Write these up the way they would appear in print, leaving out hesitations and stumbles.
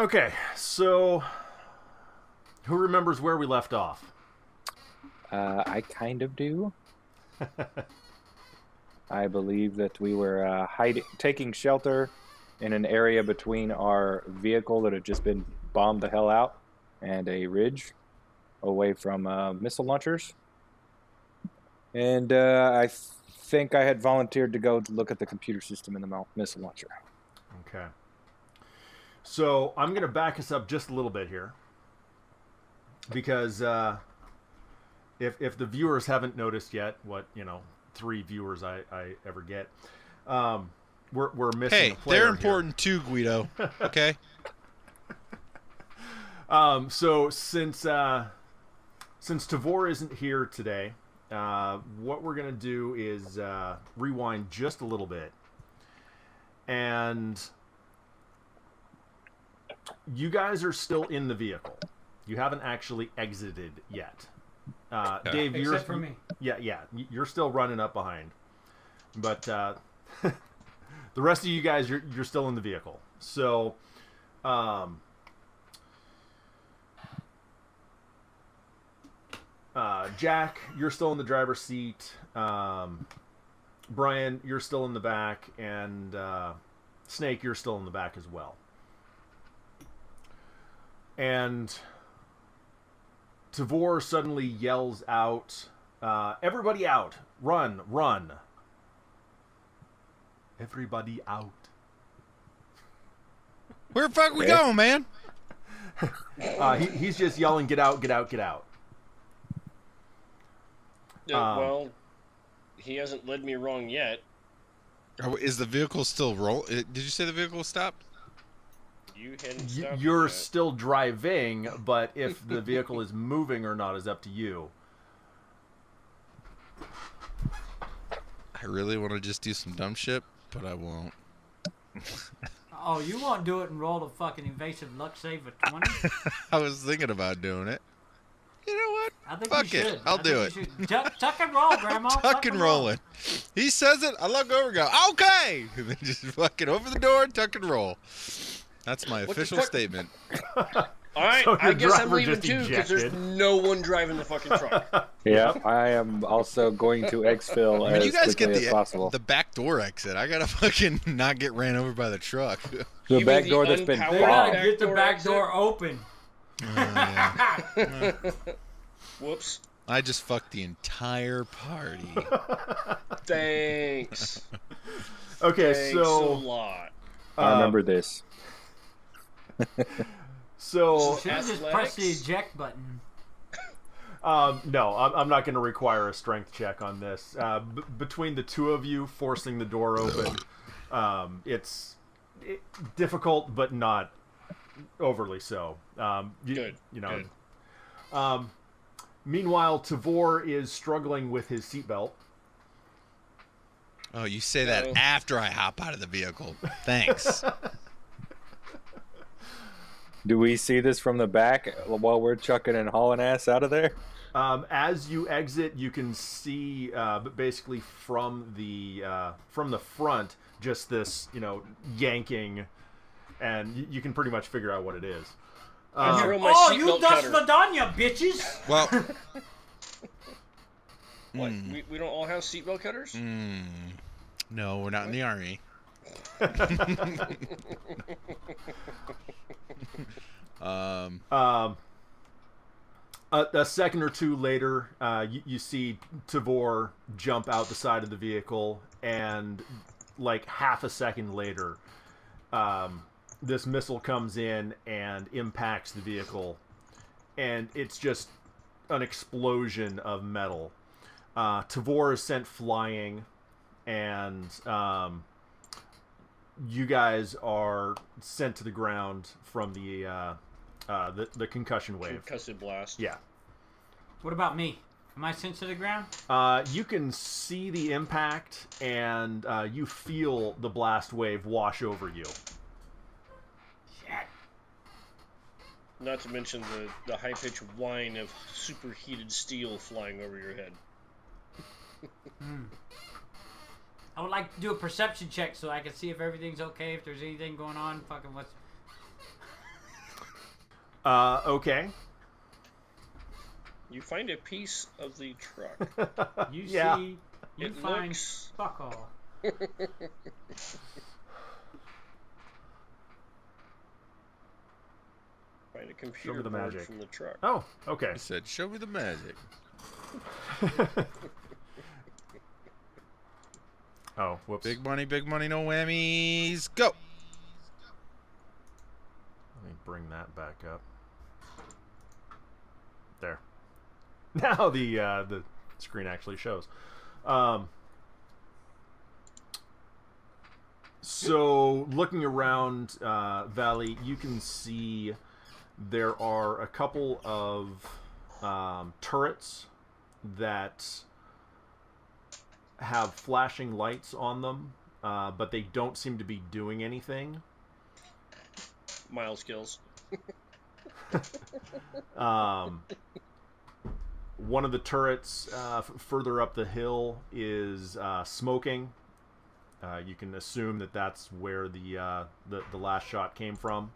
Okay, so who remembers where we left off? I kind of do. I believe that we were taking shelter in an area between our vehicle that had just been bombed the hell out and a ridge away from missile launchers. And I think I had volunteered to go to look at the computer system in the missile launcher. Okay. So I'm going to back us up just a little bit here. Because if the viewers haven't noticed yet, what, 3 viewers I ever get, we're missing a player they're important here. too, Guido. Okay. So since Tavor isn't here today, what we're gonna do is rewind just a little bit, and you guys are still in the vehicle. You haven't actually exited yet. Dave, except for me. Yeah, you're still running up behind, but the rest of you guys, you're still in the vehicle. So, Jack, you're still in the driver's seat. Brian, you're still in the back, and Snake, you're still in the back as well. And Tavor suddenly yells out, everybody out! Run, run! Everybody out. Where the fuck we going, man? He's just yelling, get out, get out, get out. Well, he hasn't led me wrong yet. Is the vehicle still roll? Did you say the vehicle stopped? You hadn't stopped. You're yet. still driving, but if the vehicle is moving or not is up to you. I really want to just do some dumb shit, but I won't. Oh, you won't do it and roll a fucking invasive luck save of 20? I was thinking about doing it. You know what? I think Fuck you it. should. I'll do it. Tuck and roll, Grandma. Tuck and rolling. He says it. I look over and go, okay. And then just fucking over the door, tuck and roll. That's my official statement. All right, So I your guess I'm driver leaving just too because there's ejected. no one driving the fucking truck. Yeah, I am also going to exfil When as you guys quickly get as possible. the back door exit, I gotta fucking not get ran over by the truck. The You back mean door the that's been unpowered They gotta bombed. get the door back exit? door open. Yeah. Whoops. I just fucked the entire party. Thanks. Okay, Thanks so a lot. I remember this. So Should have just pressed the eject button. no, I'm not going to require a strength check on this. Between the two of you forcing the door open, it's difficult, but not overly so. Good. Good. Good. Meanwhile, Tavor is struggling with his seatbelt. Oh, you say that after I hop out of the vehicle. Thanks. Do we see this from the back while we're chucking and hauling ass out of there? As you exit, you can see basically from the front just this yanking, and you can pretty much figure out what it is. I throw my Oh, you seatbelt dust cutter. Ladanya, bitches! Well, What? We don't all have seatbelt cutters? no, we're not in the army. A second or two later, you see Tavor jump out the side of the vehicle, and like half a second later, this missile comes in and impacts the vehicle, and it's just an explosion of metal. Tavor is sent flying, and you guys are sent to the ground from the concussion wave. Concussive blast. Yeah. What about me? Am I sent to the ground? You can see the impact, and you feel the blast wave wash over you. Shit. Not to mention the high-pitched whine of superheated steel flying over your head. I would like to do a perception check so I can see if everything's okay, if there's anything going on. Fucking what's... Okay. You find a piece of the truck. You Yeah. see, you It find looks- fuck all. Find a Show computer me the board magic. from the truck. Oh, okay. He said, "Show me the magic." Oh, whoops. Big money, no whammies. Go. Let me bring that back up. There. Now the screen actually shows. So looking around Valley, you can see there are a couple of turrets that have flashing lights on them, but they don't seem to be doing anything. Miles kills. One of the turrets further up the hill is smoking. You can assume that that's where the last shot came from.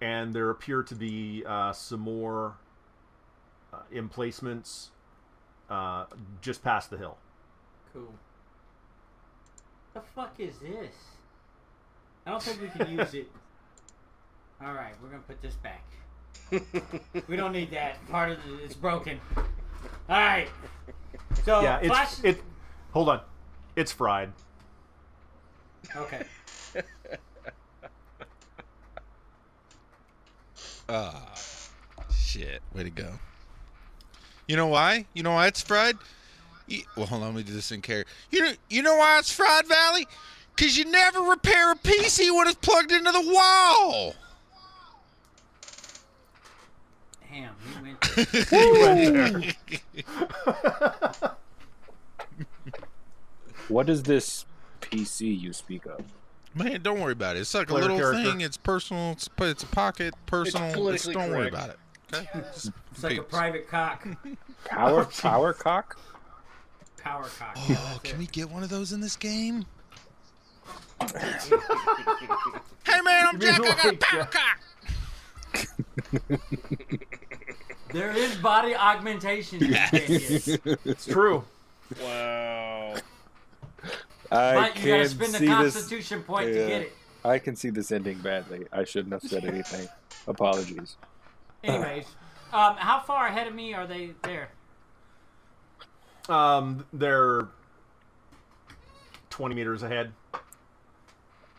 And there appear to be some more emplacements just past the hill. Cool. The fuck is this? I don't think we can use it. Alright, we're gonna put this back. We don't need that. Part of it's broken. Alright. So, Yeah, hold on. It's fried. Okay. Shit. Way to go. You know why? You know why it's fried? Well, hold on. Let me do this in character. You know why it's fried, Valley? Because you never repair a PC when it's plugged into the wall. Damn, we went there. What is this PC you speak of? Man, don't worry about it. It's like Player a little character. thing. It's personal. It's a pocket. Personal. politically Don't worry correct. about it. Okay? It's like a private cock. Power cock? Power cock. Yeah, Oh, that's can it. we get one of those in this game? Hey man, I'm Jack. I got a power cock. There is body augmentation. Yes. It's true. Wow. I But you gotta can spend the see this. constitution point to Yeah. get it. I can see this ending badly. I shouldn't have said anything. Apologies. Anyways, how far ahead of me are they there? They're 20 meters ahead.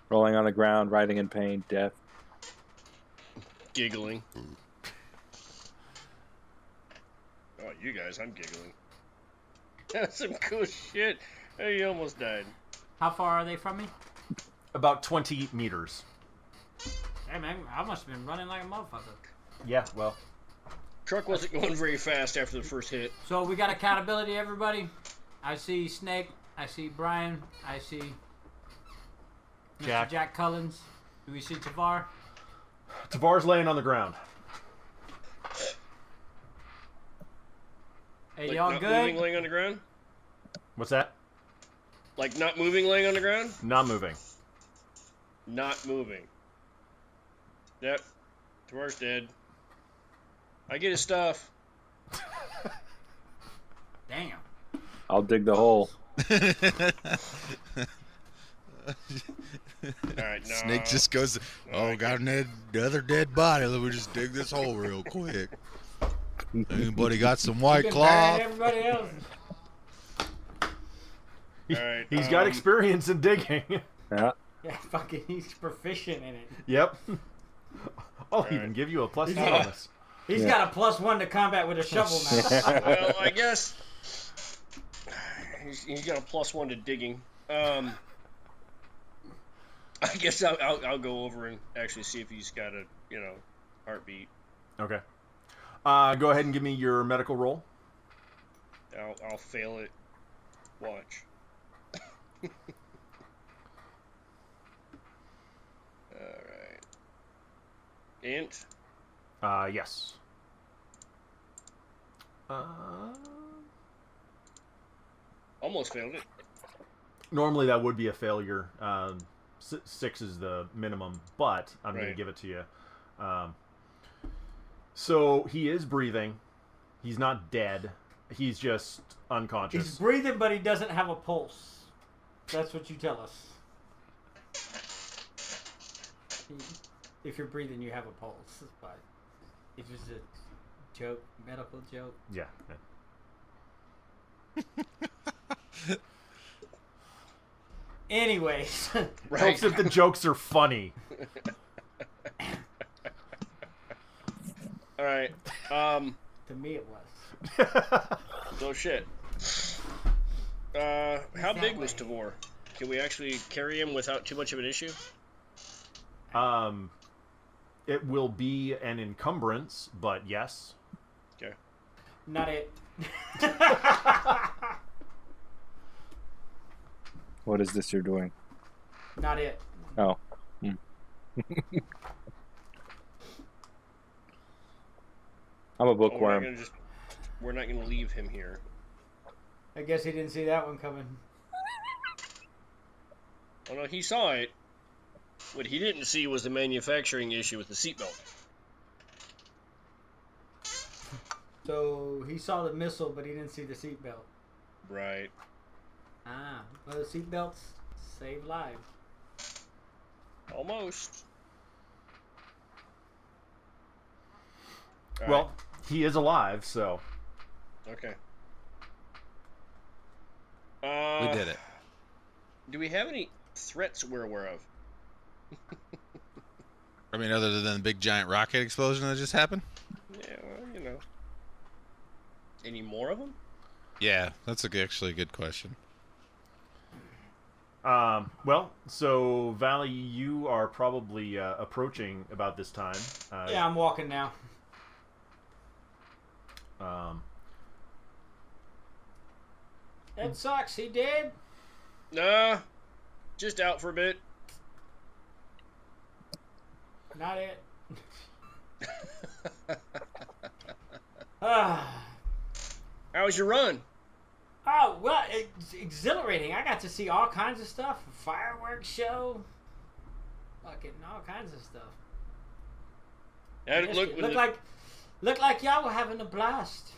Rolling on the ground, writhing in pain, death. Giggling. Oh, you guys, I'm giggling. That's some cool shit. Oh, you almost died. How far are they from me? About 20 meters. Hey man, I must have been running like a motherfucker. Yeah, well. Truck wasn't going very fast after the first hit. So we got accountability, everybody. I see Snake. I see Brian. I see Mr. Jack Cullens. Do we see Tavar? Tavar's laying on the ground. Hey, Like y'all not good? moving, laying on the ground? What's that? Like not moving, laying on the ground? Not moving. Not moving. Yep. Tavar's dead. I get his stuff. Damn. I'll dig the hole. Alright, no. Snake just goes, oh, got another dead body. Let me just dig this hole real quick. Anybody got some white Been cloth? burying everybody else. Alright, He's got experience in digging. Yeah. Yeah, fucking, he's proficient in it. Yep. I'll Right. even give you a plus He's 2 got- on this. He's Yeah. got a +1 to combat with a shovel now. Well, I guess he's got a +1 to digging. I guess I'll go over and actually see if he's got a heartbeat. Okay. Go ahead and give me your medical roll. I'll fail it. Watch. All right. Int. Yes. Almost failed it. Normally that would be a failure. 6 is the minimum, but I'm going to Right. give it to you. So he is breathing. He's not dead. He's just unconscious. He's breathing, but he doesn't have a pulse. That's what you tell us. If you're breathing, you have a pulse. But if it's a joke, medical joke. Yeah. Anyways, Right. Helps if the jokes are funny. All right. to me it was. So shit. How big was Tavor? Can we actually carry him without too much of an issue? It will be an encumbrance, but yes. Okay. Not it. What is this you're doing? Not it. Oh. I'm a Oh, bookworm. we're not gonna leave him here. I guess he didn't see that one coming. Oh no, he saw it. What he didn't see was the manufacturing issue with the seatbelt. So he saw the missile, but he didn't see the seatbelt. Right. Ah, well, the seatbelts save lives. Almost. All Well, he is alive, so. right. Okay. We did it. Do we have any threats we're aware of? I mean, other than the big giant rocket explosion that just happened? Yeah, well, you know. Any more of them? Yeah, that's actually a good question. Well, so Valley, you are probably approaching about this time. Yeah, I'm walking now. That sucks. He dead? Nah, just out for a bit. Not it. Ah. How was your run? Oh, well, it's exhilarating. I got to see all kinds of stuff. Fireworks show. Fucking all kinds of stuff. That Yes, look it with looked like y'all were having a blast.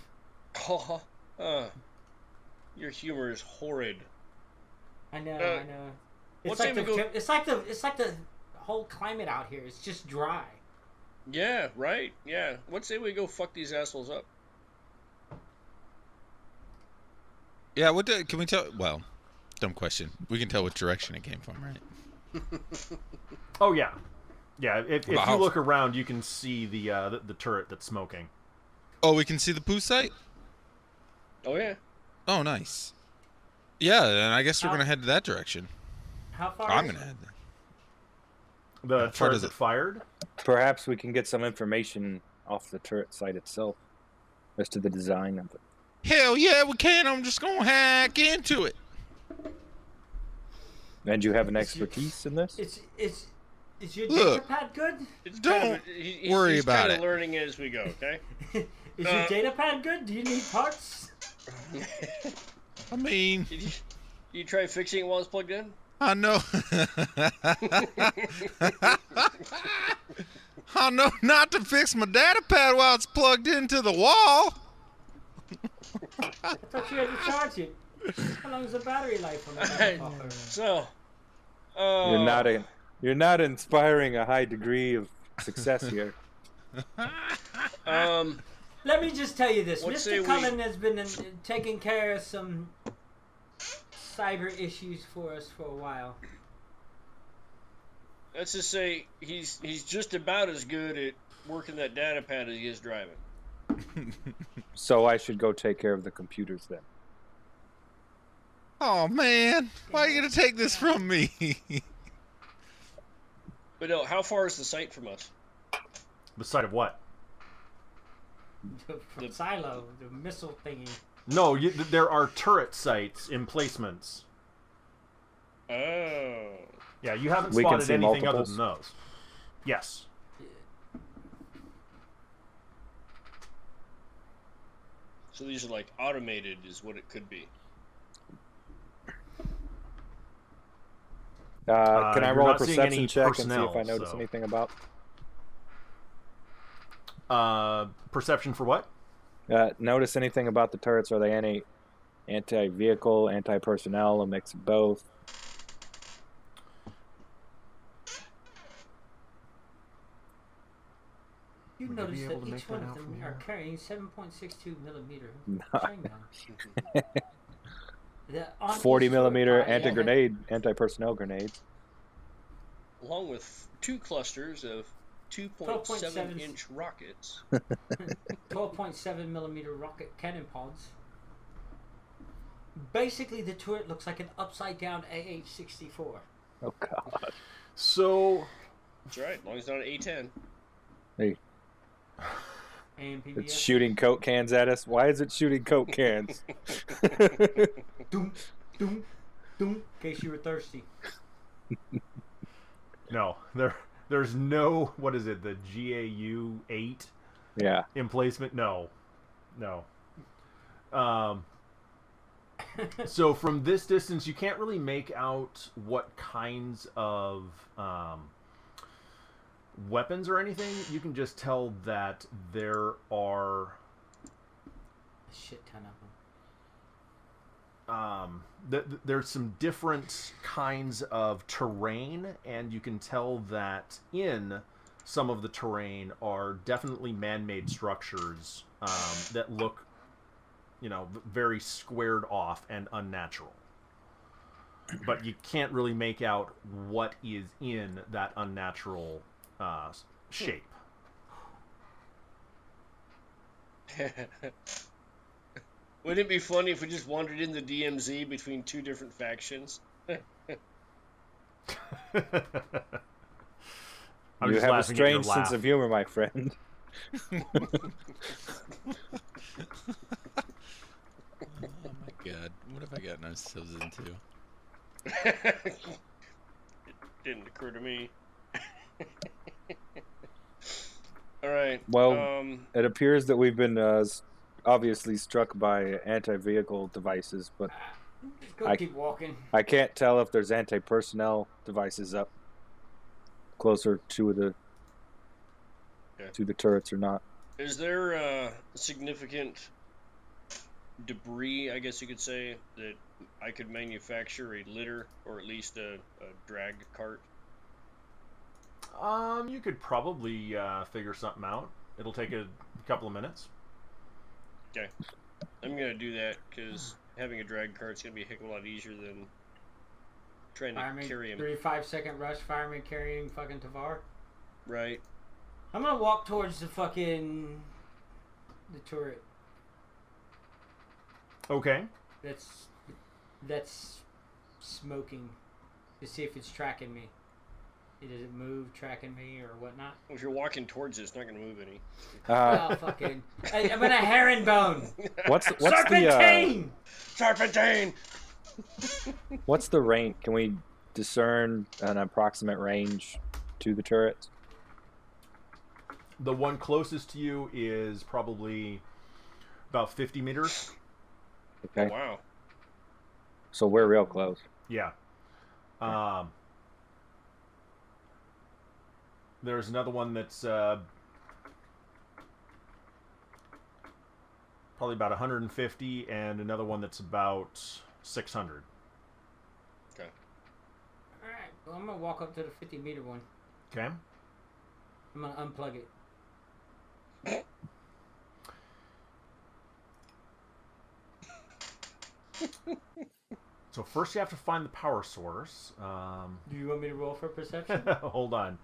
your humor is horrid. I know, I know. let's It's like, say we go- it's like the whole climate out here. It's just dry. Yeah, right. Yeah. Let's say we go fuck these assholes up. Yeah, can we tell? Well, dumb question. We can tell which direction it came from, right? Oh, yeah. Yeah, if you Wow. look around, you can see the turret that's smoking. Oh, we can see the poo site? Oh yeah. Oh, nice. Yeah, then I guess we're How- going to head to that direction. How far? I'm is going to it? head there. The How far turret does that it- fired? Perhaps we can get some information off the turret site itself as to the design of it. Hell yeah, we can. I'm just going to hack into it. And you have an It's your- expertise in this? Is your data Look. pad good? It's Don't kind of, worry he's about kind it. of learning as we go. Okay. Is your data pad good? Do you need parts? I mean, Did you try fixing it while it's plugged in? I know. I know not to fix my data pad while it's plugged into the wall. I thought you had to charge it. How long is the battery life on that motherfucker? So. You're not inspiring a high degree of success here. Let me just tell you this. Let's say Mr. we- Cullen has been taking care of some cyber issues for us for a while. Let's just say he's just about as good at working that data pad as he is driving. So I should go take care of the computers then. Oh, man. Why are you going to take this from me? But no, how far is the site from us? The site of what? From Silo, the missile thingy. No, there are turret sites, emplacements. Oh. Yeah, you haven't We can spotted see anything other multiples? than those. Yes. So these are like automated, is what it could be. Can I you're roll a not seeing any perception check and see personnel, if I notice so- anything about? Perception for what? Notice anything about the turrets? Are they any anti-vehicle, anti-personnel, a mix of both? You Would you notice be that able to each make one that of out them from are here? carrying 7.62 millimeter No. chain guns. On 40 each turret millimeter pod, yeah. anti-grenade, anti-personnel grenades. Along with 2 clusters of 2.7-inch rockets. 12.7 millimeter rocket cannon pods. Basically, the turret looks like an upside down AH-64. Oh God! So That's right, as long as it's not an A10. Hey, AMPBS. it's shooting Coke cans at us. Why is it shooting Coke cans? Doom, doom, doom. In case you were thirsty. no, there's no, what is it, the GAU 8 Yeah. emplacement? No. So from this distance, you can't really make out what kinds of weapons or anything. You can just tell that there are A shit ton of them. there's some different kinds of terrain, and you can tell that in some of the terrain are definitely man-made structures that look, very squared off and unnatural. But you can't really make out what is in that unnatural shape. Wouldn't it be funny if we just wandered in the DMZ between 2 different factions? I'm You just have a laughing at your strange sense laugh. of humor, my friend. Oh my God! What have I gotten ourselves into? It didn't occur to me. Alright. Well, it appears that we've been obviously struck by anti-vehicle devices, but Just go I- keep walking. I can't tell if there's anti-personnel devices up closer to the turrets or not. Is there significant debris, I guess you could say, that I could manufacture a litter or at least a drag cart? You could probably figure something out. It'll take a couple of minutes. Okay. I'm going to do that because having a drag cart's going to be a heck of a lot easier than trying to Fireman, carry him. 35-second rush, fireman carrying fucking Tavar. Right. I'm gonna walk towards the turret. Okay. That's smoking to see if it's tracking me. Does it move, tracking me, or whatnot? If you're walking towards it, it's not going to move any. Uh, Fucking! I'm in a herringbone. what's the Serpentine. Serpentine! what's the range? Can we discern an approximate range to the turrets? The one closest to you is probably about 50 meters. Okay, Wow. so we're real close. Yeah. There's another one that's probably about 150, and another one that's about 600. Okay. All right. Well, I'm gonna walk up to the 50-meter one. Okay. I'm gonna unplug it. So first you have to find the power source. Do you want me to roll for perception? Hold on.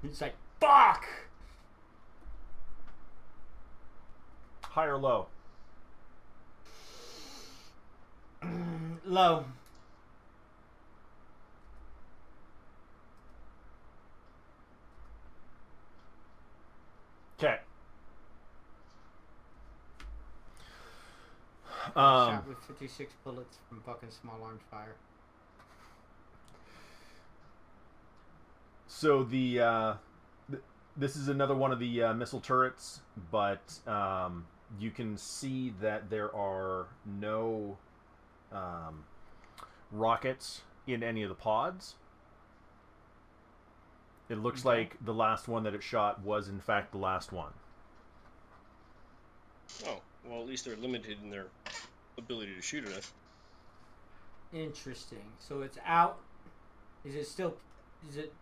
He's like, fuck! High or low? Low. Okay. Shot with 56 bullets from fucking small arms fire. So this is another one of the missile turrets, but you can see that there are no rockets in any of the pods. It looks Okay. like the last one that it shot was in fact the last one. Oh, well, at least they're limited in their ability to shoot at us. Interesting. So it's out. Is it still? Is it?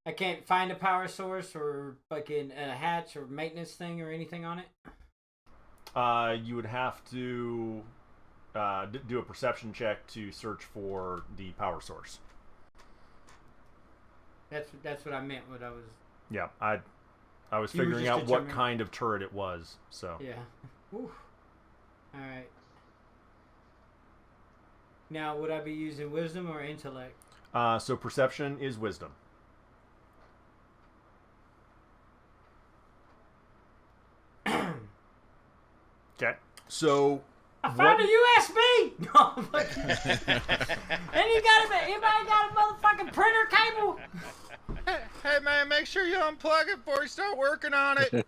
I can't find a power source or fucking a hatch or maintenance thing or anything on it. You would have to do a perception check to search for the power source. That's what I meant. What I was. Yeah, I was You were figuring just out what determining- kind of turret it was. So Yeah. Whew. All right. Now, would I be using wisdom or intellect? so perception is wisdom. Okay. So I found a USB. No, but and you got anybody got a motherfucking printer cable? Hey man, make sure you unplug it before you start working on it.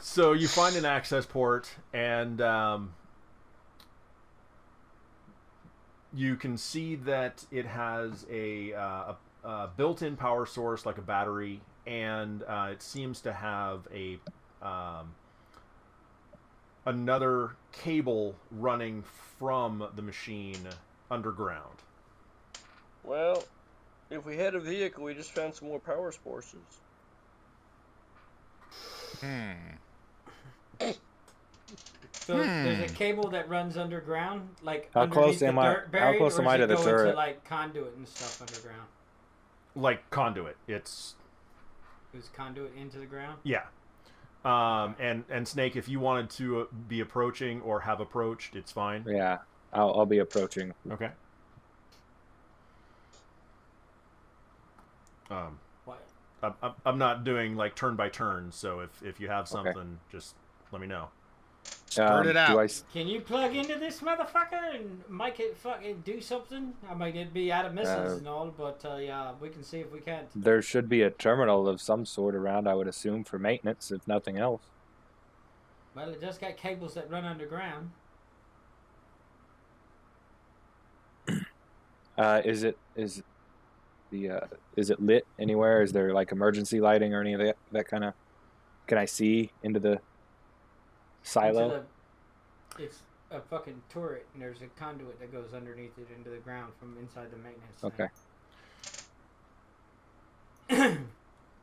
So you find an access port, and you can see that it has a built-in power source, like a battery, and it seems to have a another cable running from the machine underground. Well, if we had a vehicle, we just found some more power sources. So there's a cable that runs underground, like How underneath close the am I- dirt buried, how close or am I does to it the go into turret? like conduit and stuff underground? Like conduit. It's Is conduit into the ground? yeah. And Snake, if you wanted to be approaching or have approached, it's fine. Yeah, I'll be approaching. Okay. What? I'm not doing like turn by turn, so if you have something, just let me know. Spurt it out. Do I, Can you plug into this motherfucker and make it fucking do something? I mean, it'd be out of missiles and all, but yeah, we can see if we can. there should be a terminal of some sort around, I would assume, for maintenance, if nothing else. Well, it just got cables that run underground. Is it lit anywhere? Is there like emergency lighting or any of that kind of? Can I see into the silo? It's a fucking turret, and there's a conduit that goes underneath it into the ground from inside the maintenance. Okay.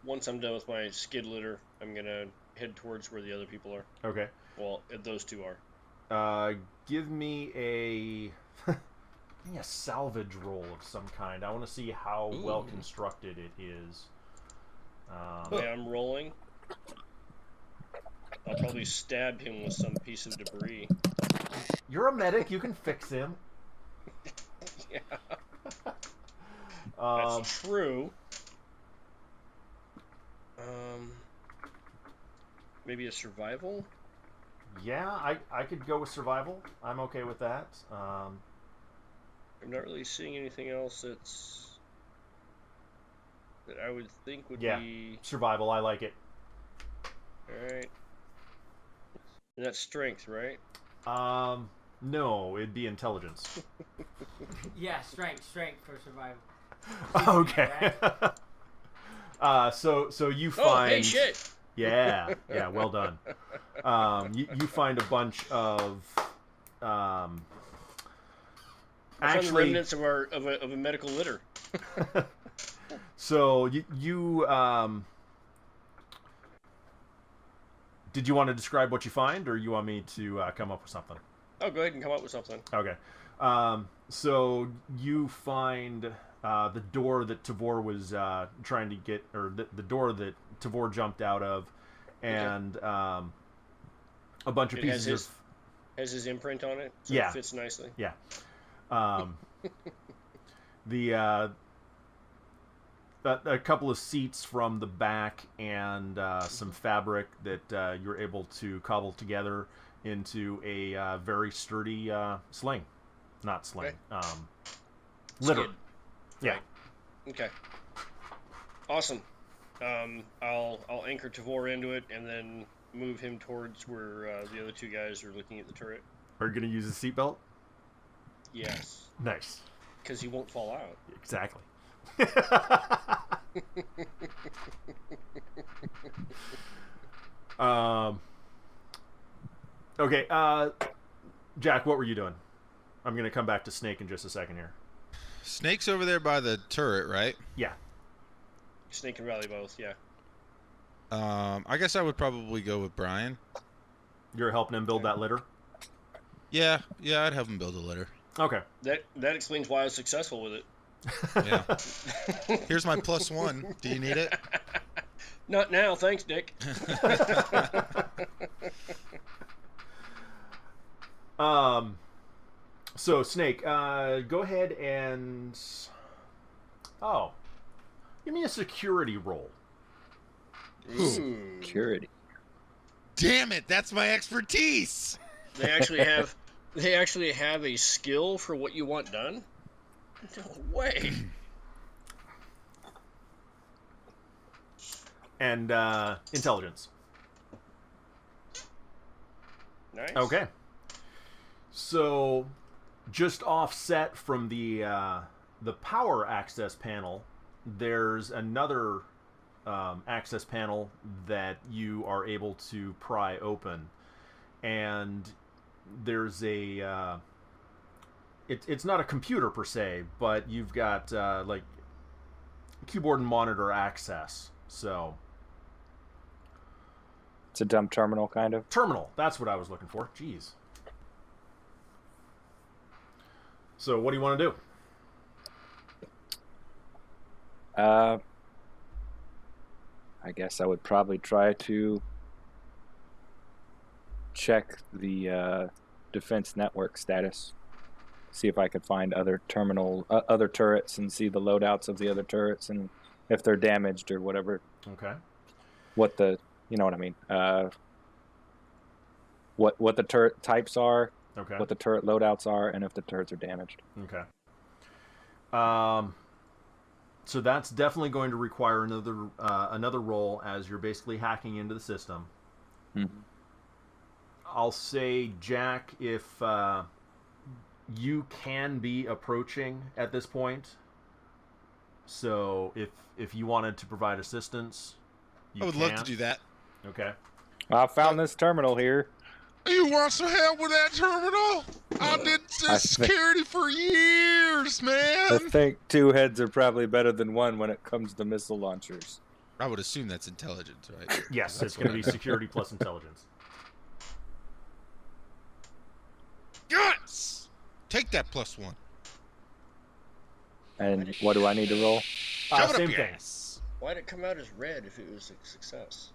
Once I'm done with my skid litter, I'm gonna head towards where the other people are. Okay. Well, those two are. Give me a salvage roll of some kind. I want to see how well constructed it is. Okay, I'm rolling. I'll probably stab him with some piece of debris. You're a medic. You can fix him. Yeah, that's true. Maybe a survival? Yeah, I could go with survival. I'm okay with that. I'm not really seeing anything else that I would think would be... survival. I like it. Alright. And that's strength, right? No, it'd be intelligence. Yeah, strength for survival. Okay. So you find. Oh, hey, shit! Yeah, well done. You find a bunch of I found the actually. remnants of a medical litter. So you did you want to describe what you find, or you want me to come up with something? Oh, go ahead and come up with something. Okay. So you find the door that Tavor was trying to get, or the door that Tavor jumped out of, and a bunch of pieces of... Has his imprint on it, so Yeah. it fits nicely. Yeah. A couple of seats from the back and some fabric that you're able to cobble together into a very sturdy sling. Not sling. Litter. Skid. Yeah. Right. Okay. Awesome. I'll anchor Tavor into it and then move him towards where the other two guys are looking at the turret. Are you going to use a seatbelt? Yes. Nice. Because he won't fall out. Exactly. Okay, Jack, what were you doing? I'm going to come back to Snake in just a second here. Snake's over there by the turret, right? Yeah. Snake and Rally both, yeah. I guess I would probably go with Brian. You're helping him build that litter? Yeah, I'd have him build a litter. Okay. That explains why I was successful with it. Yeah. Here's my +1. Do you need it? Not now, thanks, Dick. So Snake, go ahead and give me a security roll. Ooh. Security. Damn it, that's my expertise. They actually have a skill for what you want done? No way. And intelligence. Nice. Okay. So, just offset from the power access panel, there's another access panel that you are able to pry open, and there's a it's not a computer per se, but you've got like keyboard and monitor access. So It's a dumb terminal, kind of. terminal, that's what I was looking for. Jeez. So what do you want to do? I guess I would probably try to check the defense network status. See if I could find other other turrets, and see the loadouts of the other turrets, and if they're damaged or whatever. Okay. What the, you know what I mean? What the turret types are, Okay. what the turret loadouts are, and if the turrets are damaged. Okay. So that's definitely going to require another roll, as you're basically hacking into the system. Mm-hmm. I'll say, Jack, if you can be approaching at this point, so if you wanted to provide assistance, you I would love to do that. Okay. I found this terminal here. You want some help with that terminal? I did this security for years, man. I think 2 heads are probably better than 1 when it comes to missile launchers. I would assume that's intelligence, right? Yes, it's going to be security plus intelligence. Yes! Take that +1. And what do I need to roll? Shove it Same up your thing. ass. Why'd it come out as red if it was a success?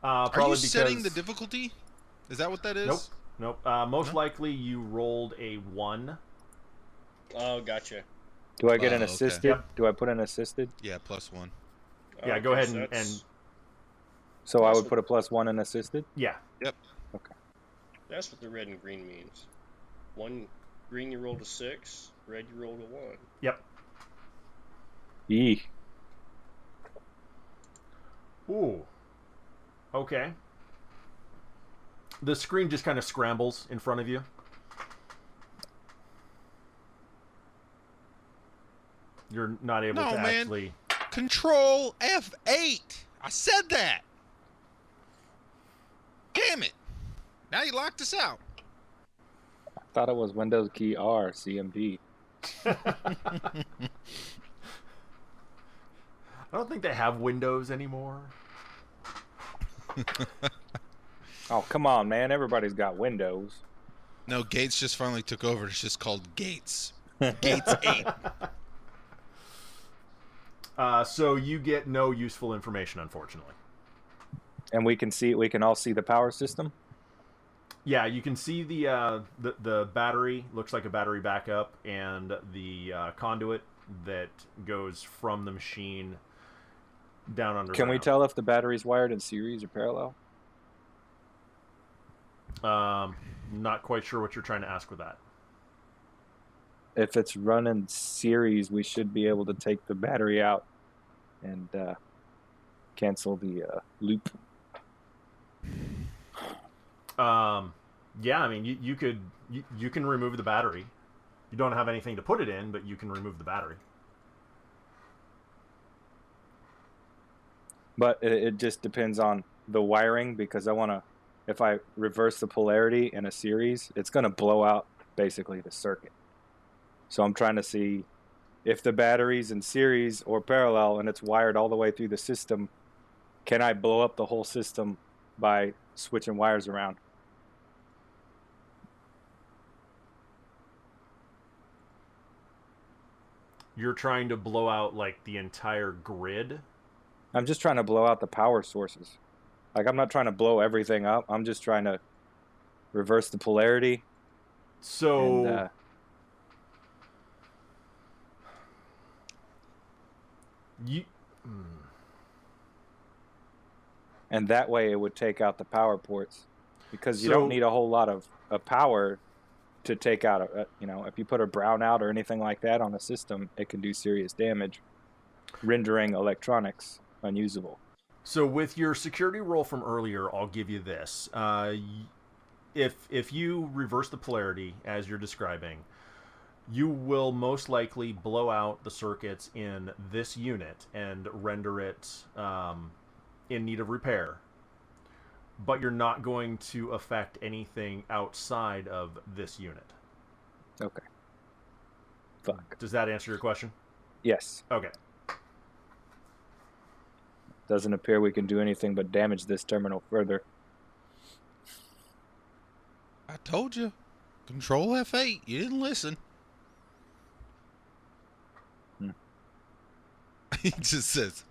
Are Probably you setting because- the difficulty? Is that what that is? Nope. Most likely you rolled a 1. Oh, gotcha. Do I get Oh, an okay. assisted? Yep. Do I put an assisted? Yeah, +1. Yeah, go Okay, ahead so and that's- So I would Awesome. put a +1 in assisted? yeah. That's what the red and green means. One green you rolled a 6, red you rolled a 1. Yep. Yee. Ooh. Okay. The screen just kind of scrambles in front of you. You're not able No, to man. actually... Control F8. I said that. Damn it. Now you locked us out. I thought it was Windows key R, CMD. I don't think they have Windows anymore. Oh, come on, man. Everybody's got Windows. No, Gates just finally took over. It's just called Gates. Gates 8. So you get no useful information, unfortunately. And we can all see the power system? Yeah, you can see the battery, looks like a battery backup, and the conduit that goes from the machine down underground. Can we tell if the battery's wired in series or parallel? Not quite sure what you're trying to ask with that. If it's running series, we should be able to take the battery out and cancel the loop. Yeah, I mean, you can remove the battery. You don't have anything to put it in, but you can remove the battery. But it just depends on the wiring, because I want to, if I reverse the polarity in a series, it's going to blow out basically the circuit. So I'm trying to see if the battery's in series or parallel and it's wired all the way through the system, can I blow up the whole system by switching wires around? You're trying to blow out like the entire grid? I'm just trying to blow out the power sources. Like, I'm not trying to blow everything up. I'm just trying to reverse the polarity. So and that way it would take out the power ports, because you don't need a whole lot of power to take out if you put a brownout or anything like that on a system, it can do serious damage, rendering electronics unusable. So with your security roll from earlier, I'll give you this. If you reverse the polarity as you're describing, you will most likely blow out the circuits in this unit and render it in need of repair. But you're not going to affect anything outside of this unit. Okay. Fuck. Does that answer your question? Yes. Okay. Doesn't appear we can do anything but damage this terminal further. I told you. Control F8. You didn't listen. He just says,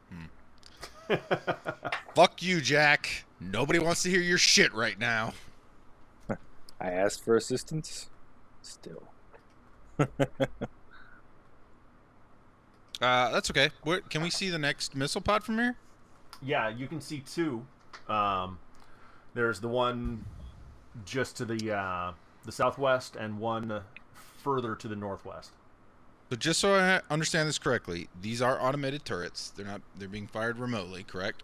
Fuck you, Jack. Nobody wants to hear your shit right now. I asked for assistance. Still. That's okay. Can we see the next missile pod from here? Yeah, you can see two. There's the one just to the southwest and one further to the northwest. So just so I understand this correctly, these are automated turrets. They're being fired remotely, correct?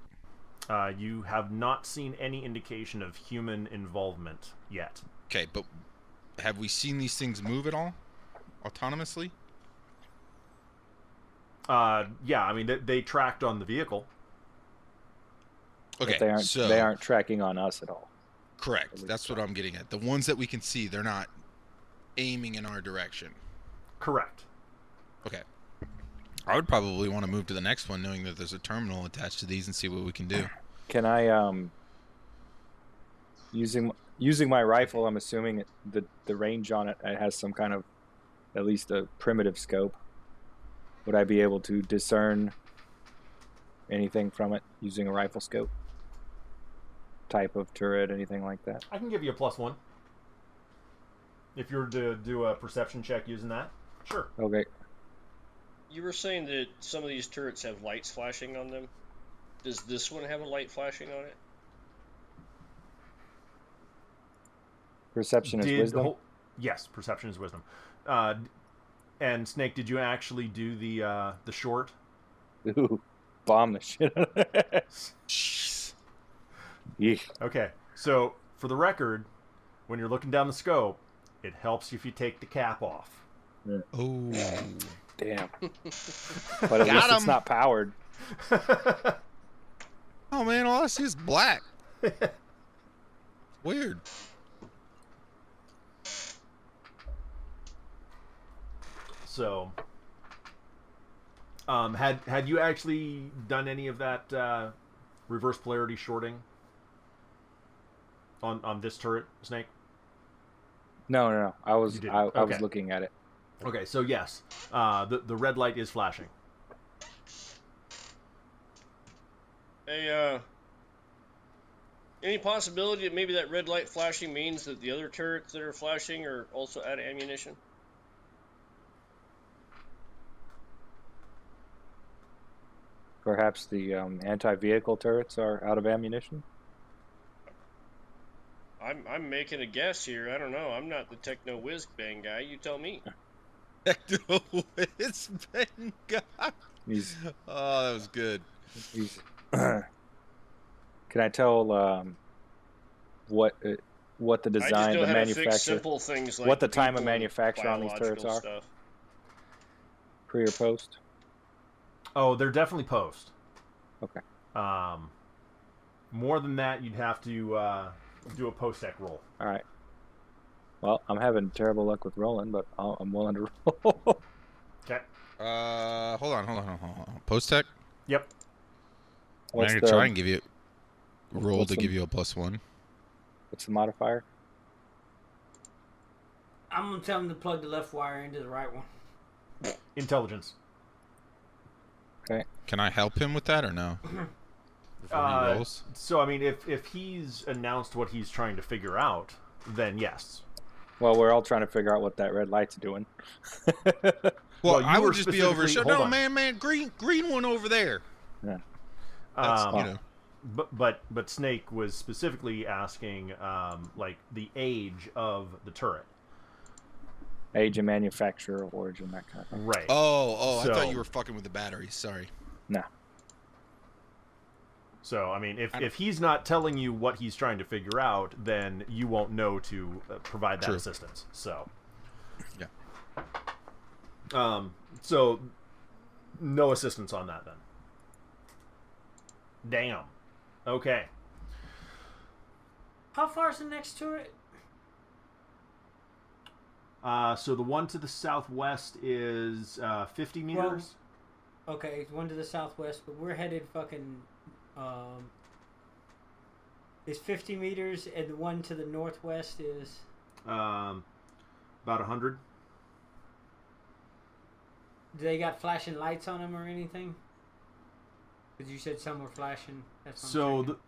You have not seen any indication of human involvement yet. Okay, but have we seen these things move at all? Autonomously? Yeah, I mean, they tracked on the vehicle. Okay, but they aren't tracking on us at all. Correct. That's what I'm getting at. The ones that we can see, they're not aiming in our direction. Correct. Okay. I would probably want to move to the next one, knowing that there's a terminal attached to these, and see what we can do. Can I, using my rifle, I'm assuming the range on it has some kind of, at least a primitive scope. Would I be able to discern anything from it using a rifle scope? Type of turret, anything like that? I can give you a +1. If you were to do a perception check using that. Sure. Okay. You were saying that some of these turrets have lights flashing on them. Does this one have a light flashing on it? Perception is wisdom? Yes, perception is wisdom. And Snake, did you actually do the short? Ooh, bomb the shit out of it. Jeez. Yeesh. Okay, so for the record, when you're looking down the scope, it helps if you take the cap off. Oh. Damn. But at least it's not powered. Oh, man, all I see is black. Weird. So, had you actually done any of that reverse polarity shorting on this turret, Snake? No. I was Okay. was looking at it. Okay, so yes, the red light is flashing. Hey, any possibility that maybe that red light flashing means that the other turrets that are flashing are also out of ammunition? Perhaps the anti-vehicle turrets are out of ammunition? I'm making a guess here. I don't know. I'm not the techno whiz bang guy. You tell me. It's been God. Oh, that was good. Can I tell what what the I just design, know the how to fix manufacture, simple things like what the time of people and manufacture on these turrets biological are? Stuff. Pre or post? Oh, they're definitely post. Okay. More than that, you'd have to do a post-tech roll. All right. Well, I'm having terrible luck with rolling, but I'm willing to roll. Okay. Hold on. Post tech. Yep. I'm gonna try and give you roll to give you a +1. What's the modifier? I'm gonna tell him to plug the left wire into the right one. Intelligence. Okay. Can I help him with that or no? Before he rolls? So, I mean, if he's announced what he's trying to figure out, then yes. Well, we're all trying to figure out what that red light's doing. Well, you I were would just be over. specifically- No, hold on. man, green one over there. Yeah. That's, you know. But Snake was specifically asking, like, the age of the turret. Age and manufacturer, origin, that kind of thing. Right. Oh, I So- thought you were fucking with the battery. Sorry. No. So, I mean, if he's not telling you what he's trying to figure out, then you won't know to provide that True. assistance. So, Yeah. So no assistance on that then. Damn. Okay. How far is the next turret? So the one to the southwest is 50 meters. Okay, one to the southwest, but we're headed fucking. Is 50 meters, and the one to the northwest is. About 100. Do they got flashing lights on them or anything? Because you said some were flashing. That's what I'm So checking.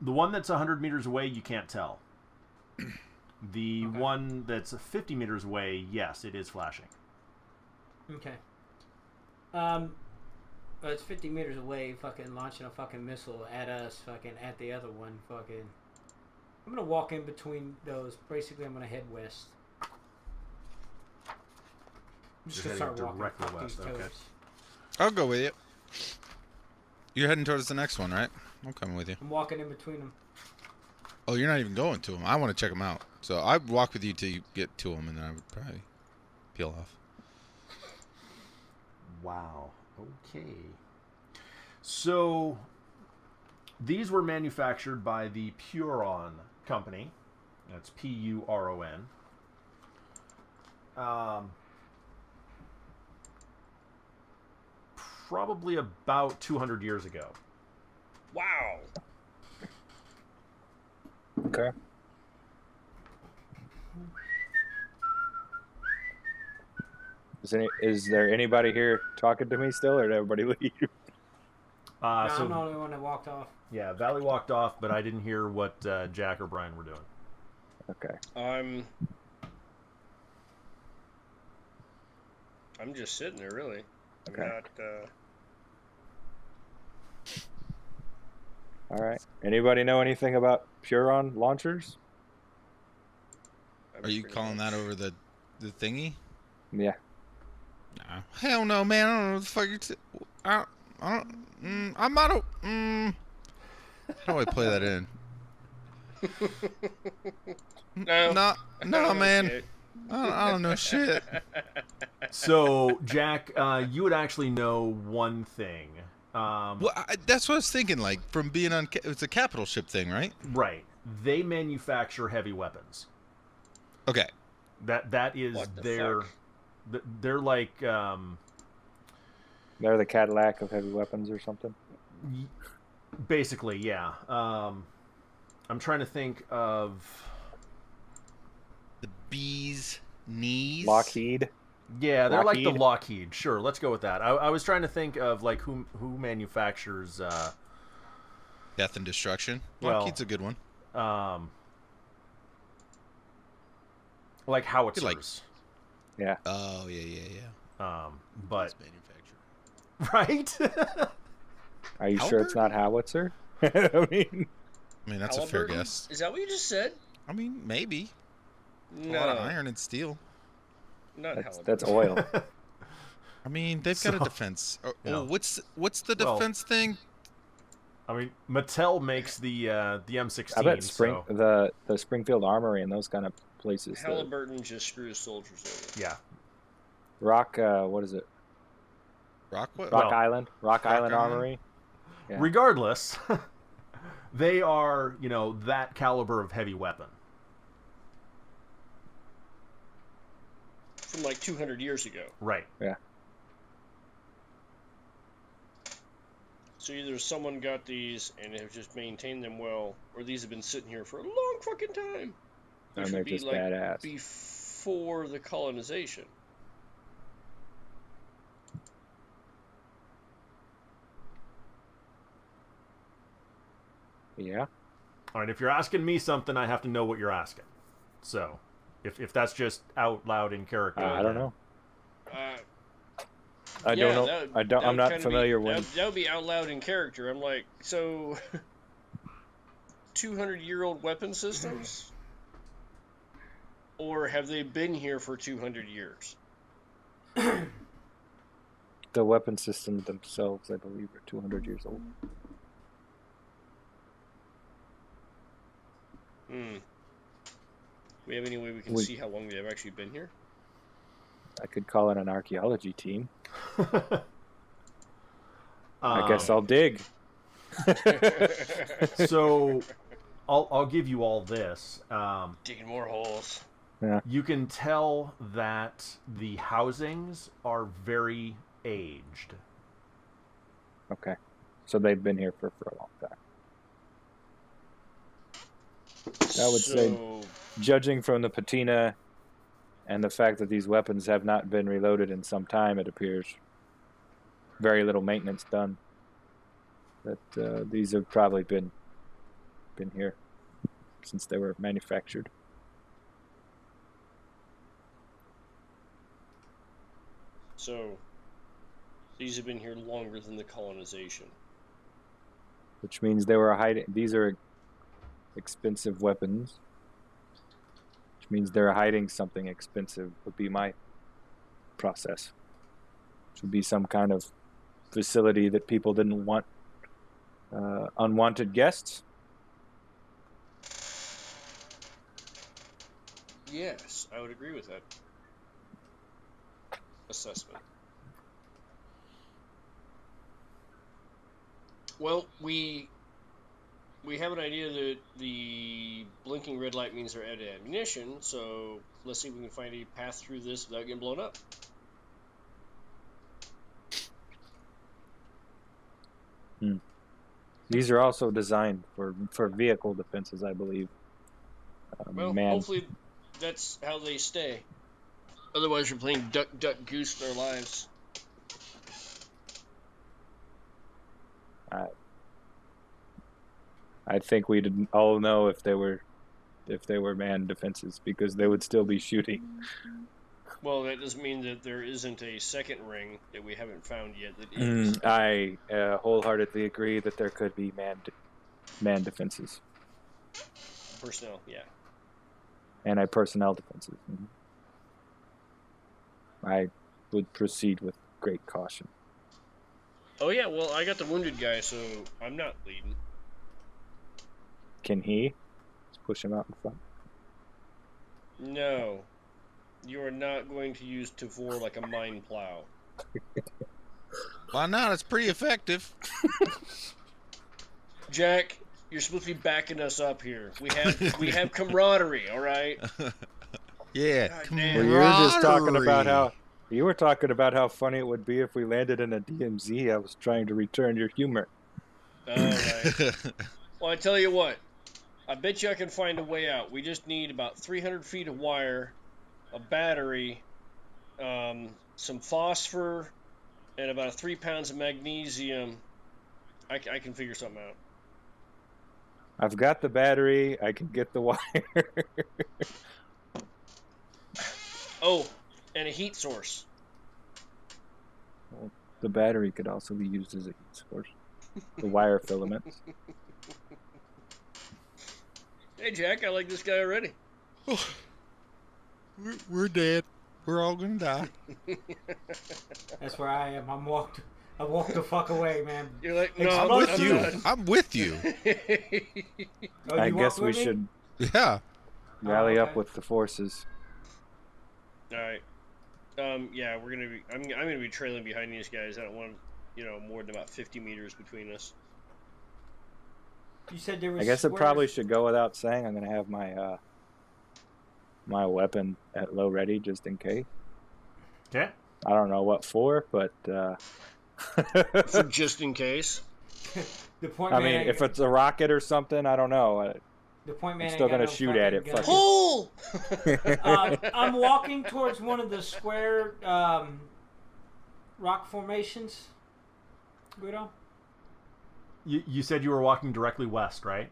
the one that's 100 meters away, you can't tell. The Okay. one that's 50 meters away, yes, it is flashing. Okay. Well, it's 50 meters away, fucking launching a fucking missile at us, fucking at the other one, fucking. I'm gonna walk in between those. Basically, I'm gonna head west. I'm just You're gonna heading start walking directly up these west, okay. toes. I'll go with you. You're heading towards the next one, right? I'm coming with you. I'm walking in between them. Oh, you're not even going to them. I want to check them out. So I'd walk with you till you get to them, and then I would probably peel off. Wow. Okay. So these were manufactured by the Puron company. That's Puron. Probably about 200 years ago. Wow. Okay. Is there anybody here talking to me still, or did everybody leave? No, I'm the So only one that walked off. yeah, Valley walked off, but I didn't hear what Jack or Brian were doing. Okay. I'm just sitting there, really. I'm Okay. not. All right. Anybody know anything about Puron launchers? Are you calling that over the thingy? Yeah. No. Hell no, man. I don't know what the fuck you're I'm not a... How do I play that in? No. No, man. Okay. I don't know shit. So Jack, you would actually know one thing. Well, that's what I was thinking. Like, from being on... It's a capital ship thing, right? Right. They manufacture heavy weapons. Okay. That is What the their... fuck? They're like... They're the Cadillac of heavy weapons or something. Basically, yeah. I'm trying to think of... The bee's knees. Lockheed. Yeah, they're like the Lockheed? Lockheed. Sure, let's go with that. I was trying to think of like who manufactures Death and Destruction. Well- Lockheed's a good one. like howitzers. Yeah. Oh, yeah. But Manufacturer. right? Are you sure it's not howitzer? I mean, That's a fair Halliburton? guess. Is that what you just said? I mean, maybe. A No. lot of iron and steel. Not that's oil. I mean, they've got a So- defense. Yeah. What's the Well- defense thing? I mean, Mattel makes the M16. I bet so the Springfield Armory and those kind of places. Halliburton just screws soldiers over. yeah. Rock, what is it? Rockwell. Rock Well, Island? Rock Island Island? Armory? Yeah. Regardless, they are, that caliber of heavy weapon. From like 200 years ago. Right. Yeah. So either someone got these and have just maintained them well, or these have been sitting here for a long fucking time. And they're just badass. Before the colonization. Yeah. All right, if you're asking me something, I have to know what you're asking. So, if that's just out loud in character, I don't know. I Yeah, don't know. I'm not familiar with. That would be out loud in character. I'm like, so 200-year-old weapon systems? Or have they been here for 200 years? The weapon systems themselves, I believe, are 200 years old. We have any way we can see how long they've actually been here? I could call it an archaeology team. I guess I'll dig. So, I'll give you all this. Digging more holes. Yeah. You can tell that the housings are very aged. Okay. So they've been here for a long time. I would say, judging from the patina and the fact that these weapons have not been reloaded in some time, it appears very little maintenance done. That these have probably been here since they were manufactured. So, these have been here longer than the colonization. Which means they were hiding. These are expensive weapons. Which means they're hiding something expensive, would be my process. Which would be some kind of facility that people didn't want unwanted guests. Yes, I would agree with that assessment. Well, we have an idea that the blinking red light means they're out of ammunition, so let's see if we can find a path through this without getting blown up. These are also designed for vehicle defenses, I believe. Well, hopefully that's how they stay. Otherwise, we're playing duck, duck, goose in our lives. I think we'd all know if they were manned defenses, because they would still be shooting. Well, that doesn't mean that there isn't a second ring that we haven't found yet that is. I wholeheartedly agree that there could be manned defenses. Personnel, yeah. Anti-personnel defenses. I would proceed with great caution. Oh yeah, well, I got the wounded guy, so I'm not leading. Can he? Let's push him out in front. No. You are not going to use Tavor like a mine plow. Why not? It's pretty effective. Jack, you're supposed to be backing us up here. We have camaraderie, all right? Yeah, God come damn. on. Well, you were talking about how funny it would be if we landed in a DMZ. I was trying to return your humor. All right. Well, I tell you what. I bet you I can find a way out. We just need about 300 feet of wire, a battery, some phosphor, and about 3 pounds of magnesium. I can figure something out. I've got the battery. I can get the wire. Oh, and a heat source. Well, the battery could also be used as a heat source. The wire filaments. Hey, Jack, I like this guy already. Oh, we're dead. We're all gonna die. That's where I am. I'm walked I walked the fuck away, man. You're like, no, I'm with you. I'm with you. Oh, I you guess walked we with me? should Yeah. rally up okay. with the forces. All right. Yeah, we're gonna be. I'm gonna be trailing behind these guys. I don't want, more than about 50 meters between us. You said there was. I guess it squares. probably should go without saying. I'm gonna have my my weapon at low ready just in case. Okay. I don't know what for, but For just in case. The point I man. mean, ain't- if it's a rocket or something, I don't know. the point man I'm ain't still got gonna no shoot at fucking it. gun. Fuck Pull. I'm walking towards one of the square rock formations. Guido? You said you were walking directly west, right?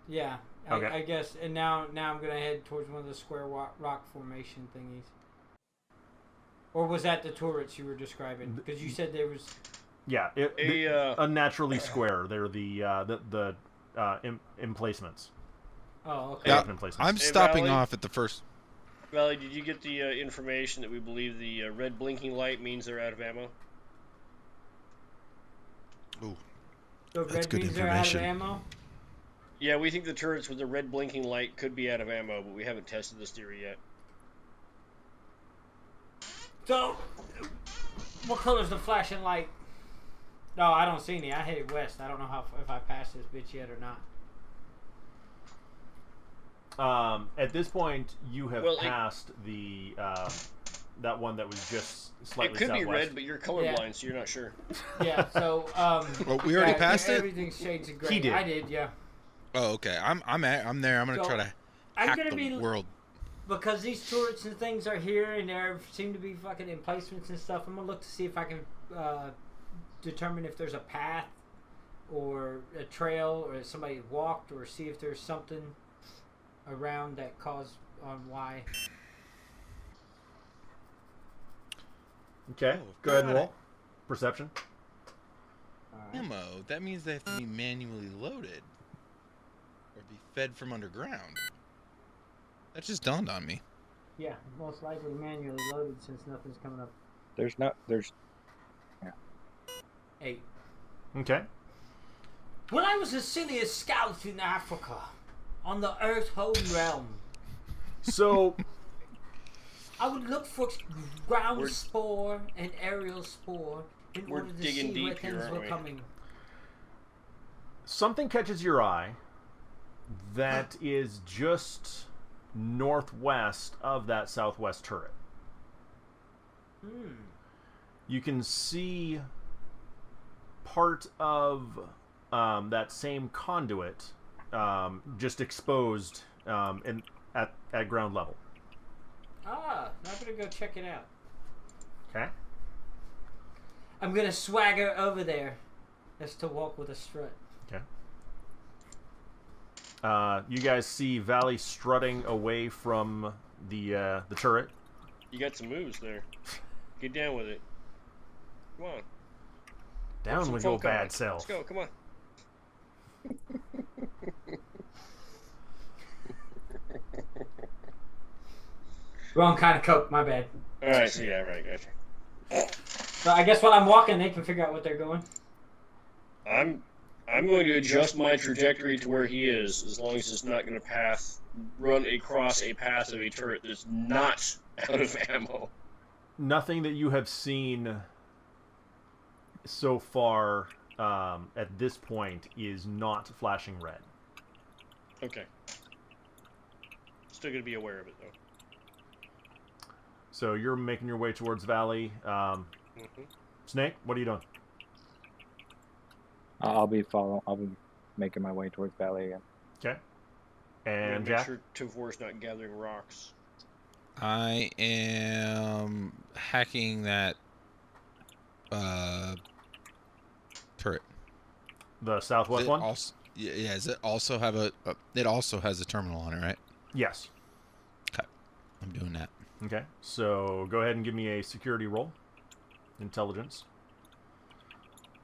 Yeah, Okay. I guess. And now I'm gonna head towards one of the square rock formation thingies. Or was that the turrets you were describing? Because you said there was. Yeah, unnaturally square. They're the emplacements. Oh, okay. Yeah, Weapon emplacements. I'm Hey, stopping Valley? off at the first. Valley, did you get the information that we believe the red blinking light means they're out of ammo? Ooh, The That's red good beans are out of information. ammo. Yeah, we think the turrets with the red blinking light could be out of ammo, but we haven't tested this theory yet. So, what color's the flashing light? No, I don't see any. I headed west. I don't know if I passed this bitch yet or not. At this point, you have Well, passed the that one that was just slightly It could southwest. be red, but you're colorblind, Yeah. so you're not sure. Yeah. So, Well, we already yeah, passed it? Everything's shades of gray. He did. I did. Yeah. Oh, okay. I'm there. I'm gonna So, try to I'm hack gonna the be world. because these turrets and things are here and there seem to be fucking emplacements and stuff. I'm gonna look to see if I can determine if there's a path or a trail or somebody walked, or see if there's something around that caused on why. Okay, Oh, go ahead and God. roll. Perception. Alright. Ammo. That means they have to be manually loaded or be fed from underground. That just dawned on me. Yeah, most likely manually loaded since nothing's coming up. There's 8. Okay. When I was a senior scout in Africa, on the Earth home realm, So I would look for ground We're- spore and aerial spore in We're order to digging see where deep here, things aren't were we? coming. something catches your eye that is just northwest of that southwest turret. You can see part of that same conduit just exposed at ground level. Ah, I'm gonna go check it out. Okay. I'm gonna swagger over there. That's to walk with a strut. Okay. You guys see Valley strutting away from the turret. You got some moves there. Get down with it. Come on. Down Some with your funk on bad it. self. Let's go, come on. Wrong kind of coke. My bad. Alright, so yeah, right, gotcha. So I guess while I'm walking, they can figure out what they're going. I'm going to adjust my trajectory to where he is, as long as it's not going to run across a path of a turret that's not out of ammo. Nothing that you have seen so far at this point is not flashing red. Okay. Still going to be aware of it, though. So you're making your way towards Valley. Snake, what are you doing? I'll be making my way towards Valley again. Okay. I'm And gonna make Jack? sure Tavor's not gathering rocks. I am hacking that turret. The southwest Does it one? Also, yeah. Does it also have it also has a terminal on it, right? Yes. Okay. I'm doing that. Okay. So go ahead and give me a security roll. Intelligence.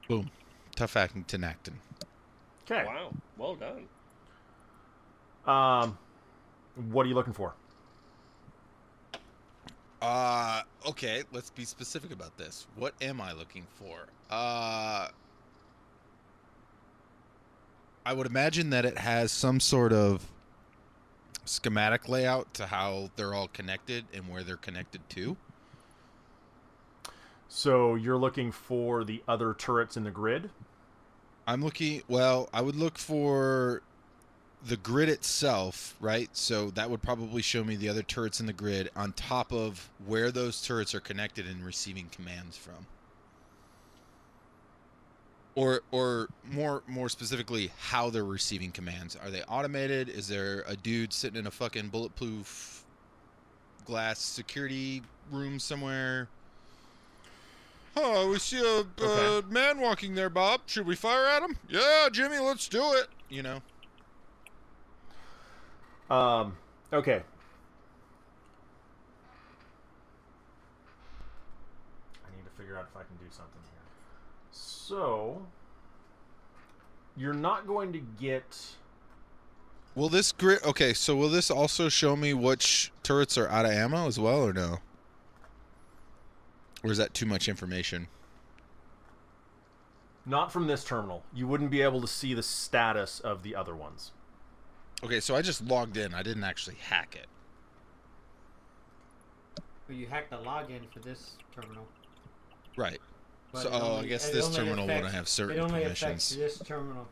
Boom. Tough acting to acting. Okay. Wow, well done. What are you looking for? Okay, let's be specific about this. What am I looking for? I would imagine that it has some sort of schematic layout to how they're all connected and where they're connected to. So you're looking for the other turrets in the grid? I'm looking, well, I would look for the grid itself, right? So that would probably show me the other turrets in the grid on top of where those turrets are connected and receiving commands from. Or more specifically, how they're receiving commands. Are they automated? Is there a dude sitting in a fucking bulletproof glass security room somewhere? Oh, we see a man walking there, Bob. Should we fire at him? Yeah, Jimmy, let's do it. You know. Okay. I need to figure out if I can do something here. So, you're not going to get... Will this grid... Okay, so will this also show me which turrets are out of ammo as well, or no? Or is that too much information? Not from this terminal. You wouldn't be able to see the status of the other ones. Okay, so I just logged in. I didn't actually hack it. Well, you hacked the login for this terminal. Right. But So, I guess this terminal wouldn't have certain permissions. It only permissions. affects this terminal.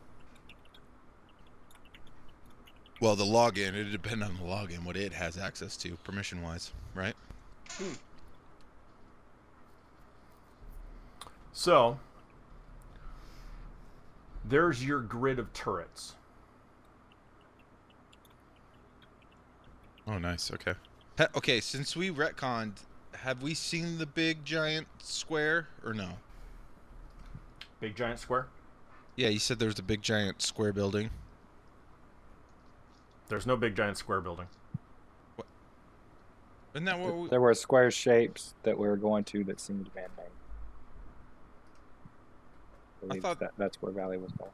Well, the login, it'd depend on the login, what it has access to, permission-wise, right? So, there's your grid of turrets. Oh, nice. Okay. Okay, since we retconned, have we seen the big giant square or no? Big giant square? Yeah, you said there was a big giant square building. There's no big giant square building. What? Isn't that what we... There were square shapes that we were going to that seemed man-made. I thought that's where Valley was going.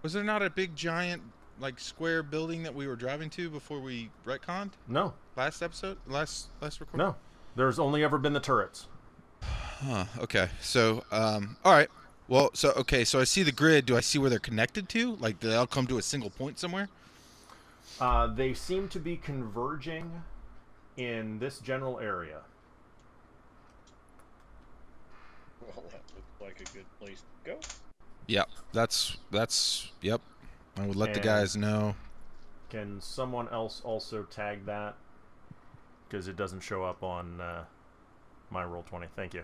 Was there not a big giant, like, square building that we were driving to before we retconned? No. Last episode? Last recording? No. There's only ever been the turrets. Huh, okay. So, all right. Well, so I see the grid. Do I see where they're connected to? Like, do they all come to a single point somewhere? They seem to be converging in this general area. Well, that looks like a good place to go. Yep. Yep. I would let the guys know. Can someone else also tag that? Because it doesn't show up on my Roll20. Thank you.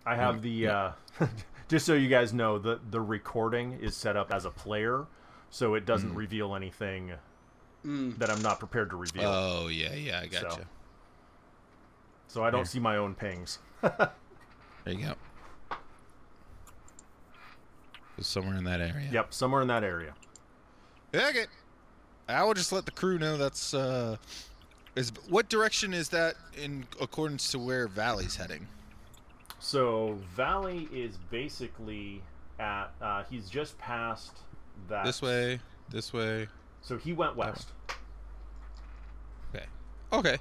I have the... just so you guys know, the recording is set up as a player, so it doesn't reveal anything that I'm not prepared to reveal. Oh, yeah, I gotcha. So I don't see my own pings. There you go. Somewhere in that area. Yep, somewhere in that area. Okay. I will just let the crew know that's... what direction is that in accordance to where Valley's heading? So Valley is basically at... he's just past that... This way. So he went west. Okay.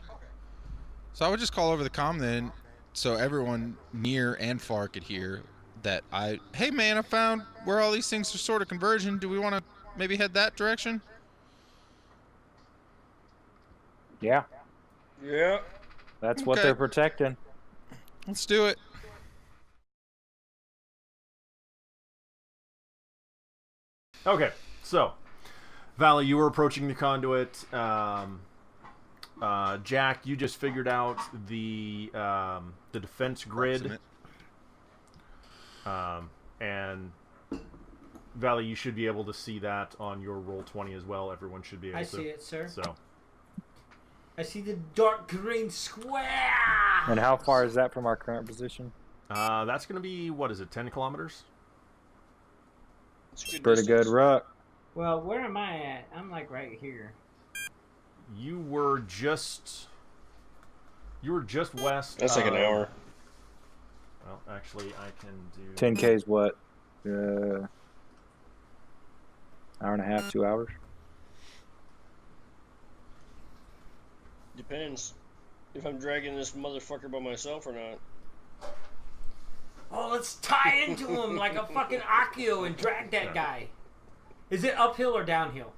So I would just call over the comm then, so everyone near and far could hear that hey man, I found where all these things are sort of converging. Do we want to maybe head that direction? Yeah. Yeah. That's what they're protecting. Let's do it. Okay, so Valley, you were approaching the conduit. Jack, you just figured out the defense grid. And Valley, you should be able to see that on your Roll20 as well. Everyone should be able to. I see it, sir. So I see the dark green square. And how far is that from our current position? that's going to be, what is it, 10 kilometers? It's a Pretty distance. good, Ruck. Well, where am I at? I'm like right here. You were just west. That's like an hour. Well, actually, I can do 10K is what? Hour and a half, 2 hours? Depends if I'm dragging this motherfucker by myself or not. Oh, let's tie into him like a fucking Akio and drag that guy. Is it uphill or downhill?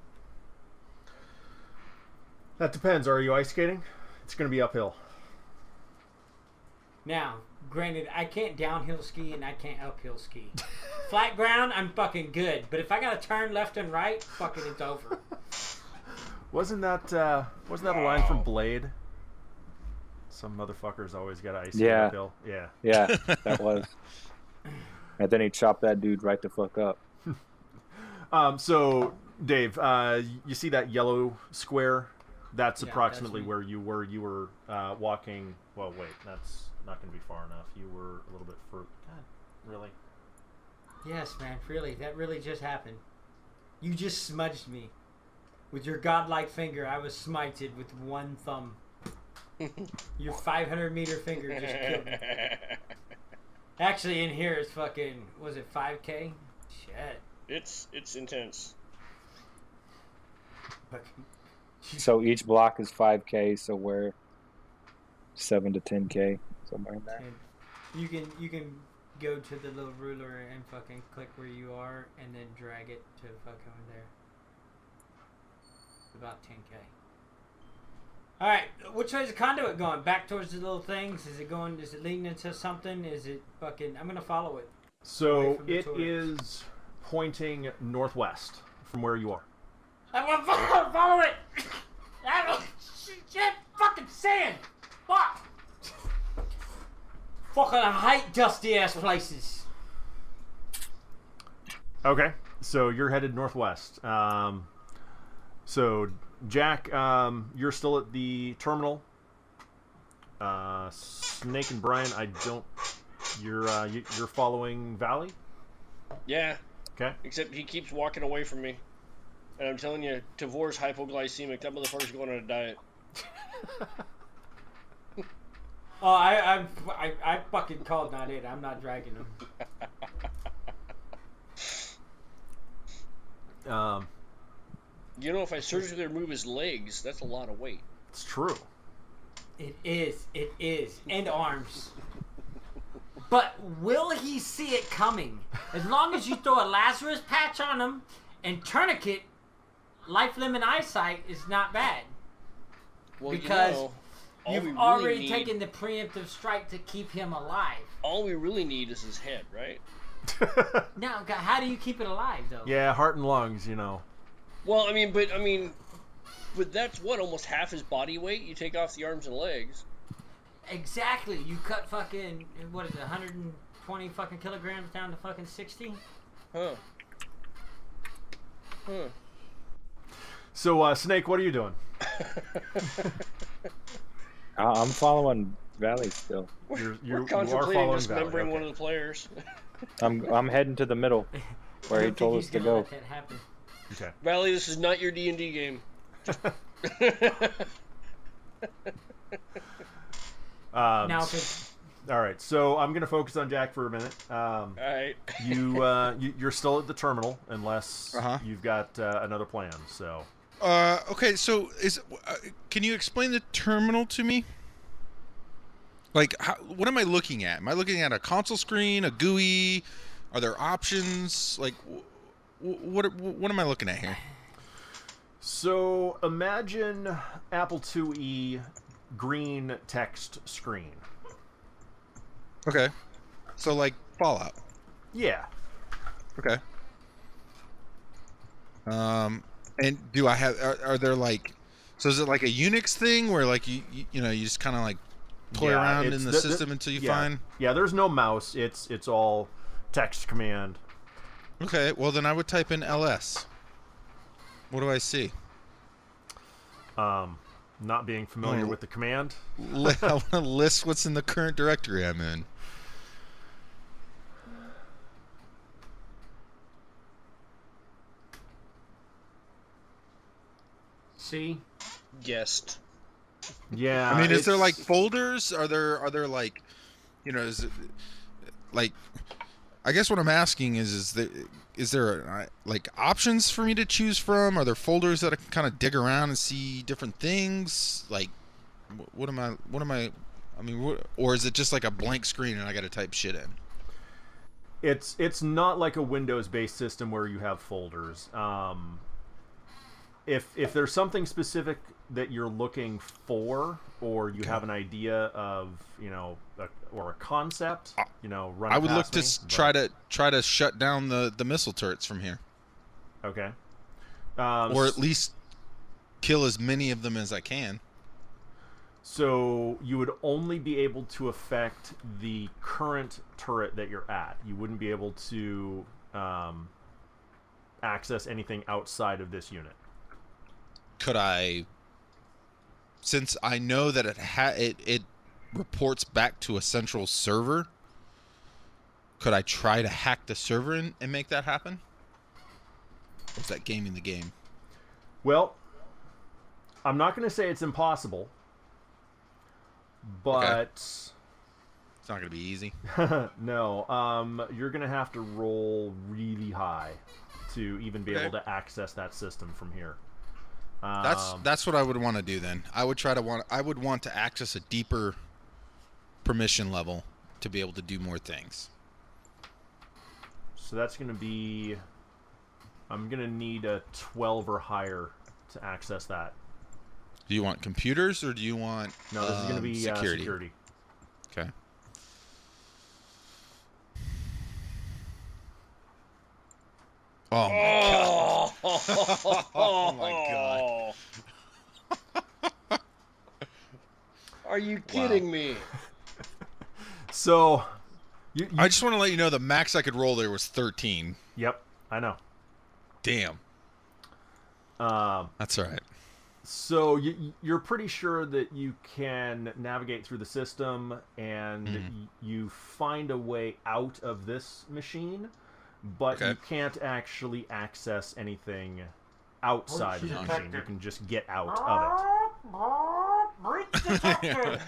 That depends. Are you ice skating? It's going to be uphill. Now, granted, I can't downhill ski and I can't uphill ski. Flat ground, I'm fucking good. But if I gotta turn left and right, fucking it's over. Wasn't that a line from Blade? Some motherfuckers always got ice skate uphill. Yeah. Yeah, that was. And then he chopped that dude right the fuck up. So, Dave, you see that yellow square? That's approximately that's where you were. You were walking. Well, wait, that's not going to be far enough. You were a little bit further. God, really? Yes, man, really. That really just happened. You just smudged me. With your godlike finger, I was smited with one thumb. Your 500-meter finger just killed me. Actually, in here it's fucking, was it 5K? Shit. It's intense. So each block is 5K, so we're 7 to 10K, somewhere in there. You can go to the little ruler and fucking click where you are and then drag it to fucking there. About 10K. Alright, which way is the conduit going? Back towards the little things? Is it leading into something? Is it fucking, I'm gonna follow it. So it is pointing northwest from where you are. I want to follow it! Shit, fucking sand! Fuck! Fucking I hate dusty ass places. Okay, so you're headed northwest. So Jack, you're still at the terminal. Snake and Brian, I don't. You're following Valley. Yeah. Okay. Except he keeps walking away from me. And I'm telling you, Tavor's hypoglycemic. That motherfucker's going on a diet. Oh, I fucking called not it. I'm not dragging him. You know, if I surgically remove his legs, that's a lot of weight. It's true. It is. And arms. But will he see it coming? As long as you throw a Lazarus patch on him and tourniquet, life, limb, and eyesight is not bad. Well, because you know, you've already taken the preemptive strike to keep him alive. All we really need is his head, right? Now, how do you keep it alive, though? Yeah, heart and lungs, you know. Well, I mean, but that's what, almost half his body weight? You take off the arms and legs. Exactly. You cut fucking, what is it, 120 fucking kilograms down to fucking 60? Huh. So, Snake, what are you doing? I'm following Valley still. We're contemplating dismembering one of the players. I'm heading to the middle where he told us to go. Let that happen. Okay. Valley, this is not your D&D game. Now, all right, so I'm gonna focus on Jack for a minute. All right. You're still at the terminal unless you've got another plan. So. Okay, so can you explain the terminal to me? Like, what am I looking at? Am I looking at a console screen, a GUI? Are there options? Like, what am I looking at here? So imagine Apple IIe green text screen. Okay, so like Fallout. Yeah. Okay. And do I have? Are there like? So is it like a Unix thing where like you just kind of like toy around in the system until you find? Yeah, there's no mouse. It's all text command. Okay, well then I would type in ls. What do I see? Not being familiar with the command. I want to list what's in the current directory I'm in. see? Guessed. Yeah. I mean, is there like folders? Are there like, is it like? I guess what I'm asking is there like options for me to choose from? Are there folders that I can kind of dig around and see different things? Like, What am I? I mean, or is it just like a blank screen and I got to type shit in? It's not like a Windows-based system where you have folders. If there's something specific that you're looking for, or you have an idea of, or a concept, run. I would look to try to shut down the missile turrets from here. Okay. Or at least kill as many of them as I can. So you would only be able to affect the current turret that you're at. You wouldn't be able to access anything outside of this unit. Could I, since I know that it reports back to a central server, could I try to hack the server and make that happen? Or is that gaming the game? Well, I'm not going to say it's impossible, but it's not going to be easy. no. You're going to have to roll really high to even be able to access that system from here. That's what I would want to do then. I would want to access a deeper permission level to be able to do more things. So that's going to be, I'm going to need a 12 or higher to access that. Do you want computers or do you want No, this is going to be security. Okay. Oh my god. Oh my god. Are you kidding me? So, I just want to let you know the max I could roll there was 13. Yep, I know. Damn. That's all right. So you're pretty sure that you can navigate through the system and you find a way out of this machine, but you can't actually access anything outside of the machine. You can just get out of it.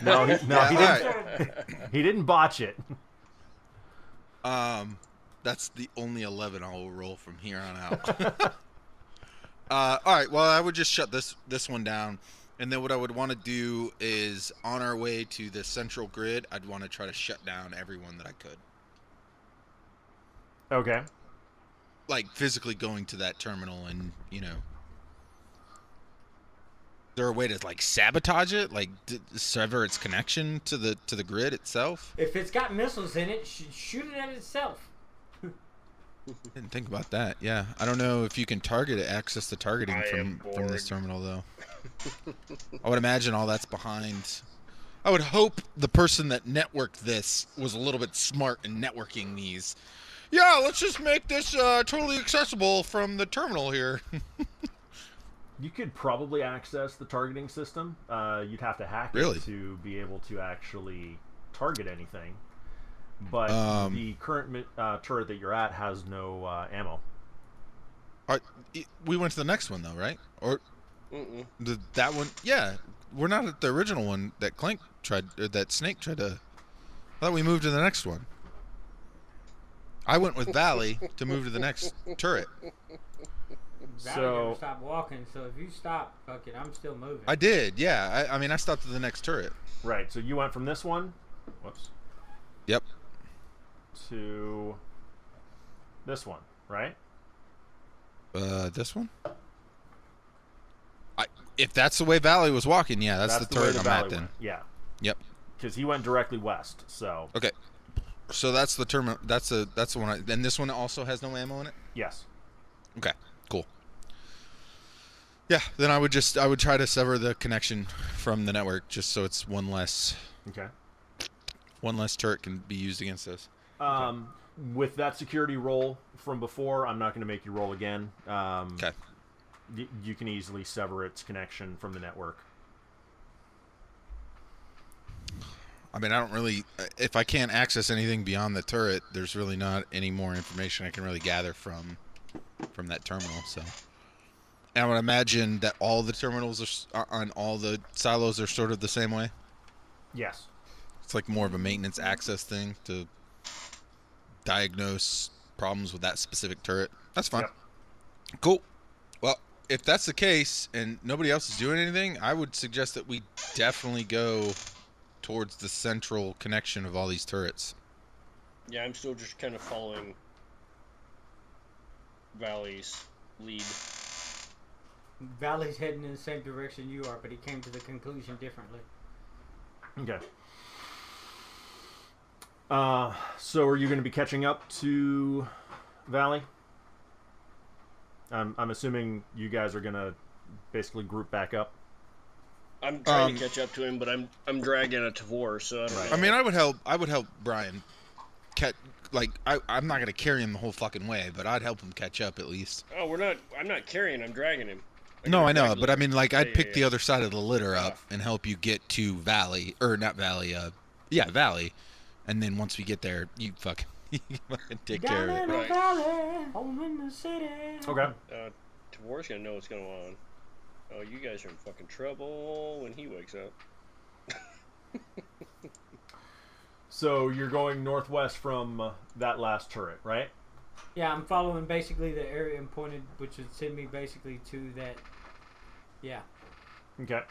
No, he didn't. He didn't botch it. That's the only 11 I will roll from here on out. All right. Well, I would just shut this one down, and then what I would want to do is, on our way to the central grid, I'd want to try to shut down everyone that I could. Okay. Like physically going to that terminal, and is there a way to like sabotage it, like sever its connection to the grid itself? If it's got missiles in it, shoot it at itself. Didn't think about that. Yeah, I don't know if you can access the targeting from this terminal though. I would imagine all that's behind. I would hope the person that networked this was a little bit smart in networking these. Yeah, let's just make this totally accessible from the terminal here. You could probably access the targeting system. You'd have to hack it to be able to actually target anything. But the current turret that you're at has no ammo. We went to the next one, though, right? Or that one? Yeah, we're not at the original one that Clank tried, or that Snake tried to. I thought we moved to the next one. I went with Valley to move to the next turret. Valley never stopped walking, so if you stop, fuck it, I'm still moving. I did, yeah. I mean, I stopped at the next turret. Right. So you went from this one. Whoops. Yep. To this one, right? This one? If that's the way Valley was walking, yeah, that's the turret I'm at then. Yeah. Yep. Because he went directly west, so. Okay. So that's the terminal. That's the one. And this one also has no ammo in it. Yes. Okay. Cool. Yeah. Then I would try to sever the connection from the network, just so it's one less. Okay. One less turret can be used against us. With that security roll from before, I'm not going to make you roll again. Okay. You can easily sever its connection from the network. I mean, I don't really. If I can't access anything beyond the turret, there's really not any more information I can really gather from that terminal. So, and I would imagine that all the terminals are on all the silos are sort of the same way. Yes. It's like more of a maintenance access thing to diagnose problems with that specific turret. That's fine. Yep. Cool. Well, if that's the case and nobody else is doing anything, I would suggest that we definitely go towards the central connection of all these turrets. Yeah, I'm still just kind of following Valley's lead. Valley's heading in the same direction you are, but he came to the conclusion differently. Okay. So are you going to be catching up to Valley? I'm assuming you guys are going to basically group back up. I'm trying to catch up to him, but I'm dragging a Tavor, so I don't know. I mean, I would help Brian. I'm not gonna carry him the whole fucking way, but I'd help him catch up at least. Oh, I'm not carrying. I'm dragging him. No, I know, but I mean, like, I'd pick the other side of the litter up and help you get to Valley, or not Valley. Valley, and then once we get there, you fucking take care of it. Down in the valley, home in the city. Okay. Tavor's gonna know what's going on. Oh, you guys are in fucking trouble when he wakes up. So you're going northwest from that last turret, right? Yeah, I'm following basically the area and pointed, which would send me basically to that. Yeah. Okay.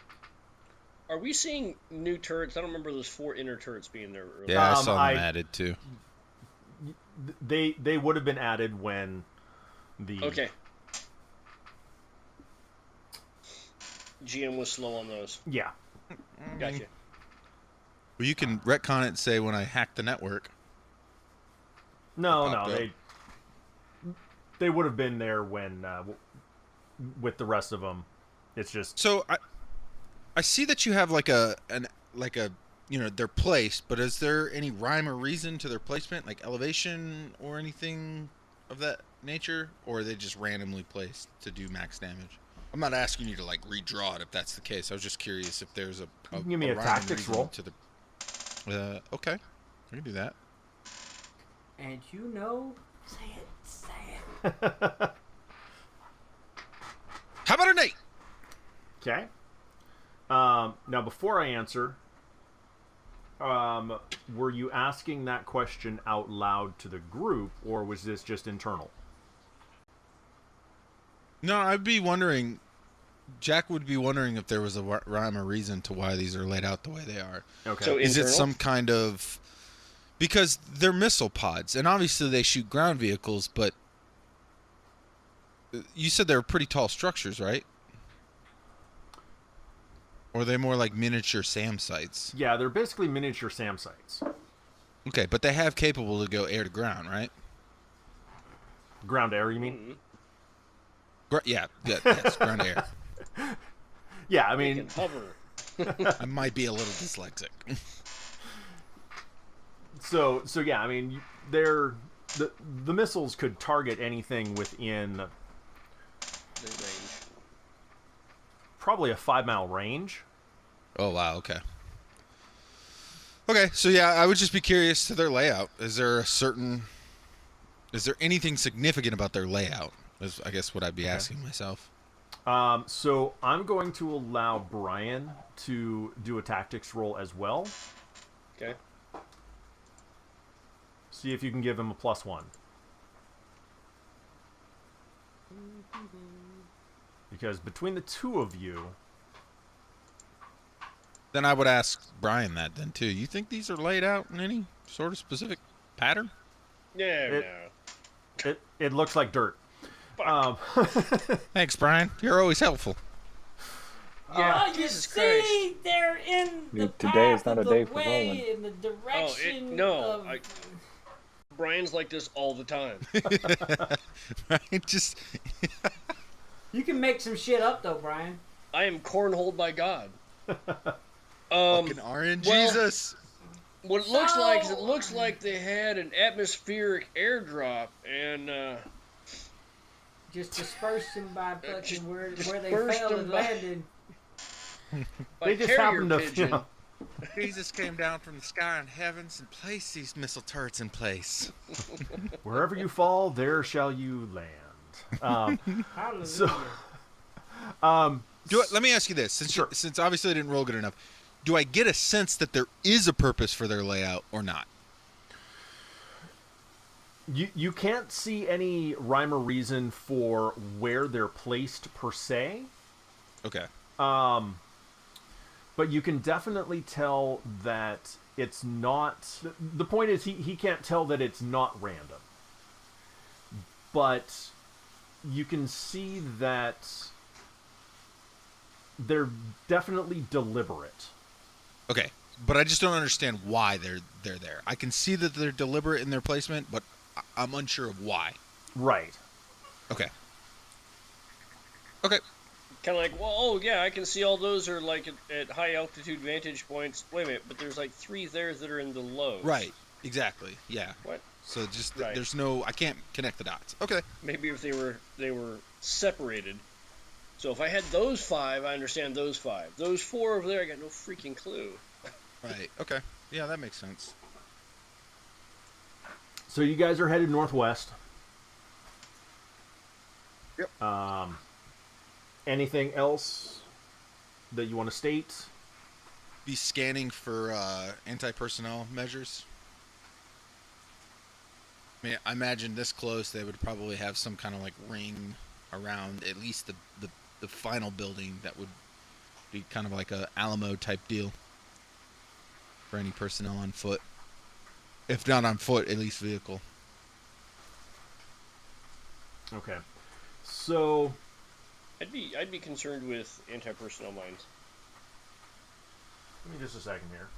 Are we seeing new turrets? I don't remember those 4 inner turrets being there earlier. Yeah, I saw them added too. They would have been added when the... Okay. GM was slow on those. Yeah. Gotcha. Well, you can retcon it and say when I hacked the network. No, they would have been there when with the rest of them. It's just so I see that you have like a they're placed, but is there any rhyme or reason to their placement, like elevation or anything of that nature, or are they just randomly placed to do max damage? I'm not asking you to like redraw it if that's the case. I was just curious if there's a give me a rhyme tactics reason roll. to the. Okay, I can do that. And you know, say it. How about an 8? Okay. Now, before I answer, were you asking that question out loud to the group, or was this just internal? No, I'd be wondering. Jack would be wondering if there was a rhyme or reason to why these are laid out the way they are. Okay. So Is internal? it some kind of... Because they're missile pods, and obviously they shoot ground vehicles, but you said they're pretty tall structures, right? Or are they more like miniature SAM sites? Yeah, they're basically miniature SAM sites. Okay, but they have capable to go air to ground, right? Ground air, you mean? Mm-hmm. Yes, ground air. Yeah, I They mean, can hover. I might be a little dyslexic. so yeah, I mean, they're the missiles could target anything within Their range. probably a 5-mile range. Oh, wow, okay. Okay, so yeah, I would just be curious to their layout. Is there anything significant about their layout? Is, I guess, what I'd be asking myself. So I'm going to allow Brian to do a tactics roll as well. Okay. See if you can give him a +1. Because between the two of you... Then I would ask Brian that then, too. You think these are laid out in any sort of specific pattern? Yeah, no. It looks like dirt. Thanks, Brian. You're always helpful. Yeah, Oh, you Jesus see, Christ. they're in the Today is path not of a the day for way, rolling. in the direction no, of... Brian's like this all the time. Right? Just You can make some shit up, though, Brian. I am cornholed by God. fucking RNGesus. What it looks like is it looks like they had an atmospheric airdrop and Just disperse them by Just fucking where they disperse failed them and by- landed. by They just carrier happened to... pigeon. Jesus came down from the sky in heavens and placed these missile turrets in place. Wherever you fall, there shall you land. Hallelujah. So, Let me ask you this, Sure. since obviously I didn't roll good enough. Do I get a sense that there is a purpose for their layout or not? You can't see any rhyme or reason for where they're placed per se. Okay. But you can definitely tell that it's not... The point is he can't tell that it's not random. But you can see that they're definitely deliberate. Okay. But I just don't understand why they're there. I can see that they're deliberate in their placement, but I'm unsure of why. Right. Okay. Okay. Kind of like, well, oh yeah, I can see all those are like at high altitude vantage points. Wait a minute, but there's like 3 there that are in the lows. Right. Exactly. Yeah. What? So just Right. there's no, I can't connect the dots. Okay. Maybe if they were separated. So if I had those 5, I understand those 5. Those 4 over there, I got no freaking clue. Right. Okay. Yeah, that makes sense. So you guys are headed northwest. Yep. Anything else that you want to state? Be scanning for anti-personnel measures. I mean, I imagine this close, they would probably have some kind of like ring around at least the final building that would be kind of like a Alamo type deal for any personnel on foot. If not on foot, at least vehicle. Okay. So I'd be concerned with anti-personnel mines. give me just a second here.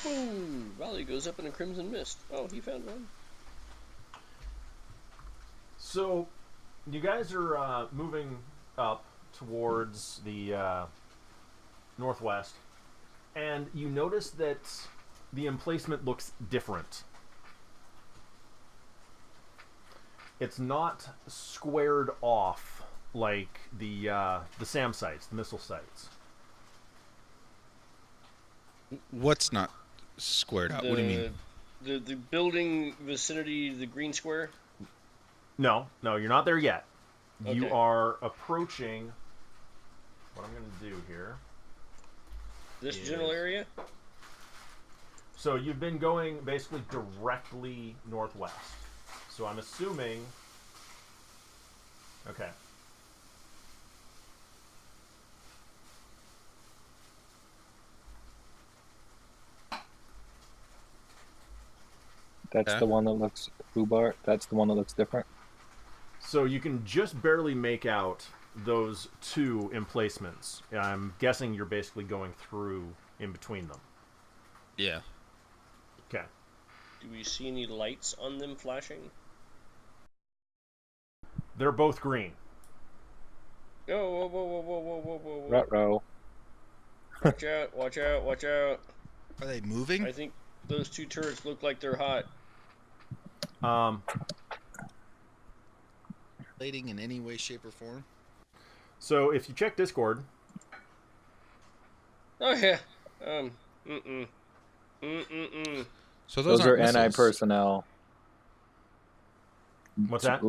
Boom! Valley goes up in a crimson mist. Oh, he found one. So you guys are moving up towards the northwest, and you notice that the emplacement looks different. It's not squared off like the SAM sites, the missile sites. What's not squared out? What do you mean? The building vicinity, the green square? No, you're not there yet. You Okay. are approaching. What I'm going to do here. This Yes. general area? So you've been going basically directly northwest. So I'm assuming. Okay. That's Okay. the one that looks Ubar. That's the one that looks different. So you can just barely make out those two emplacements. I'm guessing you're basically going through in between them. Yeah. Okay. Do we see any lights on them flashing? They're both green. Oh, whoa, whoa, whoa, whoa, whoa, whoa, whoa, whoa. Ruh-roh. Watch out, watch out, watch out. Are they moving? I think those 2 turrets look like they're hot. Relating in any way, shape, or form? So if you check Discord, Oh, yeah. So Those are aren't missiles. anti-personnel. what's that?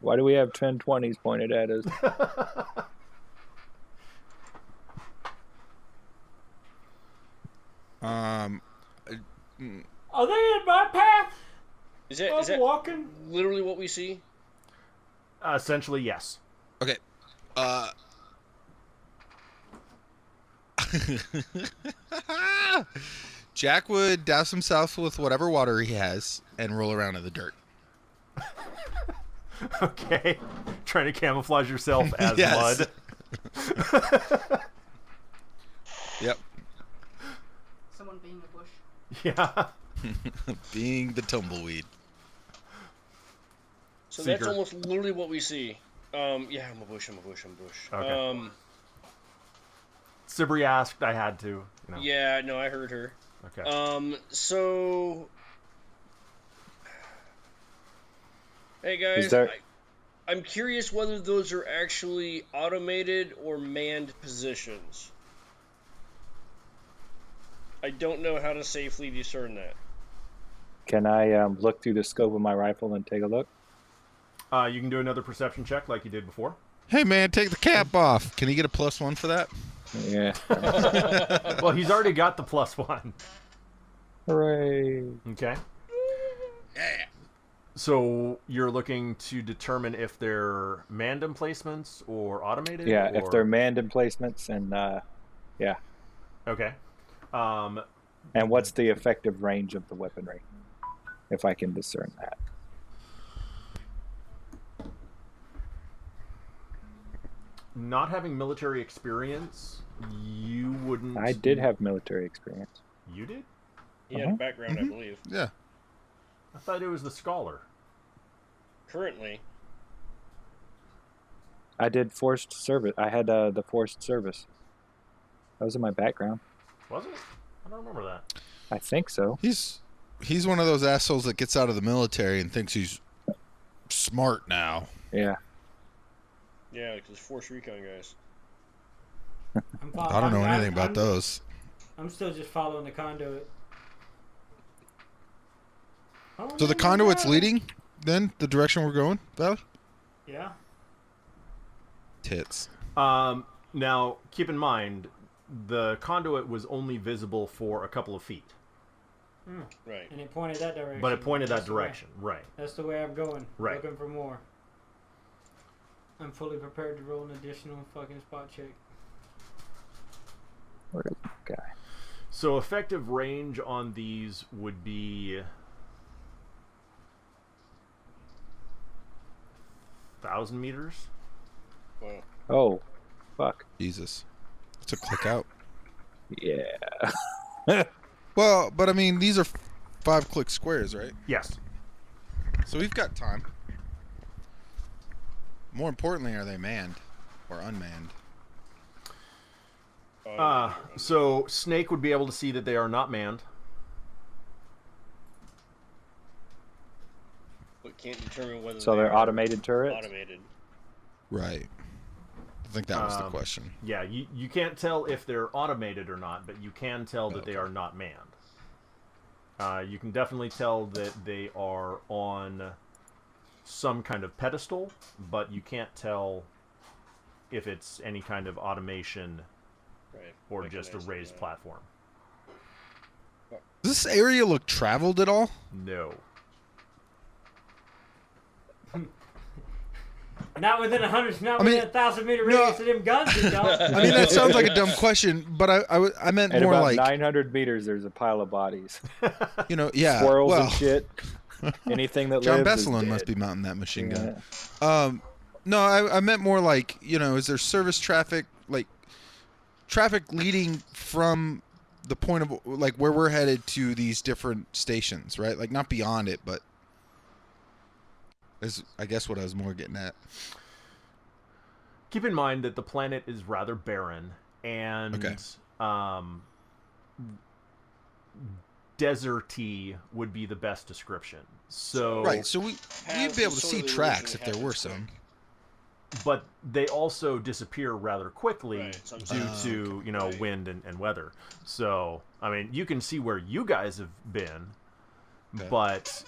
Why do we have 1020s pointed at us? Are they in my path? Is that I'm walking. literally what we see? Essentially, yes. Okay. Jack would douse himself with whatever water he has and roll around in the dirt. Okay. Trying to camouflage yourself as Yes. mud. Yep. Someone being a bush. Yeah. Being the tumbleweed. So Seiger. that's almost literally what we see. Yeah, I'm a bush. Okay. Sibri asked, I had to. You know. Yeah, no, I heard her. Okay. So... Hey guys, Is there- I'm curious whether those are actually automated or manned positions. I don't know how to safely discern that. Can I look through the scope of my rifle and take a look? You can do another perception check like you did before. Hey man, take the cap off. Can he get a +1 for that? Yeah. Well, he's already got the +1. Hooray! Okay. Yeah. So you're looking to determine if they're manned emplacements or automated? Yeah, or... if they're manned emplacements, and yeah. Okay. And what's the effective range of the weaponry, if I can discern that? Not having military experience, you wouldn't... I did have military experience. You did? He had a background, I believe. Yeah. I thought it was the scholar. Currently, I did forced service. I had the forced service. That was in my background. Was it? I don't remember that. I think so. He's one of those assholes that gets out of the military and thinks he's smart now. Yeah. yeah, because Force Recon guys. I don't know anything about those. I'm still just following the conduit. So the conduit's leading, then, the direction we're going, Valley? Yeah. Tits. Now, keep in mind, the conduit was only visible for a couple of feet. Right. And it pointed that direction. But it pointed that That's the way- direction, right. That's the way I'm going. Right. Looking for more. I'm fully prepared to roll an additional fucking spot check. Where is that guy? So effective range on these would be 1,000 meters. Well, Oh, fuck. Jesus. It's a click out. Yeah. Well, but I mean, these are 5-click squares, right? Yes. So we've got time. More importantly, are they manned or unmanned? So Snake would be able to see that they are not manned. but can't determine whether So they're are automated turrets? automated. Right. I think that was the question. Yeah, you can't tell if they're automated or not, but you can tell that they are not manned. You can definitely tell that they are on some kind of pedestal, but you can't tell if it's any kind of automation Right. or just a Mechanism, raised yeah. platform. Does this area look traveled at all? No. Not within 100, not I mean, within 1,000-meter no. radius of them guns, you don't. I mean, that sounds like a dumb question, but I meant At more about like, 900 meters, there's a pile of bodies. you know, yeah. Squirrels well, and shit. Anything that John lives is Besselin dead. must be mounting that machine gun. Yeah. No, I meant more like, you know, is there service traffic, like traffic leading from the point of like where we're headed to these different stations, right? Like not beyond it, but is I guess what I was more getting at. Keep in mind that the planet is rather barren, and Okay. Deserty would be the best description. So Right, so we'd Paths be able is to sort see of the tracks original if there were habits, some. but they also disappear rather quickly Right, due sometimes. to Okay. you know Right. wind and weather. So I mean, you can see where you guys have been, Okay. but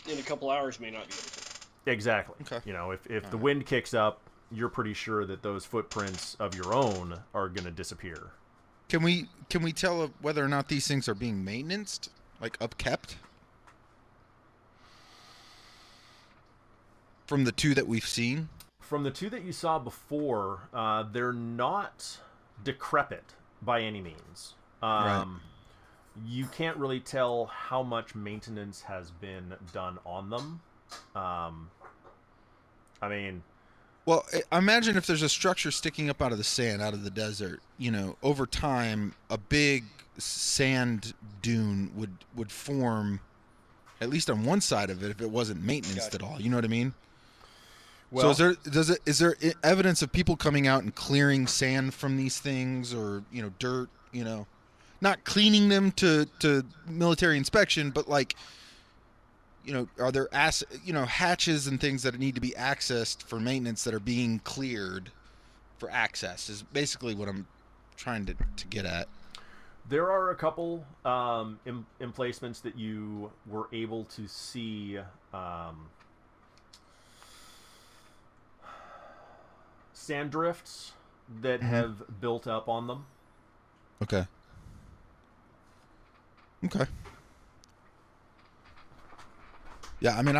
In a couple hours, may not be. exactly, Okay. you know, if the wind kicks up, you're pretty sure that those footprints of your own are going to disappear. Can we tell whether or not these things are being maintained, like upkept? From the two that we've seen? From the two that you saw before, they're not decrepit by any means. Right. You can't really tell how much maintenance has been done on them. I mean, Well, I imagine if there's a structure sticking up out of the sand, out of the desert, you know, over time, a big sand dune would form, at least on one side of it, if it wasn't maintenance Gotcha. at all. You know what I mean? well, So is there evidence of people coming out and clearing sand from these things, or you know, dirt? You know, not cleaning them to military inspection, but like, you know, are there hatches and things that need to be accessed for maintenance that are being cleared for access? Is basically what I'm trying to get at. there are a couple emplacements that you were able to see sand drifts that have built up on them. Okay. Okay. Yeah, I mean,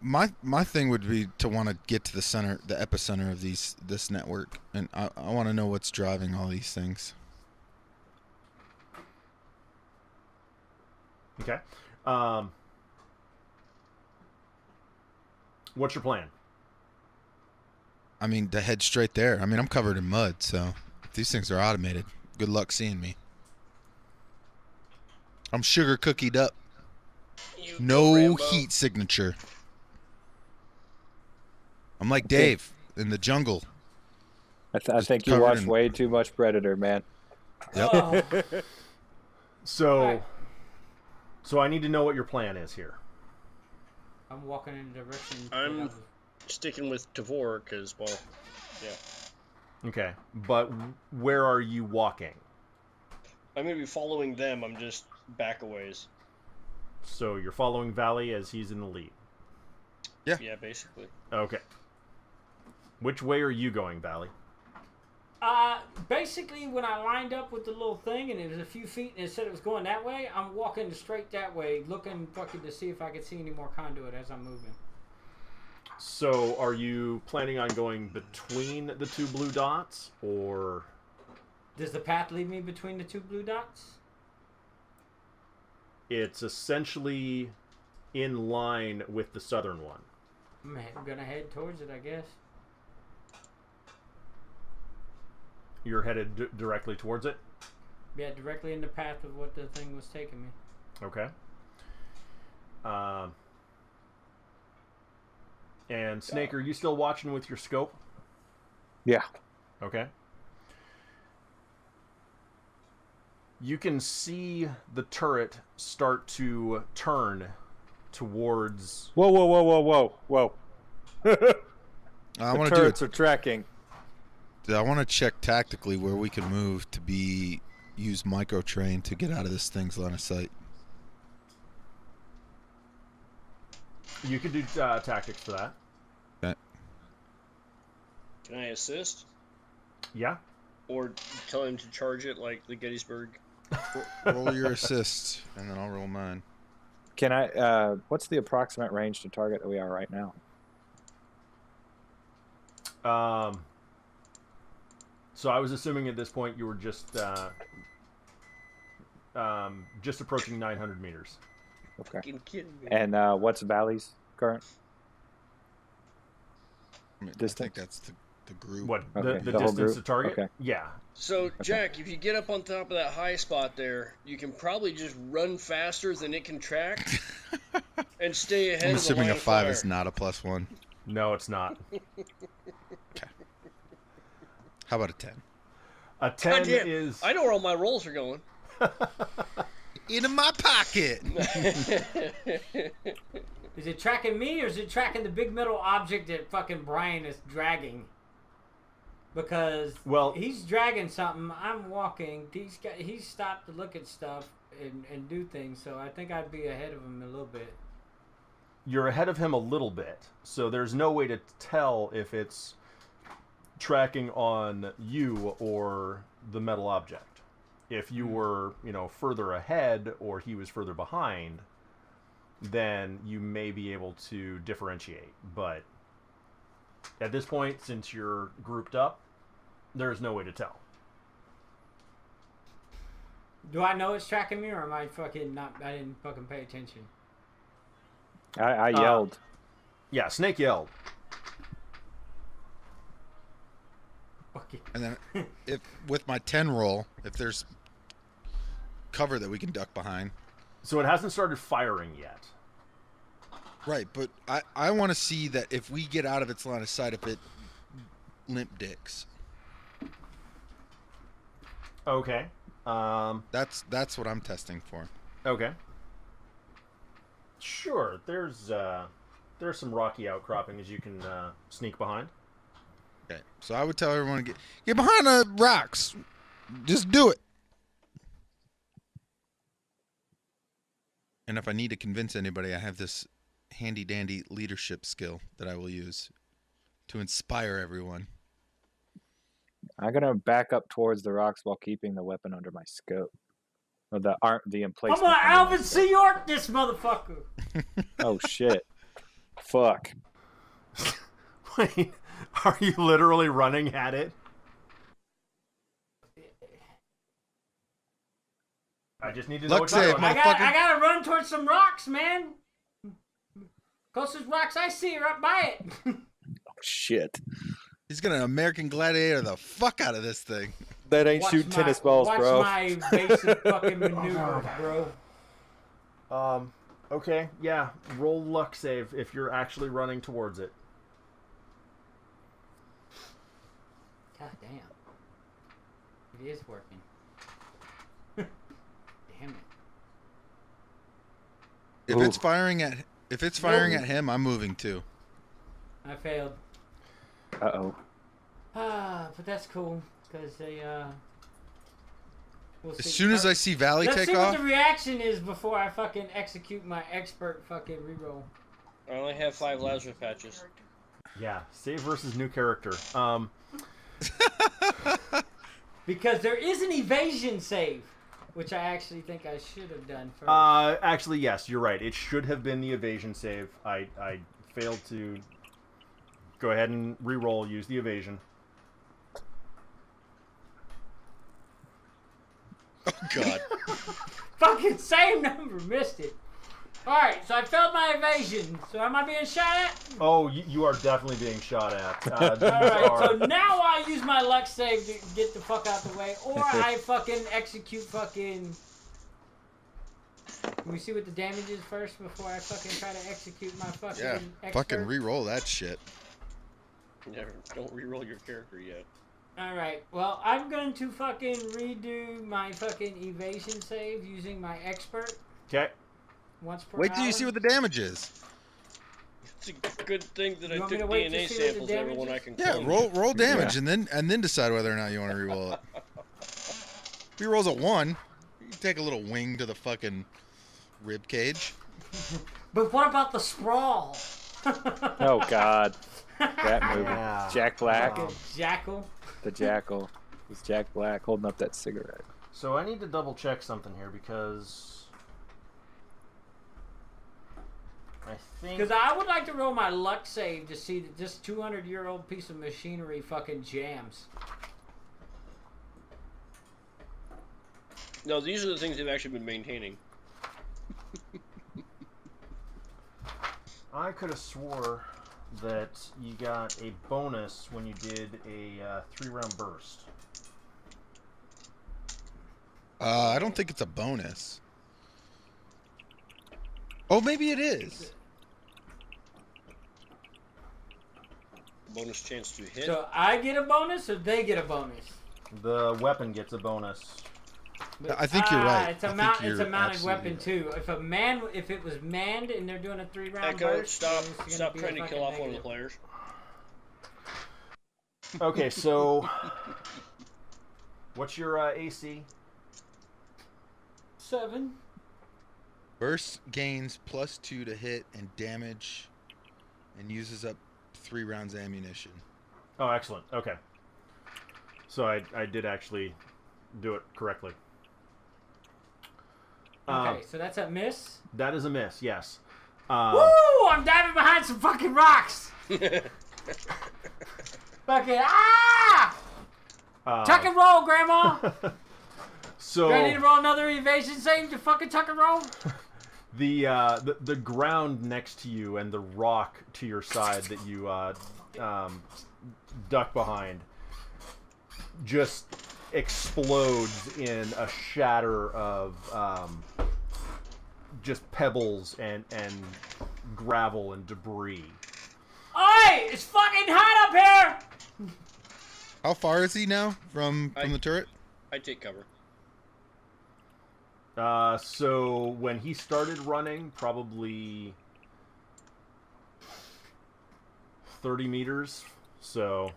my thing would be to want to get to the center, the epicenter of this network, and I want to know what's driving all these things. Okay. What's your plan? I mean, to head straight there. I mean, I'm covered in mud, so if these things are automated, good luck seeing me. I'm sugar cookied up. You go, No Rambo. heat signature. I'm like Dave in the jungle. I Just think you covered watch in- way too much Predator, man. Yep. Oh, So, Alright. so I need to know what your plan is here. I'm walking in the direction. I'm sticking with Tavor because, well, yeah. Okay, but where are you walking? I'm going to be following them. I'm just back a ways. So you're following Valley as he's in the lead. Yeah, basically. Okay. Which way are you going, Valley? Basically, when I lined up with the little thing and it was a few feet and it said it was going that way, I'm walking straight that way, looking fucking to see if I could see any more conduit as I'm moving. So are you planning on going between the two blue dots, or... Does the path lead me between the two blue dots? It's essentially in line with the southern one. I'm gonna head towards it, I guess. You're headed directly towards it? Yeah, directly in the path of what the thing was taking me. Okay. And Snake, are you still watching with your scope? Yeah. Okay. You can see the turret start to turn towards... Whoa. I The want to do turrets it. are tracking. I want to check tactically where we can move to use micro train to get out of this thing's line of sight. You could do tactics for that. Okay. Can I assist? Yeah. Or tell him to charge it like the Gettysburg? Roll your assist, and then I'll roll mine. Can I? What's the approximate range to target that we are right now? So I was assuming at this point you were just approaching 900 meters. Okay. Fucking kidding me. And what's Valley's current? I mean, I Distance? think that's the group. What, Okay, the the whole distance group? to target? Okay. Yeah. So, Jack, if you get up on top of that high spot there, you can probably just run faster than it can track and stay ahead I'm of the assuming line a of 5 fire. is not a +1. No, it's not. How about a 10? A 10 Goddamn, is... I know where all my rolls are going. In my pocket. Is it tracking me or is it tracking the big metal object that fucking Brian is dragging? Because he's dragging something. I'm walking. He's stopped to look at stuff and do things. So I think I'd be ahead of him a little bit. You're ahead of him a little bit, so there's no way to tell if it's tracking on you or the metal object. If you were, further ahead or he was further behind, then you may be able to differentiate. But at this point, since you're grouped up, there's no way to tell. Do I know it's tracking me or am I fucking not? I didn't fucking pay attention. I yelled. Yeah, Snake yelled. Okay. And then if with my 10 roll, if there's cover that we can duck behind. So it hasn't started firing yet. Right, but I want to see that if we get out of its line of sight, if it limp dicks. Okay. That's what I'm testing for. Okay. Sure. There's some rocky outcroppings you can sneak behind. Okay, so I would tell everyone to get behind the rocks. Just do it. And if I need to convince anybody, I have this handy dandy leadership skill that I will use to inspire everyone. I'm gonna back up towards the rocks while keeping the weapon under my scope. Or the emplacement. I'm gonna Alvin C. York this motherfucker. Oh shit! Fuck. Wait, are you literally running at it? I just need to know Luck what you're save, doing. I motherfucker. gotta run towards some rocks, man. Closest rocks I see are up by it. Oh shit! He's gonna American Gladiator the fuck out of this thing. That ain't shooting tennis balls, bro. Watch my evasive fucking maneuvers, bro. Okay, yeah. Roll luck save if you're actually running towards it. God damn. It is working. Damn it. If it's firing at him, I'm moving too. I failed. Uh-oh. But that's cool, because they, we'll As see. soon as I see Valley Let's take see off, what the reaction is before I fucking execute my expert fucking reroll. I only have 5 Lazarus patches. Yeah, save versus new character. Because there is an evasion save, which I actually think I should have done first. Actually, yes, you're right. It should have been the evasion save. I failed to go ahead and re-roll, use the evasion. oh god, Fucking same number, missed it. Alright, so I failed my evasion. So am I being shot at? Oh, you are definitely being shot at. Alright, so now I use my luck save to get the fuck out the way, or I fucking execute fucking... Can we see what the damage is first before I fucking try to execute my fucking yeah, expert? fucking re-roll that shit. Never, don't re-roll your character yet. Alright, well, I'm going to fucking redo my fucking evasion save using my expert Okay. once per Wait hour. till you see what the damage is. It's a good thing that I You want took me to wait to DNA see what the samples every damage one I is? can Yeah, clone. roll damage and then decide whether or not you want to re-roll it. If he rolls a 1, you can take a little wing to the fucking rib cage. But what about the sprawl? Oh god. That movie. Yeah. Jack Black. Fucking jackal. The Jackal. It was Jack Black holding up that cigarette. So I need to double check something here because I think Because I would like to roll my luck save to see that this 200-year-old piece of machinery fucking jams. No, these are the things they've actually been maintaining. I could have swore that you got a bonus when you did a 3-round burst. I don't think it's a bonus. Oh, maybe it is. Bonus chance to hit. So I get a bonus or they get a bonus? The weapon gets a bonus. I think you're right. It's I a think mount. It's you're a mounted absolutely weapon too. If it was manned and they're doing a 3-round Echo, burst, stop then it's gonna stop be a trying to fucking kill off one of the negative. players. Okay, so what's your AC? 7. Burst gains +2 to hit and damage, and uses up 3 rounds of ammunition. Oh, excellent. Okay. So I did actually do it correctly. Okay, so that's a miss. That is a miss, yes. Woo! I'm diving behind some fucking rocks. Fucking tuck and roll, Grandma. So Do I need to roll another evasion save to fucking tuck and roll? the ground next to you and the rock to your side that you duck behind just explodes in a shatter of just pebbles and gravel and debris. Oi! It's fucking hot up here! How far is he now from the turret? I take cover. So when he started running, probably 30 meters. So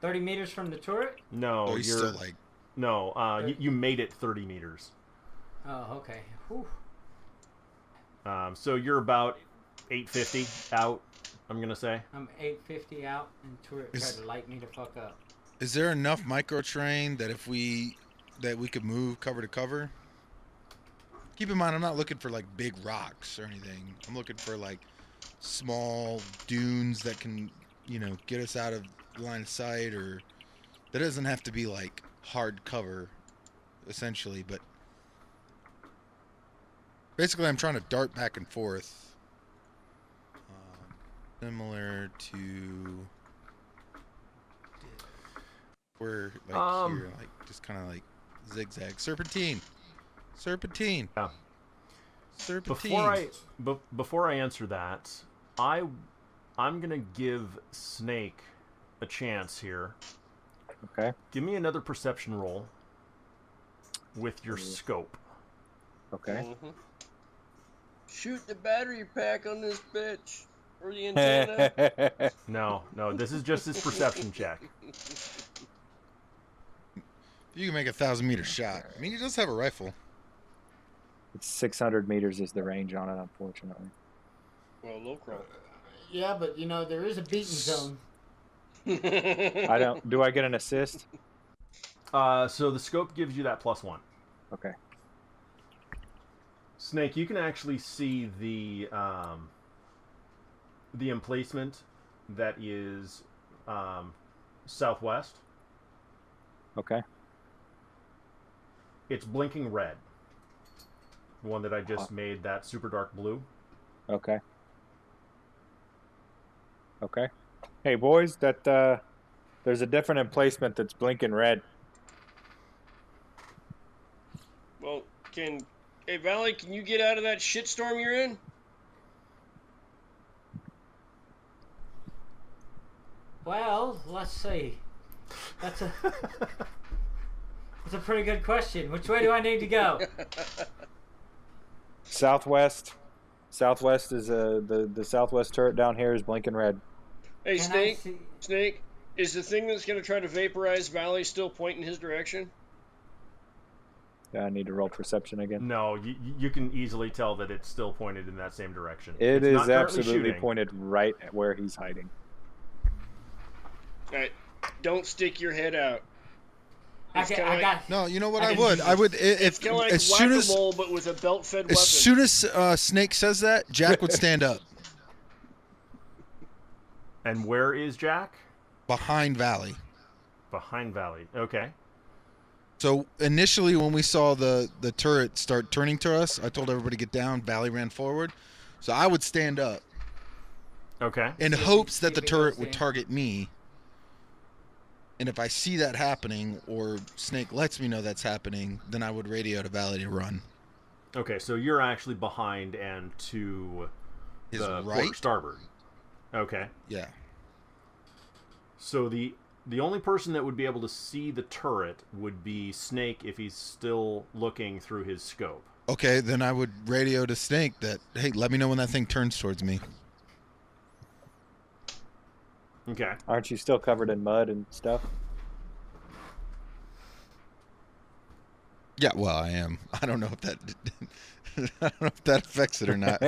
30 meters from the turret? no, Oh, he's you're still like... no. You made it 30 meters. Oh, okay. Whew. So you're about 850 out. I'm gonna say. I'm 850 out, and turret tried to light me to fuck up. Is there enough micro terrain that if we that we could move cover to cover. Keep in mind, I'm not looking for like big rocks or anything. I'm looking for like small dunes that can, get us out of line of sight, or that doesn't have to be like hard cover, essentially. But basically, I'm trying to dart back and forth, similar to where here, like just kind of like zigzag serpentine. Yeah. Serpentine. Before I answer that, I'm gonna give Snake a chance here. Okay. Give me another perception roll with your scope. Okay. Mm-hmm. Shoot the battery pack on this bitch. Or the antenna. No, this is just his perception check. You can make a 1,000-meter shot. I mean, he does have a rifle. It's 600 meters is the range on it, unfortunately. Well, low crawl. Yeah, but there is a beating zone. I don't. Do I get an assist? So the scope gives you that +1. Okay. Snake, you can actually see the emplacement that is southwest. Okay. It's blinking red. The one that I just made that super dark blue. Okay. Okay. Hey boys, that there's a different emplacement that's blinking red. Well, hey Valley, can you get out of that shitstorm you're in? Well, let's see. That's a pretty good question. Which way do I need to go? Southwest. Southwest is the southwest turret down here is blinking red. Hey, Snake, is the thing that's going to try to vaporize Valley still pointing his direction? Yeah, I need to roll perception again. No, you can easily tell that it's still pointed in that same direction. It It's is not currently absolutely shooting. pointed right at where he's hiding. All right, don't stick your head out. I got. No, you know what? I I can would. do I would. It's If kind of like as soon as whack-a-mole, but with a belt-fed weapon. as soon as Snake says that, Jack would stand up And where is Jack? behind Valley. Behind Valley. Okay. So initially, when we saw the turret start turning to us, I told everybody to get down. Valley ran forward, so I would stand up Okay. in See if hopes we- that the see if we turret go would stand. target me. And if I see that happening, or Snake lets me know that's happening, then I would radio to Valley to run. Okay, so you're actually behind and to His the right? port starboard. Okay. Yeah. So the only person that would be able to see the turret would be Snake if he's still looking through his scope. Okay, then I would radio to Snake that, hey, let me know when that thing turns towards me. Okay. Aren't you still covered in mud and stuff? Yeah, well, I am. I don't know if that I don't know if that affects it or not.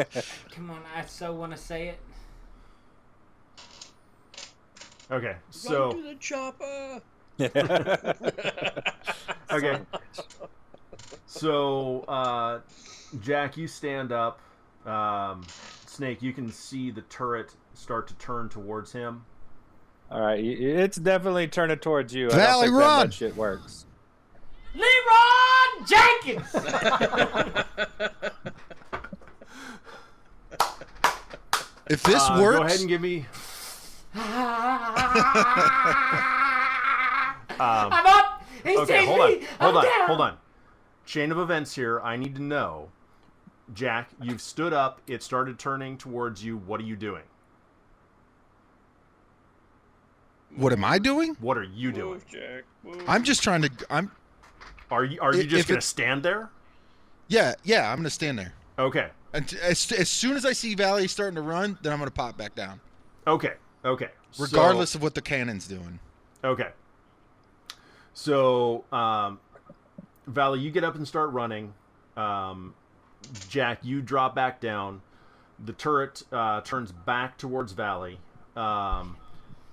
Come on, I so want to say it. Okay. Run So to the chopper. okay. So Jack, you stand up. Snake, you can see the turret start to turn towards him. All right, it's definitely turning towards you. Valley, I don't think run! that mud shit works. Leron Jenkins! If this Go works, ahead and give me. I'm up! He's Okay, taking hold on. me! I'm down! Hold on. Chain of events here. I need to know. Jack, you've stood up. It started turning towards you. What are you doing? what am I doing? What are you doing? Move, Jack. Move. I'm just trying to. Are you If just gonna it's- stand there? Yeah. I'm gonna stand there. Okay. And as soon as I see Valley starting to run, then I'm gonna pop back down, Okay. regardless of what the cannon's doing. Okay. So, Valley, you get up and start running. Jack, you drop back down. The turret turns back towards Valley.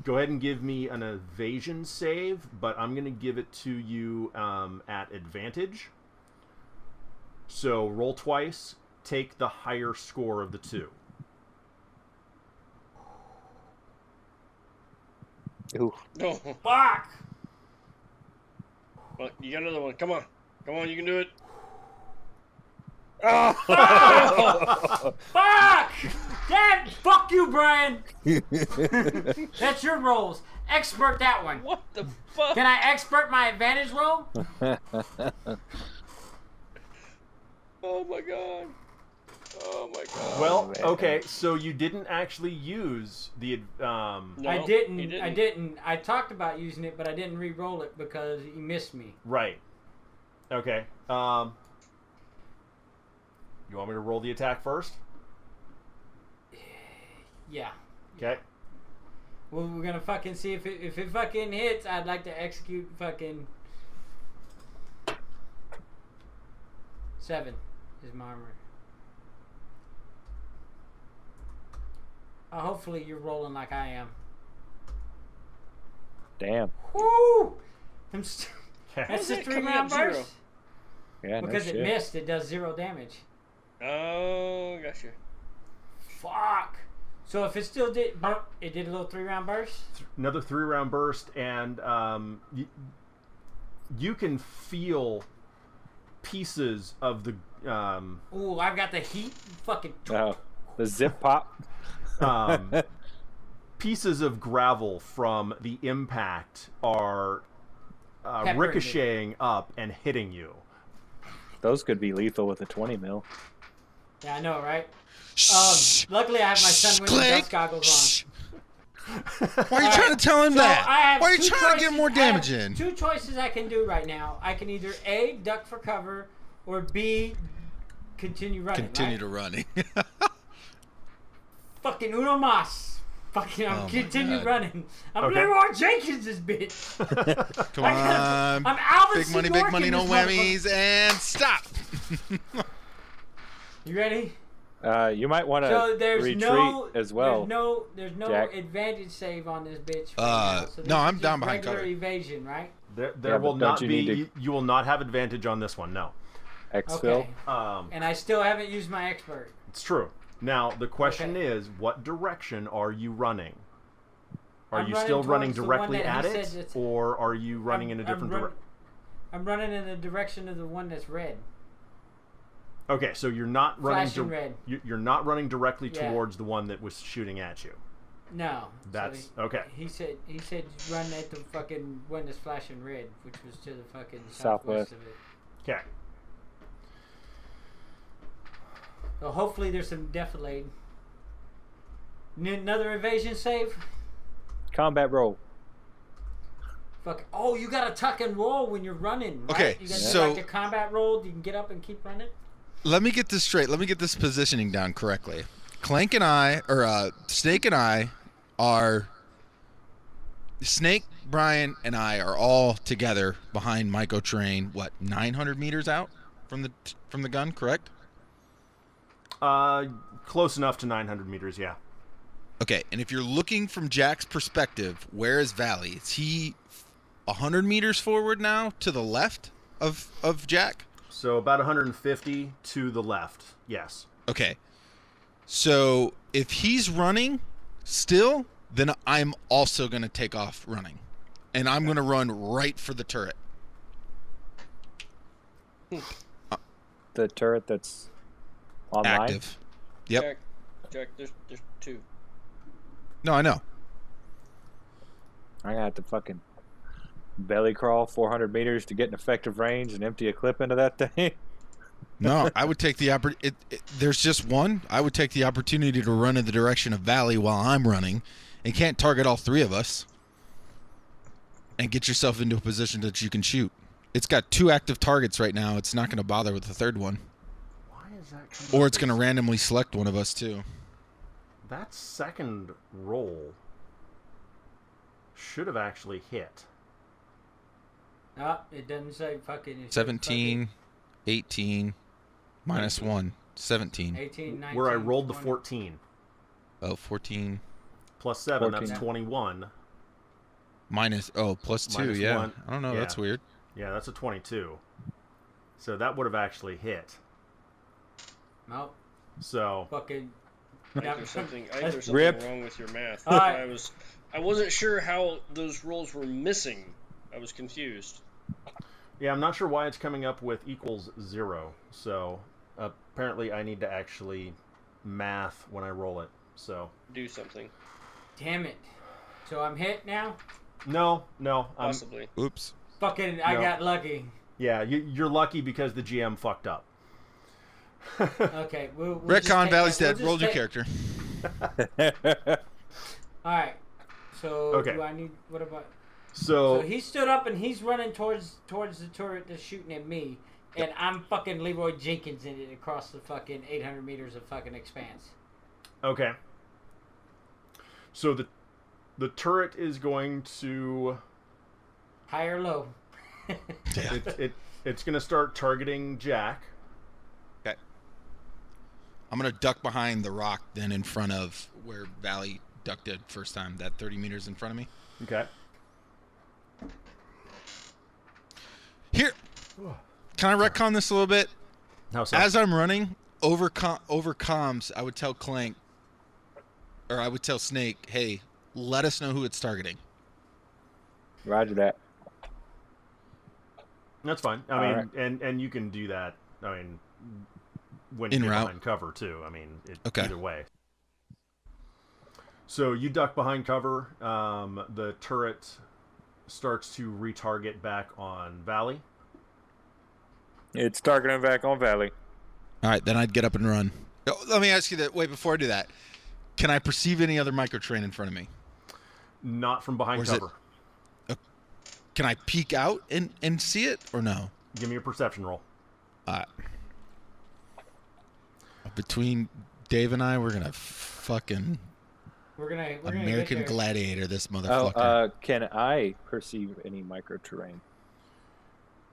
Go ahead and give me an evasion save, but I'm going to give it to you at advantage. So roll twice, take the higher score of the two. Ooh. No. Fuck! Well, you got another one. Come on. Come on, you can do it. Fuck! Damn! Fuck you, Brian! That's your rolls. Expert that one. What the fuck? Can I expert my advantage roll? Oh my god. Oh my god. Well, okay, so you didn't actually use the... No, I he didn't. I talked about using it, but I didn't re-roll it because he missed me. Right. Okay. You want me to roll the attack first? Yeah. Okay. Well, we're gonna fucking see if it fucking hits. I'd like to execute fucking 7 is my armor. Hopefully you're rolling like I am. Damn. Woo! Okay. That's a that 3 coming round up zero? burst. Yeah, Because no it shit. missed, it does 0 damage. Oh, gotcha. Fuck. So if it still did, it did a little 3 round burst. Another 3-round burst, and you can feel pieces of the Ooh, I've got the heat. Fucking. Oh, the zip pop. pieces of gravel from the impact are Peppering ricocheting up and hitting you. Those could be lethal with a 20 mil. Yeah, I know, right? Shh. Luckily, I have my sun wind and Click. dust goggles Shh. on. Why are you trying to tell him So that? I have Why are you two trying to get choices- more I damage have in? 2 choices I can do right now. I can either A, duck for cover, or B, continue running. Continue right? to running. Fucking Uno Mas. Fucking, I'm Oh my continue God. running. I'm Okay. Leroy Jenkins, this bitch. Come I'm on. Alvin Big money, Sikorsky, no this whammies, and stop. motherfucker. You ready? You might want So to there's retreat no as well. There's no Jack. advantage save on this bitch. Right now. So this no, is I'm just down behind regular cover. evasion, right? There Yeah, will but don't not you be. need You will not have advantage on this one. No, Exfil. Okay. And I still haven't used my expert. it's true. Now the question Okay. is, what direction are you running? Are I'm you running still running towards the one directly that at he it, said it's- or are you running in a different direction? I'm running in the direction of the one that's red. Okay, so you're not running. Flashing red. You're not running directly Yeah. towards the one that was shooting at you. No. That's so okay. He said run at the fucking one that's flashing red, which was to the fucking Southwest. southwest of it. Okay. So hopefully there's some defilade. Another evasion save. Combat roll. Fuck. Oh, you gotta tuck and roll when you're running. Right? Okay, You gotta so- do like a combat roll. You can get up and keep running. Let me get this straight. Let me get this positioning down correctly. Clank and I, or Snake and I, are... Snake, Brian, and I are all together behind Myco Train, what, 900 meters out from the gun, correct? Close enough to 900 meters. Yeah. Okay, and if you're looking from Jack's perspective, where is Valley? Is he 100 meters forward now to the left of Jack? So about 150 to the left. Yes. Okay. So if he's running still, then I'm also going to take off running. And I'm going to run right for the turret. The turret that's online. Active. Yep. Jack, there's 2. No, I know. I'm gonna have to fucking belly crawl 400 meters to get an effective range and empty a clip into that thing. No, I would take the there's just one. I would take the opportunity to run in the direction of Valley while I'm running, and can't target all 3 of us, and get yourself into a position that you can shoot. It's got 2 active targets right now. It's not going to bother with the 3rd one, Why is that? or it's going to randomly select one of us too. That second roll should have actually hit. No, it doesn't say fucking. It says 17, 18, minus 1, 17. fucking 18, 19, Where I rolled the 20. 14 Oh, 14. plus 7. 14. That's 21. plus 2, Minus yeah. 1. I don't know, Yeah. that's weird. Yeah, that's a 22. So that would have actually hit. Nope. So Fucking. I think there's something Rip. wrong with your math. All right. I wasn't sure how those rolls were missing. I was confused. yeah, I'm not sure why it's coming up with equals 0. So apparently I need to actually math when I roll it. So Do something. Damn it. So I'm hit now? no, Possibly. Oops. Fucking, I No. got lucky. yeah, you're lucky because the GM fucked up. Okay, we'll just Retcon, take Valley's that. dead. We'll Roll just your take- character. Alright. So, Okay. do I need... What about... So So he stood up and he's running towards the turret that's shooting at me. And I'm fucking Leroy Jenkins in it across the fucking 800 meters of fucking expanse. okay. So the turret is going to High or low? it's going to start targeting Jack. Okay. I'm going to duck behind the rock then in front of where Valley ducked it first time. That 30 meters in front of me. Okay. Here. Can I retcon this a little bit? How so? As I'm running, over comms, I would tell Clank, or I would tell Snake, hey, let us know who it's targeting. Roger that. That's fine. I mean, Alright. and you can do that. I mean, when In you get route? behind cover too. I mean, Okay. either way. So you duck behind cover. The turret starts to retarget back on Valley. It's targeting back on Valley. All right, then I'd get up and run. Oh, let me ask you that. Wait, before I do that, can I perceive any other microtrain in front of me? Not from behind Or is it- cover. Can I peek out and see it, or no? Give me a perception roll. Between Dave and I, we're gonna fucking We're gonna American get there. Gladiator this motherfucker. Oh, can I perceive any microterrain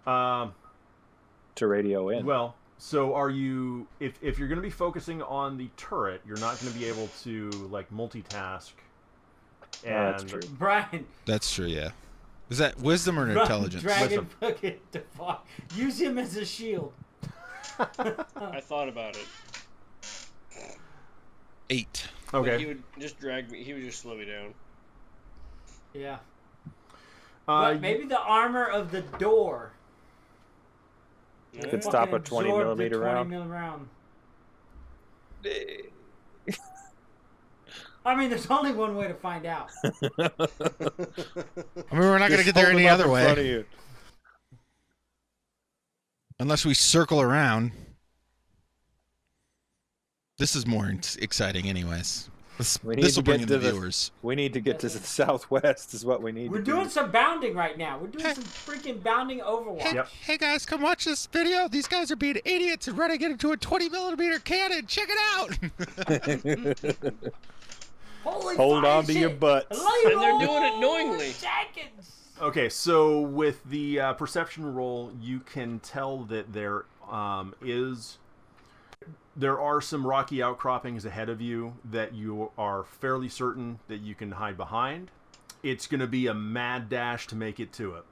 to radio in? Well, so are you? If you're going to be focusing on the turret, you're not going to be able to like multitask. And that's true. Brian, That's true, yeah. Is that wisdom or run, intelligence? Dragon fucking defy. Use him as a shield. I thought about it. 8. But Okay. he would just drag me. He would just slow me down. Yeah. But maybe the armor of the door Could stop a fucking 20 absorb the millimeter 20 round. mil round. I mean, there's only one way to find out. I mean, we're not gonna Just get there hold any them up other in front of way, you. unless we circle around. This is more exciting, anyways. We need This to will bring get in to the the- viewers. We need to get to the southwest is what we need We're to doing do. some bounding right now. We're doing some freaking bounding Overwatch. Yep. Hey guys, come watch this video. These guys are being idiots and running into a 20 millimeter cannon. Check it out. Holy Hold fire on to your shit. butts. Leroy And they're doing it knowingly. Jenkins. Okay, so with the perception roll, you can tell that there are some rocky outcroppings ahead of you that you are fairly certain that you can hide behind. It's going to be a mad dash to make it to it.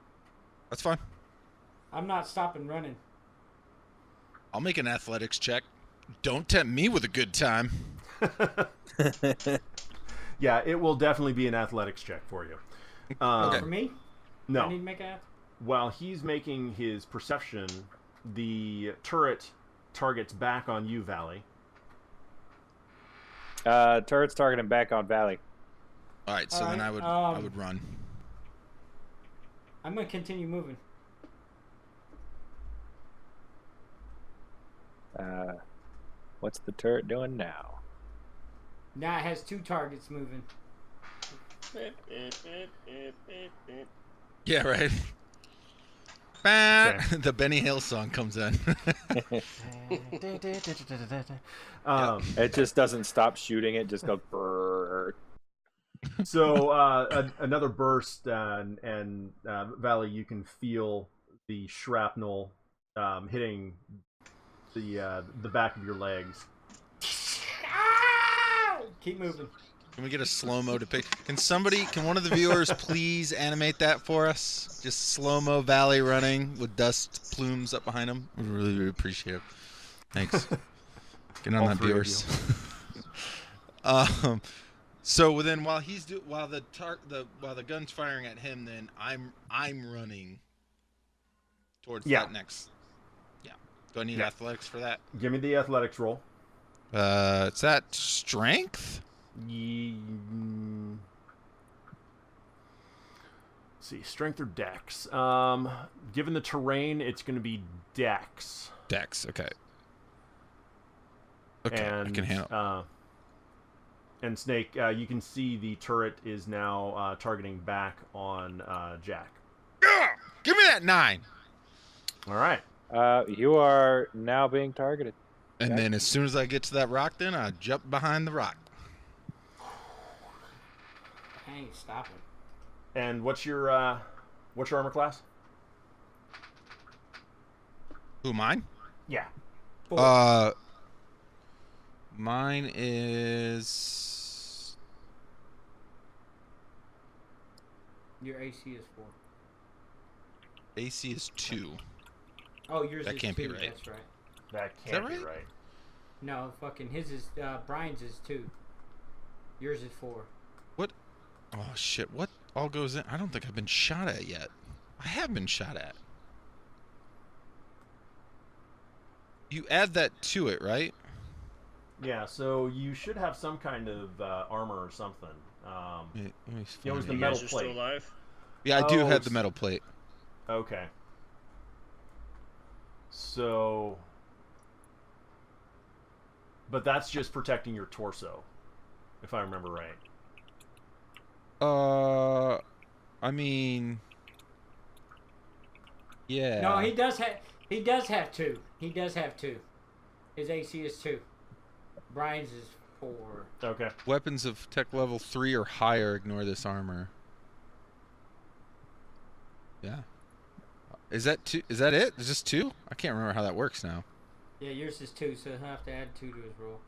That's fine. I'm not stopping running. I'll make an athletics check. Don't tempt me with a good time. Yeah, it will definitely be an athletics check for you. Okay. For me? I No, need to make a... while he's making his perception, the turret targets back on you, Valley. Turret's targeting back on Valley. All right, so All then right, I would run. I'm going to continue moving. What's the turret doing now? Now it has 2 targets moving. Yeah, right. Bah! The Benny Hill song comes in. It just doesn't stop shooting. It just goes. Brrr. So another burst, and Valley, you can feel the shrapnel hitting the back of your legs. Ah! Keep moving. Can we get a slow-mo depiction? Can one of the viewers please animate that for us? Just slow-mo Valley running with dust plumes up behind him. We really, really appreciate it. Thanks. Get on All that, three of viewers. So then while the gun's firing at him, then I'm running towards that next. Yeah. Do I need athletics for that? Give me the athletics roll. It's that strength? Let's see, strength or dex. Given the terrain, it's going to be dex. Dex, okay. Okay, And, I can handle. And Snake, you can see the turret is now targeting back on Jack. Give me that 9. All right. You are now being targeted. And then as soon as I get to that rock, then I jump behind the rock. I ain't stopping. And what's your armor class? Who, mine? Yeah. Mine is... Your AC is 4. AC is 2. Oh, yours That is can't 2. be right. That's right. That Is can't that be right? right. No, fucking his is Brian's is 2. Yours is 4. What? Oh, shit. What all goes in? I don't think I've been shot at yet. I have been shot at. You add that to it, right? Yeah, so you should have some kind of armor or something. Let me It was find the it. You metal guys are still plate. alive? Yeah, I do Oh, have the metal plate. Okay. So... But that's just protecting your torso, if I remember right. I mean... Yeah. No, he does have 2. He does have 2. His AC is 2. Brian's is 4. Okay. Weapons of tech level 3 or higher ignore this armor. Yeah. Is that 2? Is that it? Is this 2? I can't remember how that works now. Yeah, yours is 2, so he'll have to add 2 to his roll.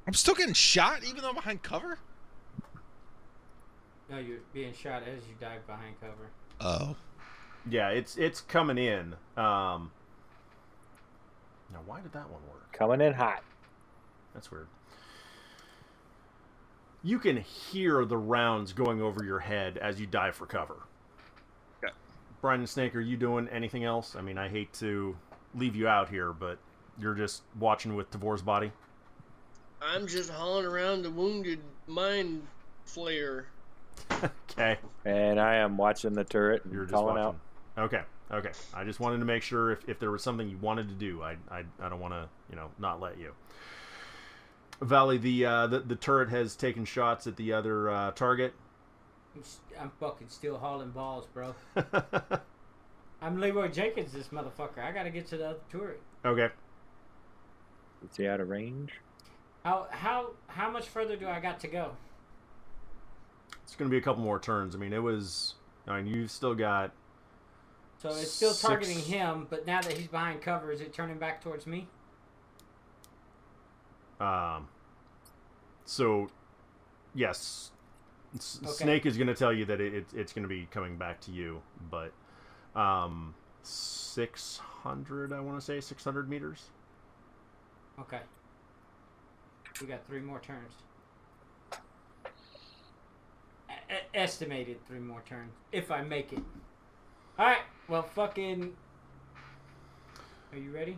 I'm still getting shot even though I'm behind cover? No, you're being shot as you dive behind cover. Oh. Yeah, it's coming in. Now, why did that one work? Coming in hot. That's weird. You can hear the rounds going over your head as you dive for cover. Okay. Brian and Snake, are you doing anything else? I mean, I hate to leave you out here, but you're just watching with Tavor's body? I'm just hauling around the wounded mind flayer. Okay. And I am watching the turret and You're just calling watching. out. Okay. I just wanted to make sure if there was something you wanted to do. I don't want to, not let you. Valley, the turret has taken shots at the other target. I'm fucking still hauling balls, bro. I'm Leroy Jenkins, this motherfucker. I gotta get to the other turret. Okay. Is he out of range? How much further do I got to go? It's going to be a couple more turns. I mean, you've still got... So it's still 6. targeting him, but now that he's behind cover, is it turning back towards me? So, yes. Okay. Snake is going to tell you that it's going to be coming back to you, but 600, I want to say, 600 meters. Okay. We got 3 more turns. Estimated 3 more turns, if I make it. Alright, well, fucking... Are you ready?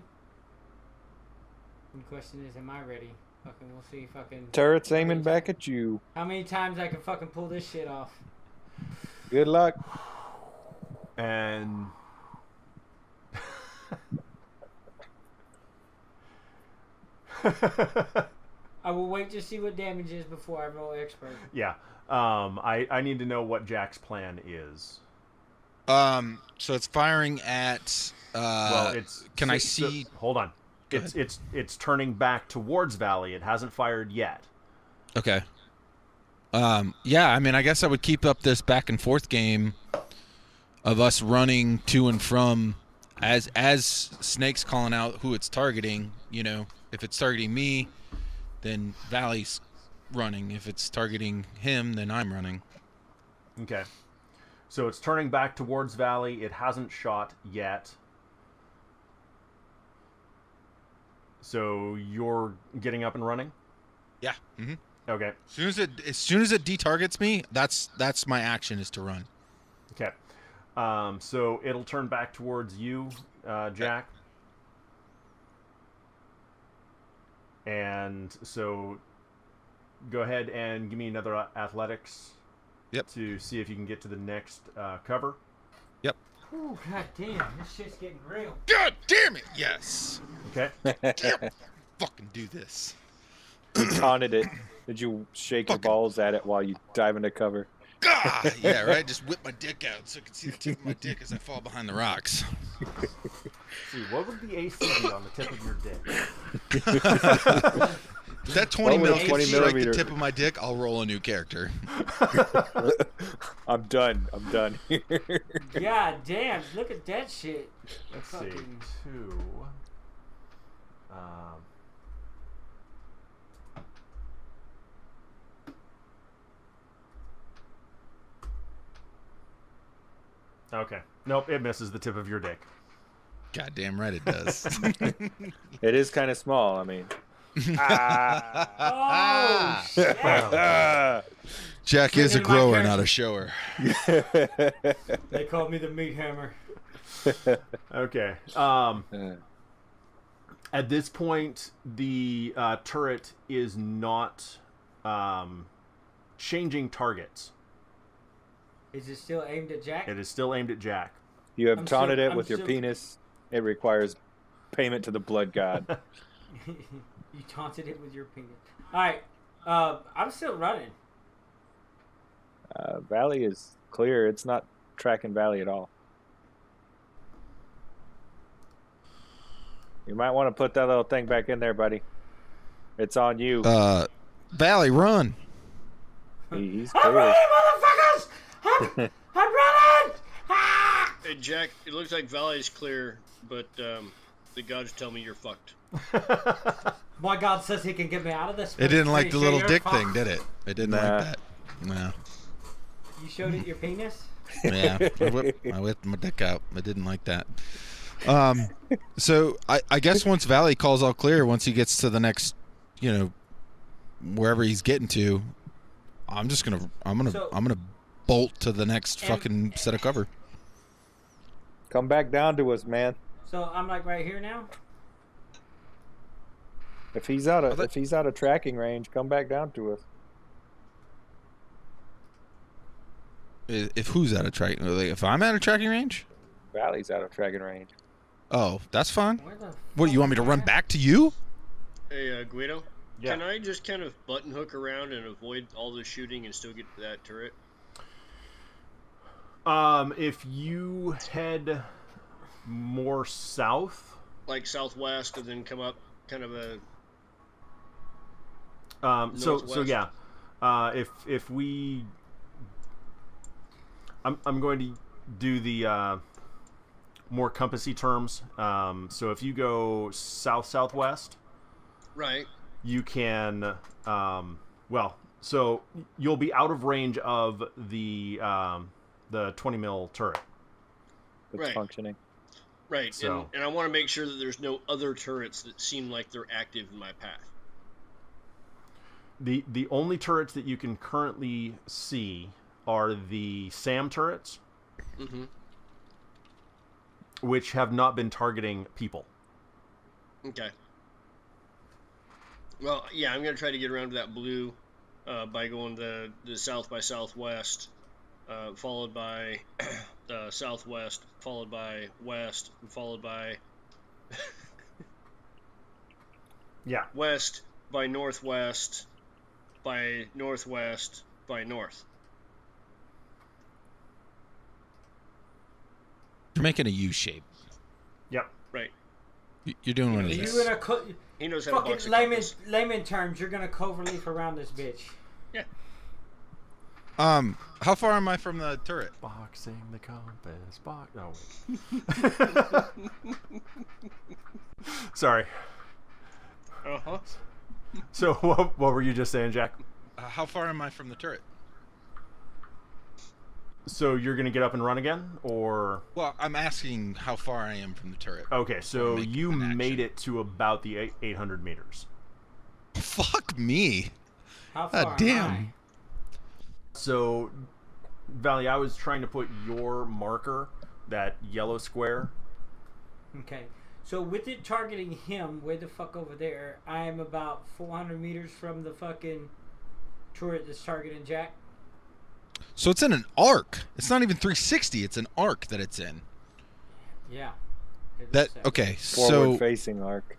The question is, am I ready? Fucking, we'll see fucking... Turret's aiming back at you. How many times I can fucking pull this shit off? Good luck. And... I will wait to see what damage is before I roll expert. Yeah. I need to know what Jack's plan is. So it's firing at. Can I see? Hold on. It's turning back towards Valley. It hasn't fired yet. Okay. Yeah. I mean, I guess I would keep up this back and forth game of us running to and from, as Snake's calling out who it's targeting. If it's targeting me, then Valley's running. If it's targeting him, then I'm running. Okay. So it's turning back towards Valley. It hasn't shot yet. So you're getting up and running? Yeah. Mm-hmm. Okay. As soon as it detargets me, that's my action is to run. Okay. So it'll turn back towards you, Jack. And so go ahead and give me another athletics. Yep. To see if you can get to the next cover. Yep. Ooh, god damn, this shit's getting real. God damn it! Yes. Okay. Fucking do this. You taunted it. Did you shake your balls at it while you dive into cover? God, yeah, right. Just whip my dick out so I can see the tip of my dick as I fall behind the rocks. See, what would the AC be on the tip of your dick? If that 20 mil can 20 strike millimeter. the tip of my dick, I'll roll a new character. I'm done here. God damn, look at that shit. Let's see. Fucking- 2. Okay. Nope, it misses the tip of your dick. Goddamn right it does. It is kind of small. I mean, Oh, shit. Jack is a Bring in my grower, character. not a shower. They called me the meat hammer. Okay. At this point, the turret is not changing targets. Is it still aimed at Jack? It is still aimed at Jack. you have I'm taunted still- it I'm with your still- penis. It requires payment to the blood god. You taunted it with your penis. Alright, I'm still running. Valley is clear. It's not tracking Valley at all. You might want to put that little thing back in there, buddy. It's on you. Valley, run. He's I'm clear. running, motherfuckers! I'm running! Ah! Hey, Jack, it looks like Valley's clear, but the gods tell me you're fucked. My God says he can get me out of this. It didn't like Pretty the sure little you're dick fucked. thing, did it? It didn't Nah. like that. No. You showed it your penis? Yeah, I whipped my dick out. I didn't like that. So I guess once Valley calls all clear, once he gets to the next, wherever he's getting to, I'm gonna bolt to the next fucking set of cover. Come back down to us, man. So I'm like right here now? If he's out of tracking range, come back down to us. If who's out of tracking? Like, if I'm out of tracking range? Valley's out of tracking range. Oh, that's fine. Where the What, you want me to fuck run am I? back to you? Hey, Guido, Yeah. can I just kind of button hook around and avoid all the shooting and still get to that turret? If you head more south, Like southwest and then come up kind of a... so Northwest. yeah, if we, I'm going to do the more compassy terms. So if you go southwest, Right. you can so you'll be out of range of the 20 mil turret. It's Right. functioning. Right, So- and I want to make sure that there's no other turrets that seem like they're active in my path. The only turrets that you can currently see are the SAM turrets, Mm-hmm. which have not been targeting people. Okay. Well, yeah, I'm going to try to get around to that blue by going the south by southwest, followed by southwest, followed by west, and followed by Yeah. west by northwest, by northwest, by north. You're making a U shape. Yep. Right. You're doing one of Are these. you gonna He knows how to box fucking a layman compass. layman terms? You're gonna cloverleaf around this bitch. How far am I from the turret? Boxing the compass. Sorry. Uh-huh. So what were you just saying, Jack? How far am I from the turret? So you're gonna get up and run again, or? Well, I'm asking how far I am from the turret. Okay, so Make you an action. made it to about the 800 meters. Fuck me. How far am Damn. I? So, Valley, I was trying to put your marker, that yellow square. Okay. So with it targeting him, way the fuck over there, I am about 400 meters from the fucking turret that's targeting Jack. So it's in an arc. It's not even 360. It's an arc that it's in. Yeah. It That looks that way. okay. Forward So facing arc.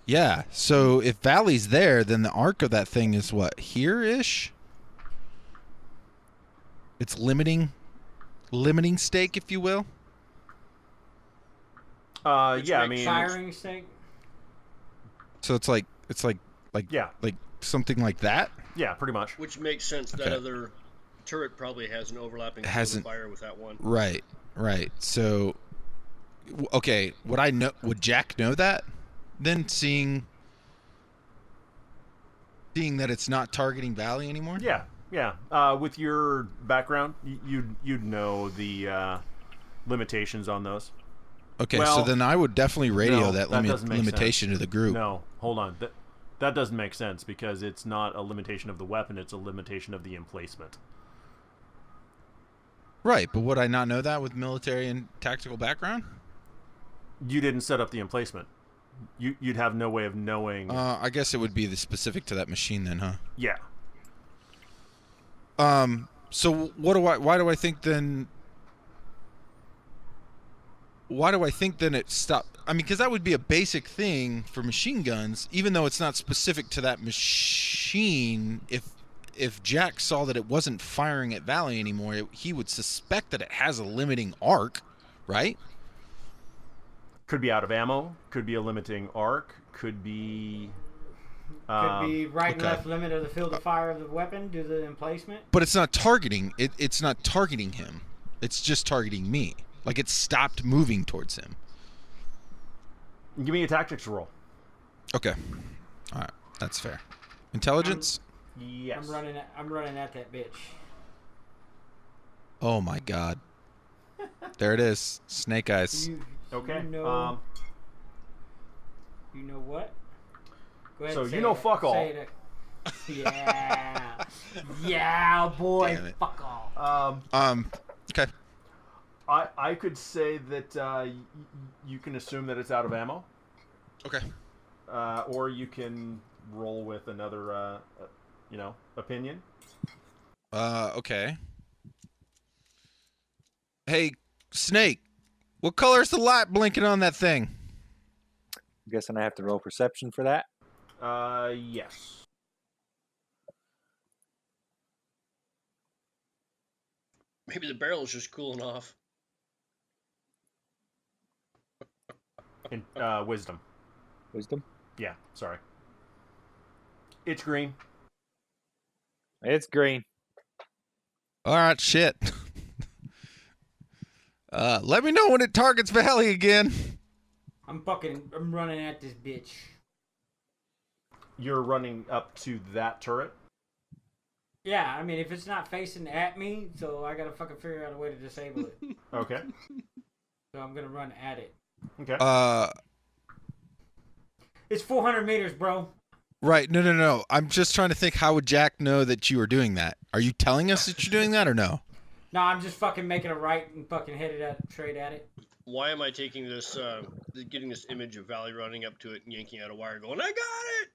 yeah. So if Valley's there, then the arc of that thing is what, here-ish? It's limiting stake, if you will. Yeah, I mean, Firing stake. So it's like yeah, something like that. yeah, pretty much. Which makes sense. That Okay. other turret probably has an overlapping Hasn't- fire with that one. Right. So okay, would Jack know that? Then seeing that it's not targeting Valley anymore? Yeah. With your background, you'd know the limitations on those. Okay, Well, so then I would definitely radio no, that that doesn't make limitation to the group. No, hold on. That doesn't make sense because it's not a limitation of the weapon; it's a limitation of the emplacement. Right, but would I not know that with military and tactical background? You didn't set up the emplacement. You'd have no way of knowing. I guess it would be the specific to that machine then, huh? Yeah. So why do I think then it stopped? I mean, because that would be a basic thing for machine guns, even though it's not specific to that machine. If Jack saw that it wasn't firing at Valley anymore, he would suspect that it has a limiting arc, right? Could be out of ammo. Could be a limiting arc. Could be. Could be right and okay. left limit of the field of fire of the weapon due to the emplacement. But it's not targeting. It's not targeting him. It's just targeting me. Like it stopped moving towards him. Give me a tactics roll. Okay. All right. That's fair. Intelligence? Yes. I'm running at that bitch. Oh my god. There it is. Snake eyes. Okay. You know what? Go ahead. So and say you know it. fuck all. Say it. Yeah. Yeah, boy. Damn it. Fuck all. Okay. I could say that you can assume that it's out of ammo, Okay. or you can roll with another, opinion. Okay. Hey, Snake. What color's the light blinking on that thing? I'm guessing I have to roll perception for that. Yes. Maybe the barrel is just cooling off. In wisdom. Wisdom. Yeah. Sorry. It's green. It's green. All right, shit. Let me know when it targets Valley again. I'm running at this bitch. You're running up to that turret. Yeah, I mean, if it's not facing at me, so I gotta fucking figure out a way to disable it. Okay. So I'm gonna run at it. Okay. It's 400 meters, bro. Right. No. I'm just trying to think, how would Jack know that you were doing that? Are you telling us that you're doing that or no? No, I'm just fucking making a right and fucking headed straight at it. Why am I taking this, getting this image of Valley running up to it and yanking out a wire going, I got it!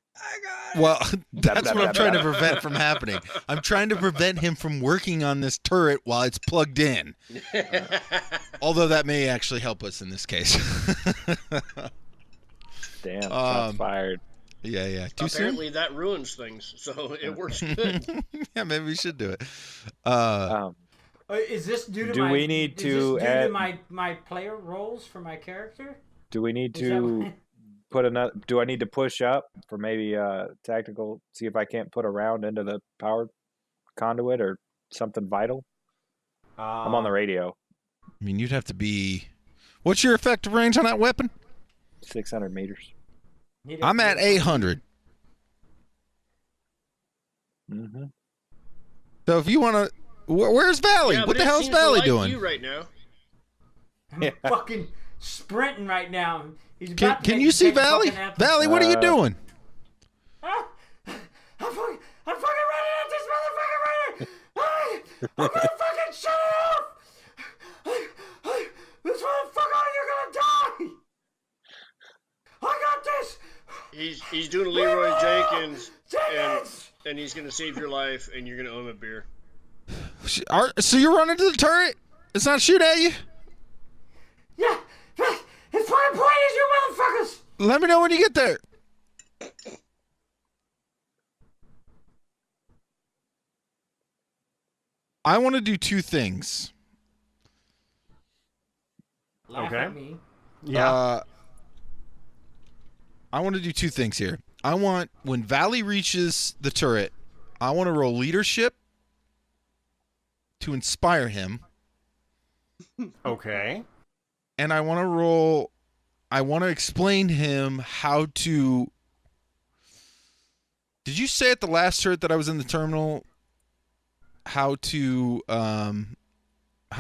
Well, that's what I'm trying to prevent from happening. I'm trying to prevent him from working on this turret while it's plugged in. Although that may actually help us in this case. Damn, shots fired. Yeah. Too Apparently that ruins things, so it works good. soon? Yeah, maybe we should do it. Is this due to Do we need to add- my player roles for my character? Do we need Is that to what- put another? Do I need to push up for maybe tactical? See if I can't put a round into the power conduit or something vital. I'm on the radio. I mean, you'd have to be... What's your effective range on that weapon? 600 meters. I'm at 800. Mm-hmm. So if you want to, where's Valley? Yeah, what but the it hell's seems to Valley like doing? you right now. I'm fucking sprinting right now. He's about to Can make you me see take a Valley? fucking apple. Valley, what are you doing? Ah! I'm fucking running at this motherfucker right now. I'm gonna fucking shut it off. This motherfucker, you're gonna die. I got this. He's doing Leroy Jenkins, Jenkins! and he's gonna save your life, and you're gonna owe him a beer. So you're running to the turret? It's not shoot at you? Yeah, it's fucking pointless, you motherfuckers. Let me know when you get there. I want to do two things. Laugh Okay. at me. Yeah. I want to do two things here. I want, when Valley reaches the turret, I want to roll leadership to inspire him. Okay. And I want to explain to him how to. Did you say at the last turret that I was in the terminal how to,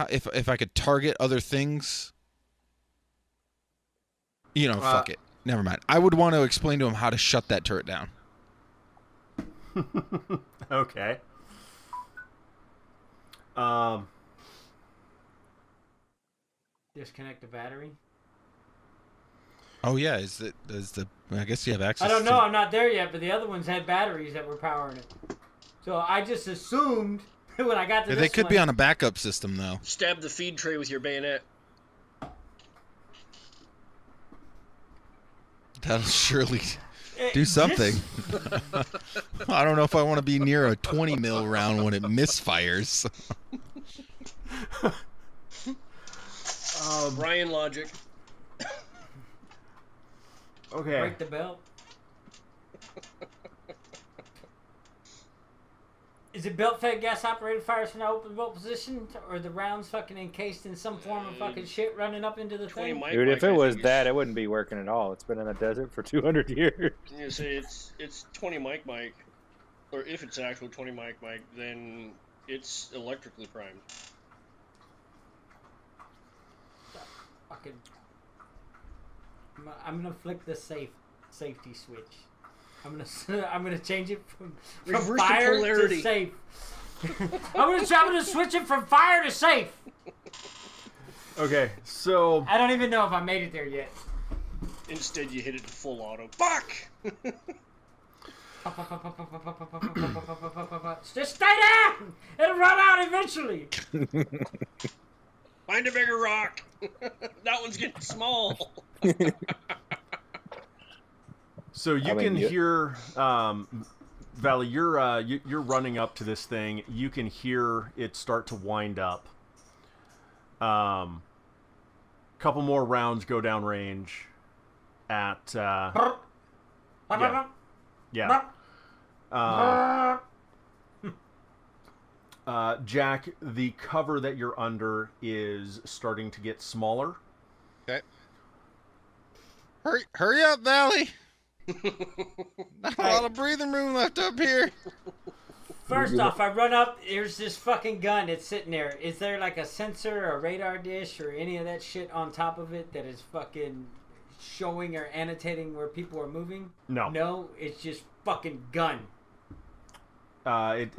if I could target other things? You know, fuck it. Never mind. I would want to explain to him how to shut that turret down. Okay. Disconnect the battery. Oh yeah, I guess you have access. I don't know. I'm not there yet, but the other ones had batteries that were powering it. So I just assumed when I got to this They could one, be on a backup system though. Stab the feed tray with your bayonet. That'll surely do something. I don't know if I want to be near a 20 mil round when it misfires. Brian logic. Okay. break the belt. Is it belt-fed gas-operated fires from the open bolt position, or the rounds fucking encased in some form of fucking shit running up into the 20 thing? mic Dude, if mic, it I was think that, it wouldn't be working at all. It's been in the desert for 200 years. I'm gonna say it's 20 mic, or if it's actual 20 mic, then it's electrically primed. Fucking. I'm gonna flick the safety switch. I'm gonna change it from Reverse the fire polarity. to safe. I'm gonna switch it from fire to safe. Okay. So I don't even know if I made it there yet. Instead, you hit it to full auto. Fuck! Just stay there. It'll run out eventually. Find a bigger rock. That one's getting small. So you can hear, Valley. You're running up to this thing. You can hear it start to wind up. Couple more rounds go down range. At yeah. Jack, the cover that you're under is starting to get smaller. Okay. Hurry up, Valley. Not a lot of breathing room left up here. First off, I run up. There's this fucking gun. It's sitting there. Is there like a sensor or a radar dish or any of that shit on top of it that is fucking showing or annotating where people are moving? No. No, it's just fucking gun. It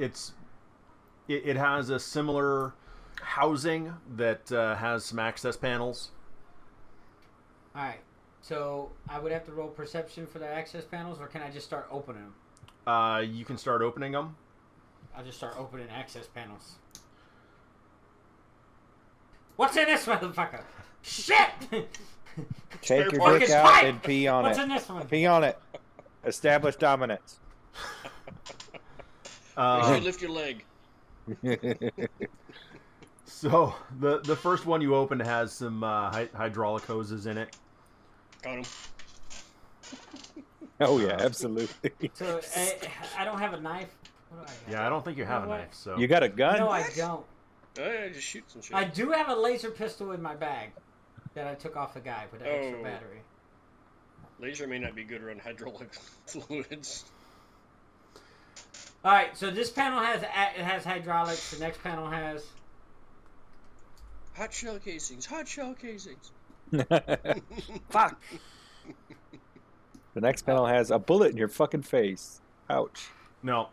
has a similar housing that has some access panels. All right. So I would have to roll perception for the access panels, or can I just start opening them? You can start opening them. I'll just start opening access panels. What's in this motherfucker? Shit! Take your Spare dick parts. out Pipe! and pee on What's it. in this one? Pee on it. Establish dominance. Make sure you lift your leg. So the first one you open has some hydraulic hoses in it. Got him. Oh yeah, absolutely. So I don't have a knife. What do I have? Yeah, I don't think you have a know what? knife. So You got a gun? No, I don't. Oh, yeah, just shoot some shit. I do have a laser pistol in my bag that I took off the guy with the extra Oh. battery. Laser may not be good around hydraulic fluids. All right, so this panel has hydraulics. The next panel has Hot shell casings. Hot shell casings. Fuck. The next panel has a bullet in your fucking face. Ouch. No.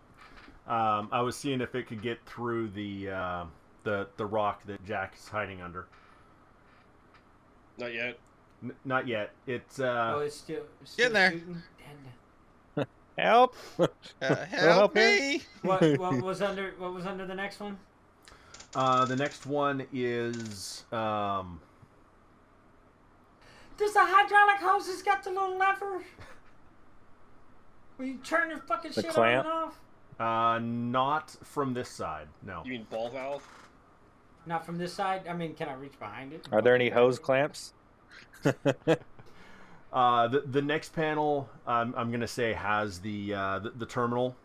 I was seeing if it could get through the rock that Jack is hiding under. Not yet. Not yet. It's it's still Get in there. shooting. Help. Help me. What was under the next one? The next one is Does the hydraulic hoses got the little lever? Where you turn your fucking The shit clamp? on and off? not from this side. No. You mean ball valve? Not from this side? I mean, can I reach behind it? Are there any hose clamps? The next panel, I'm gonna say has the terminal.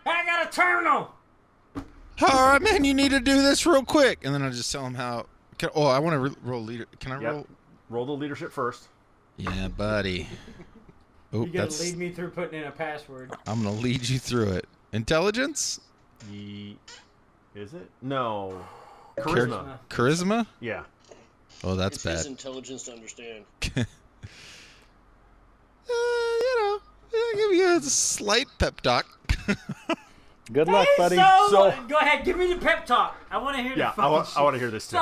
I got a terminal! All right, man, you need to do this real quick. And then I just tell him how. I want to roll leader. Can I Yep. roll? Roll the leadership first. Yeah, buddy. Oh, You gotta lead me through putting in a password. I'm gonna lead you through it. Intelligence? Is it? No. Charisma. Charisma? Yeah. Oh, that's It's bad. his intelligence to understand. I'll give you a slight pep talk. Good luck, buddy. So, go ahead, give me the pep talk. I want to hear the Yeah, fucking shit. I want to hear this too. So,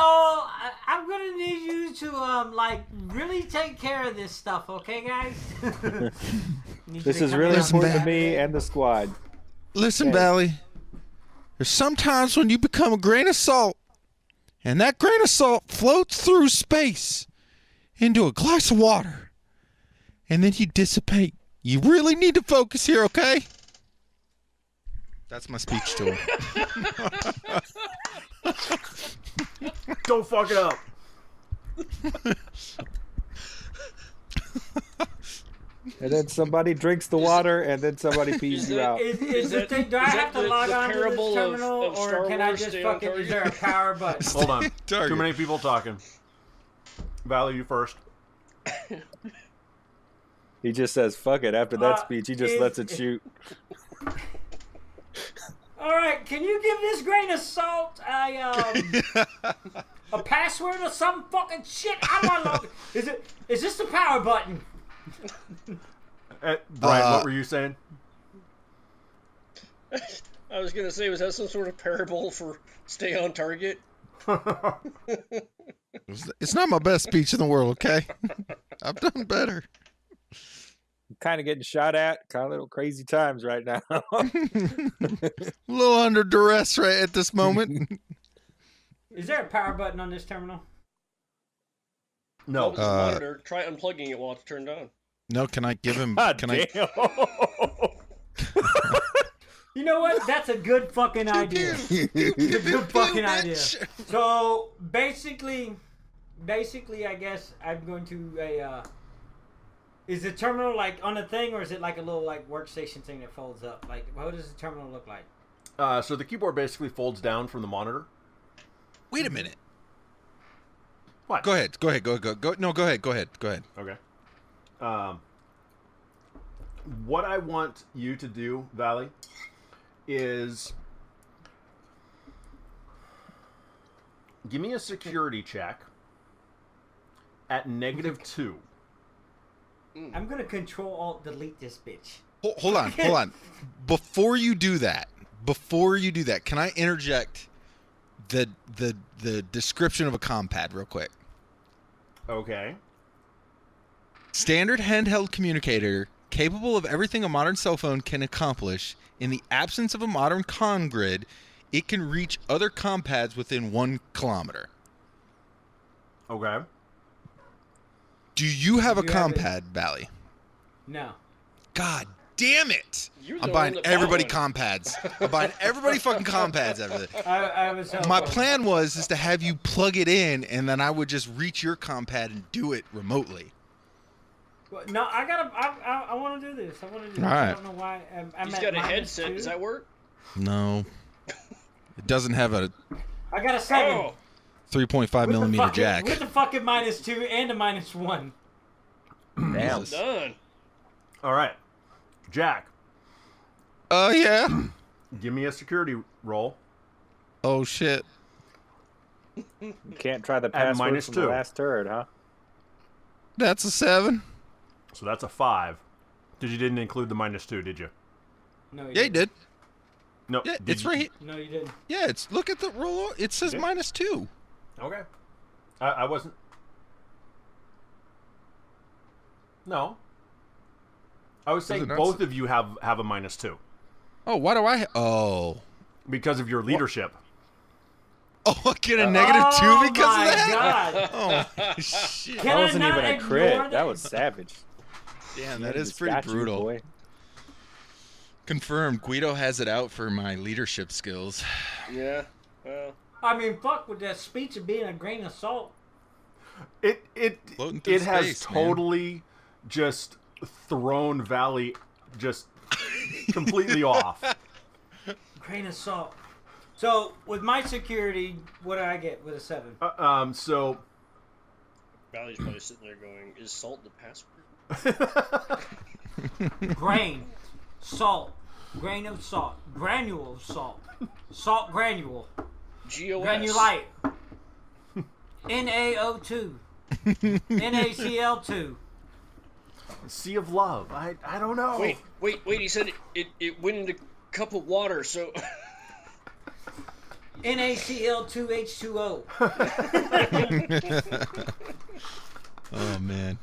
I'm gonna need you to really take care of this stuff, okay, guys? This is really important to me and the squad. Listen, Okay. Valley. There's sometimes when you become a grain of salt, and that grain of salt floats through space into a glass of water, and then you dissipate. You really need to focus here, okay? That's my speech to him. Don't fuck it up. And then somebody drinks the water, and then somebody pees you out. Is the thing, do I have to log on to this terminal, of Star or can I Wars just stay on fucking, is target? there a power button? Hold on. Target. Too many people talking. Valley, you first. He just says, fuck it. After that speech, he just is- lets it shoot. Alright, can you give this grain of salt a password or some fucking shit? I want to log. Is this the power button? Brian, what were you saying? I was gonna say, was that some sort of parable for stay on target? It's not my best speech in the world, okay? I've done better. I'm kind of getting shot at. Kind of little crazy times right now. A little under duress right at this moment. Is there a power button on this terminal? No. That was the monitor. Try unplugging it while it's turned on. No, can I give him? God Can damn. You know what? That's a good fucking idea. It's a good fucking idea. So basically, I guess I'm going to is the terminal like on a thing, or is it like a little like workstation thing that folds up? Like, what does the terminal look like? So the keyboard basically folds down from the monitor. Wait a minute. What? Go ahead. Go. No, go ahead. Okay. What I want you to do, Valley, is give me a security check at -2. I'm gonna Control Alt Delete this bitch. Hold on. Before you do that, can I interject the description of a compad real quick? Okay. Standard handheld communicator capable of everything a modern cell phone can accomplish. In the absence of a modern con grid, it can reach other compads within 1 kilometer. Okay. Do you have a Do you have it? compad, Valley? No. God damn it! You're the I'm one buying that everybody bought one. compads. I'm buying everybody fucking compads out of it. I was hoping. My plan is to have you plug it in, and then I would just reach your compad and do it remotely. No, I want to do this. I want to do this. All I right. don't know why. I'm He's at got a -2. headset. Does that work? No. It doesn't have a I got a 7. Oh, 3.5 millimeter jack. With the fucking -2 and a -1. Damn. Jesus. done. All right. Jack, Oh, yeah. Give me a security roll. Oh, shit. You can't try the At password from the -2. last turret, huh? That's a 7. So that's a 5. Because you didn't include the -2, did you? No, Yeah, you did. No. Yeah, did it's you? right here. No, you didn't. Yeah, look at the roll. It says Yeah. -2. Okay. I wasn't. No. I was saying it not both of you have a -2 Oh, why do I? Oh. because of your leadership. Oh, I get a -2 because my of that? God. Oh, shit. Can That I wasn't not even a ignore crit. that? That was savage. Damn, Yeah, that is just pretty got you, brutal. boy. Confirmed. Guido has it out for my leadership skills. Yeah. Well. I mean, fuck with that speech of being a grain of salt. Floating through It has space, man. totally just thrown Valley just completely off. Grain of salt. So with my security, what do I get with a 7? So Valley's probably sitting there going, "Is salt the password?" Grain, salt, grain of salt, granule of salt, salt granule, GOS. granulite, NaO2, NaCl2. Sea of Love. I don't know. Wait. He said it went into a cup of water, so. NaCl2H2O. Oh, man.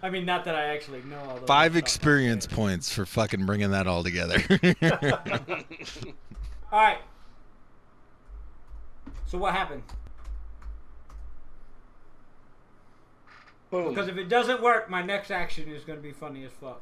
I mean, not that I actually know all those. 5 stuff. experience points for fucking bringing that all together. All right. So what happened? Boom. Because if it doesn't work, my next action is going to be funny as fuck.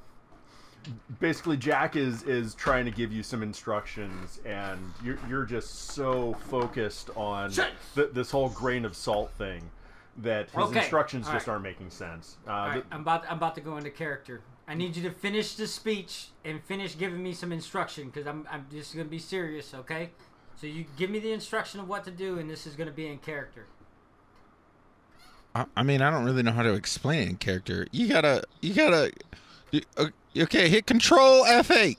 Basically, Jack is trying to give you some instructions, and you're just so focused on this whole grain of salt thing that his instructions All just right. aren't making sense. All right, I'm about to go into character. I need you to finish the speech and finish giving me some instruction because I'm just going to be serious, okay? So you give me the instruction of what to do, and this is going to be in character. I mean, I don't really know how to explain it in character. You gotta. Okay, hit Control F8.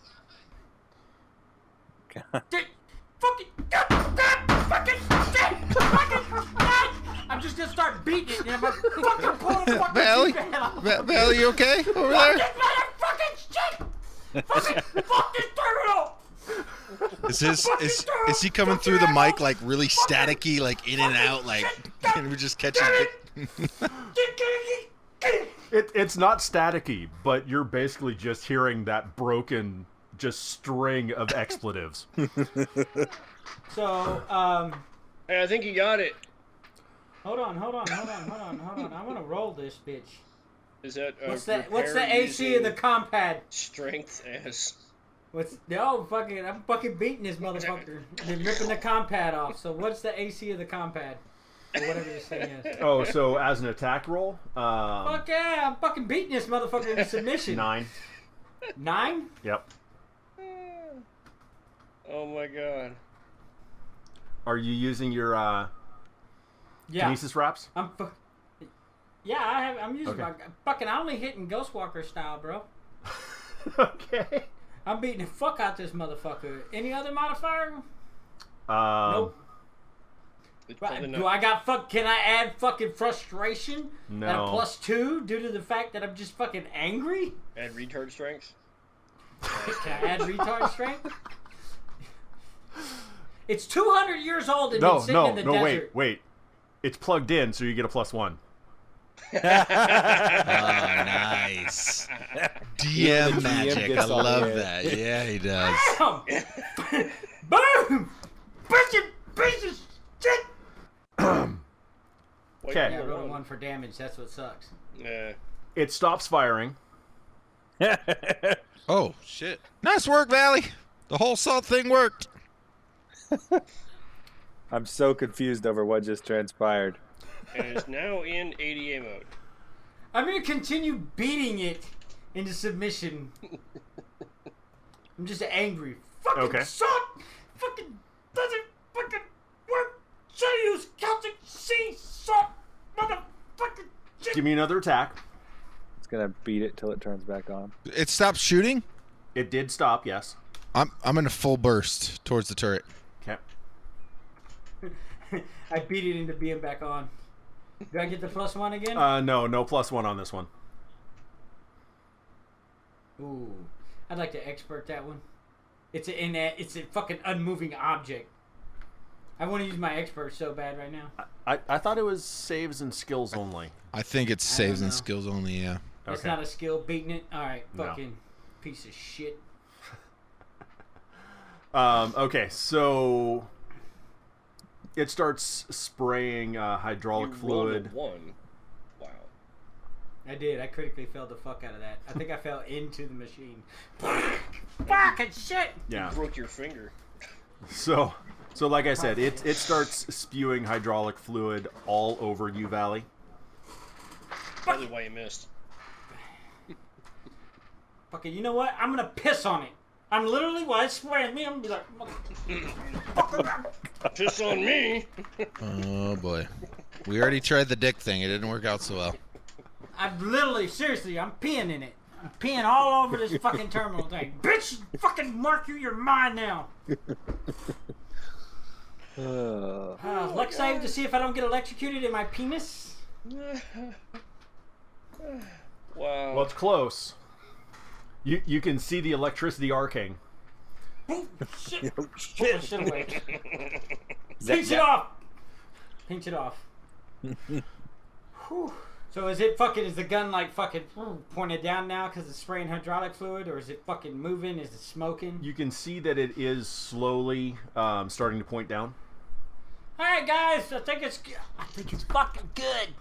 I'm just gonna start beating it, and I'm gonna fucking pull the fucking Valley, keypad off. Valley, you okay over Fuck there? this motherfucking shit! Fuck this terminal! Is he coming through the mic like really staticky, like in and out, like and we're just catching it? It's not staticky, but you're basically just hearing that broken just string of expletives. So, Hey, I think you got it. hold on. I want to roll this bitch. Is that What's the repair AC of the using compad? strength as? I'm fucking beating this motherfucker. Been ripping the compad off. So what's the AC of the compad? Or whatever this thing is. Oh, so as an attack roll, Fuck yeah, I'm fucking beating this motherfucker in submission. 9. 9? Yep. Oh my god. Are you using your Yeah. kinesis wraps? I'm using Okay. my fucking. I'm only hitting Ghostwalker style, bro. Okay. I'm beating the fuck out this motherfucker. Any other modifier? Nope. It's probably Do not. I got fuck? Can I add fucking frustration? No. At a +2 due to the fact that I'm just fucking angry? Add retard strength? Can I add retard strength? It's 200 years old and No, been sitting in the desert. wait. It's plugged in, so you get a +1. Oh, nice. DM DM magic. I gets all love the that. Yeah, he does. Bam! Boom! Piece of shit! Wait, Okay. Yeah, I rolled a 1 for damage. That's what sucks. Yeah. It stops firing. Oh, shit. Nice work, Valley. The whole salt thing worked. I'm so confused over what just transpired. And is now in ADA mode. I'm gonna continue beating it into submission. I'm just angry. Fucking Okay. suck! Fucking doesn't fucking work! Should use Celtic Sea salt, motherfucking shit! Give me another attack. It's gonna beat it till it turns back on. It stopped shooting? It did stop, yes. I'm in a full burst towards the turret. Okay. I beat it into being back on. Do I get the +1 again? No +1 on this one. Ooh, I'd like to expert that one. It's a fucking unmoving object. I want to use my expert so bad right now. I thought it was saves and skills only. I think it's I saves don't and know. skills only. Yeah. That's Okay. not a skill. Beating it. All right, No. fucking piece of shit. Okay, so it starts spraying hydraulic You fluid. rolled a 1. Wow. I did. I critically failed the fuck out of that. I think I fell into the machine. Fucking shit! Yeah. You broke your finger. So like I said, it starts spewing hydraulic fluid all over you, Valley. Probably why you missed. Fucking, you know what? I'm gonna piss on it. I'm literally, while it's spraying me, I'm gonna be like, Piss on me. Oh boy. We already tried the dick thing. It didn't work out so well. I'm literally, seriously, I'm peeing in it. I'm peeing all over this fucking terminal thing. Bitch, fucking mark your mind now. Luck save to see if I don't get electrocuted in my penis. Wow. Well, it's close. You can see the electricity arcing. Oh, shit. Pull the shit away. Pinch it off. Pinch it off. Whew. So is the gun like fucking pointed down now because it's spraying hydraulic fluid, or is it fucking moving? Is it smoking? You can see that it is slowly starting to point down. All right, guys, I think it's fucking good.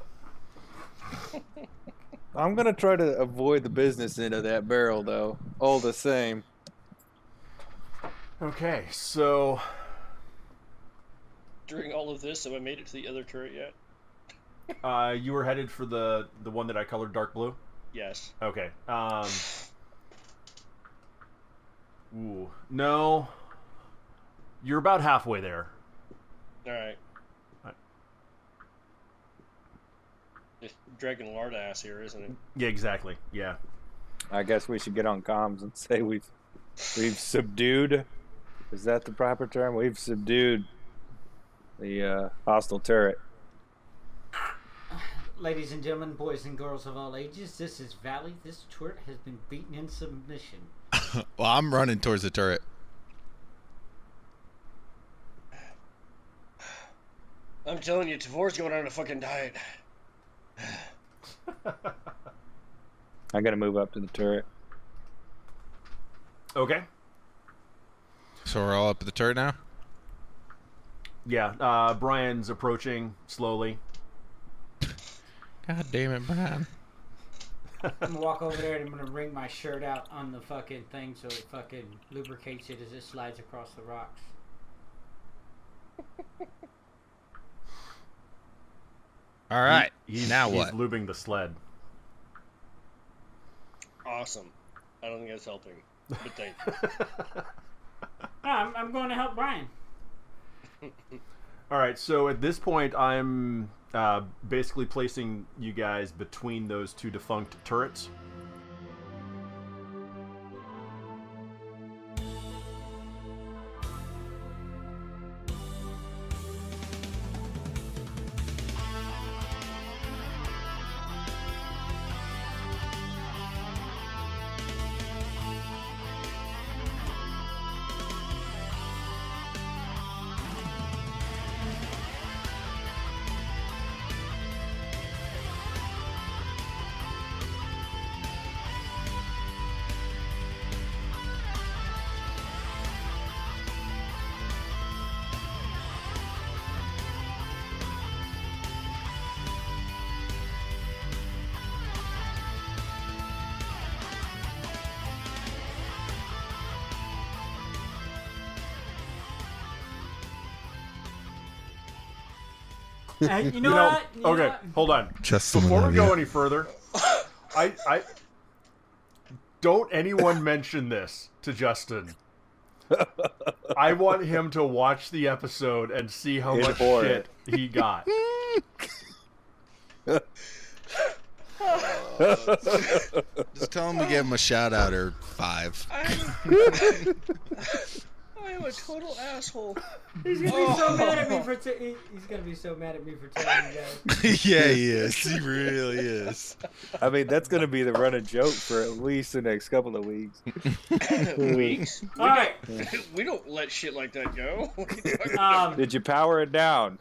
I'm gonna try to avoid the business end of that barrel, though. All the same. Okay, so During all of this, have I made it to the other turret yet? you were headed for the one that I colored dark blue? Yes. Okay. Ooh. No. You're about halfway there. Alright. Just dragging lard ass here, isn't it? Yeah, exactly. Yeah. I guess we should get on comms and say we've subdued. Is that the proper term? We've subdued the hostile turret. Ladies and gentlemen, boys and girls of all ages, this is Valley. This turret has been beaten in submission. Well, I'm running towards the turret. I'm telling you, Tavor's going on a fucking diet. I gotta move up to the turret. Okay. So we're all up at the turret now? Yeah. Brian's approaching slowly. God damn it, Brian. I'm gonna walk over there and I'm gonna wring my shirt out on the fucking thing so it fucking lubricates it as it slides across the rocks. All right. He's what? He's lubing the sled. Awesome. I don't think that's helping. But thank you. No, I'm going to help Brian. All right. So at this point, I'm basically placing you guys between those two defunct turrets. You know what? You know Okay, what? hold on. Just Before we go any further, I don't anyone mention this to Justin. I want him to watch the episode and see how much for shit he got. Just tell him we give him a shout out or 5. I am a total asshole. He's gonna be so mad at me for he's gonna be so mad at me for telling you guys. Yeah, he is. He really is. I mean, that's going to be the running joke for at least the next couple of weeks. Weeks? All right. We don't let shit like that go. Did you power it down?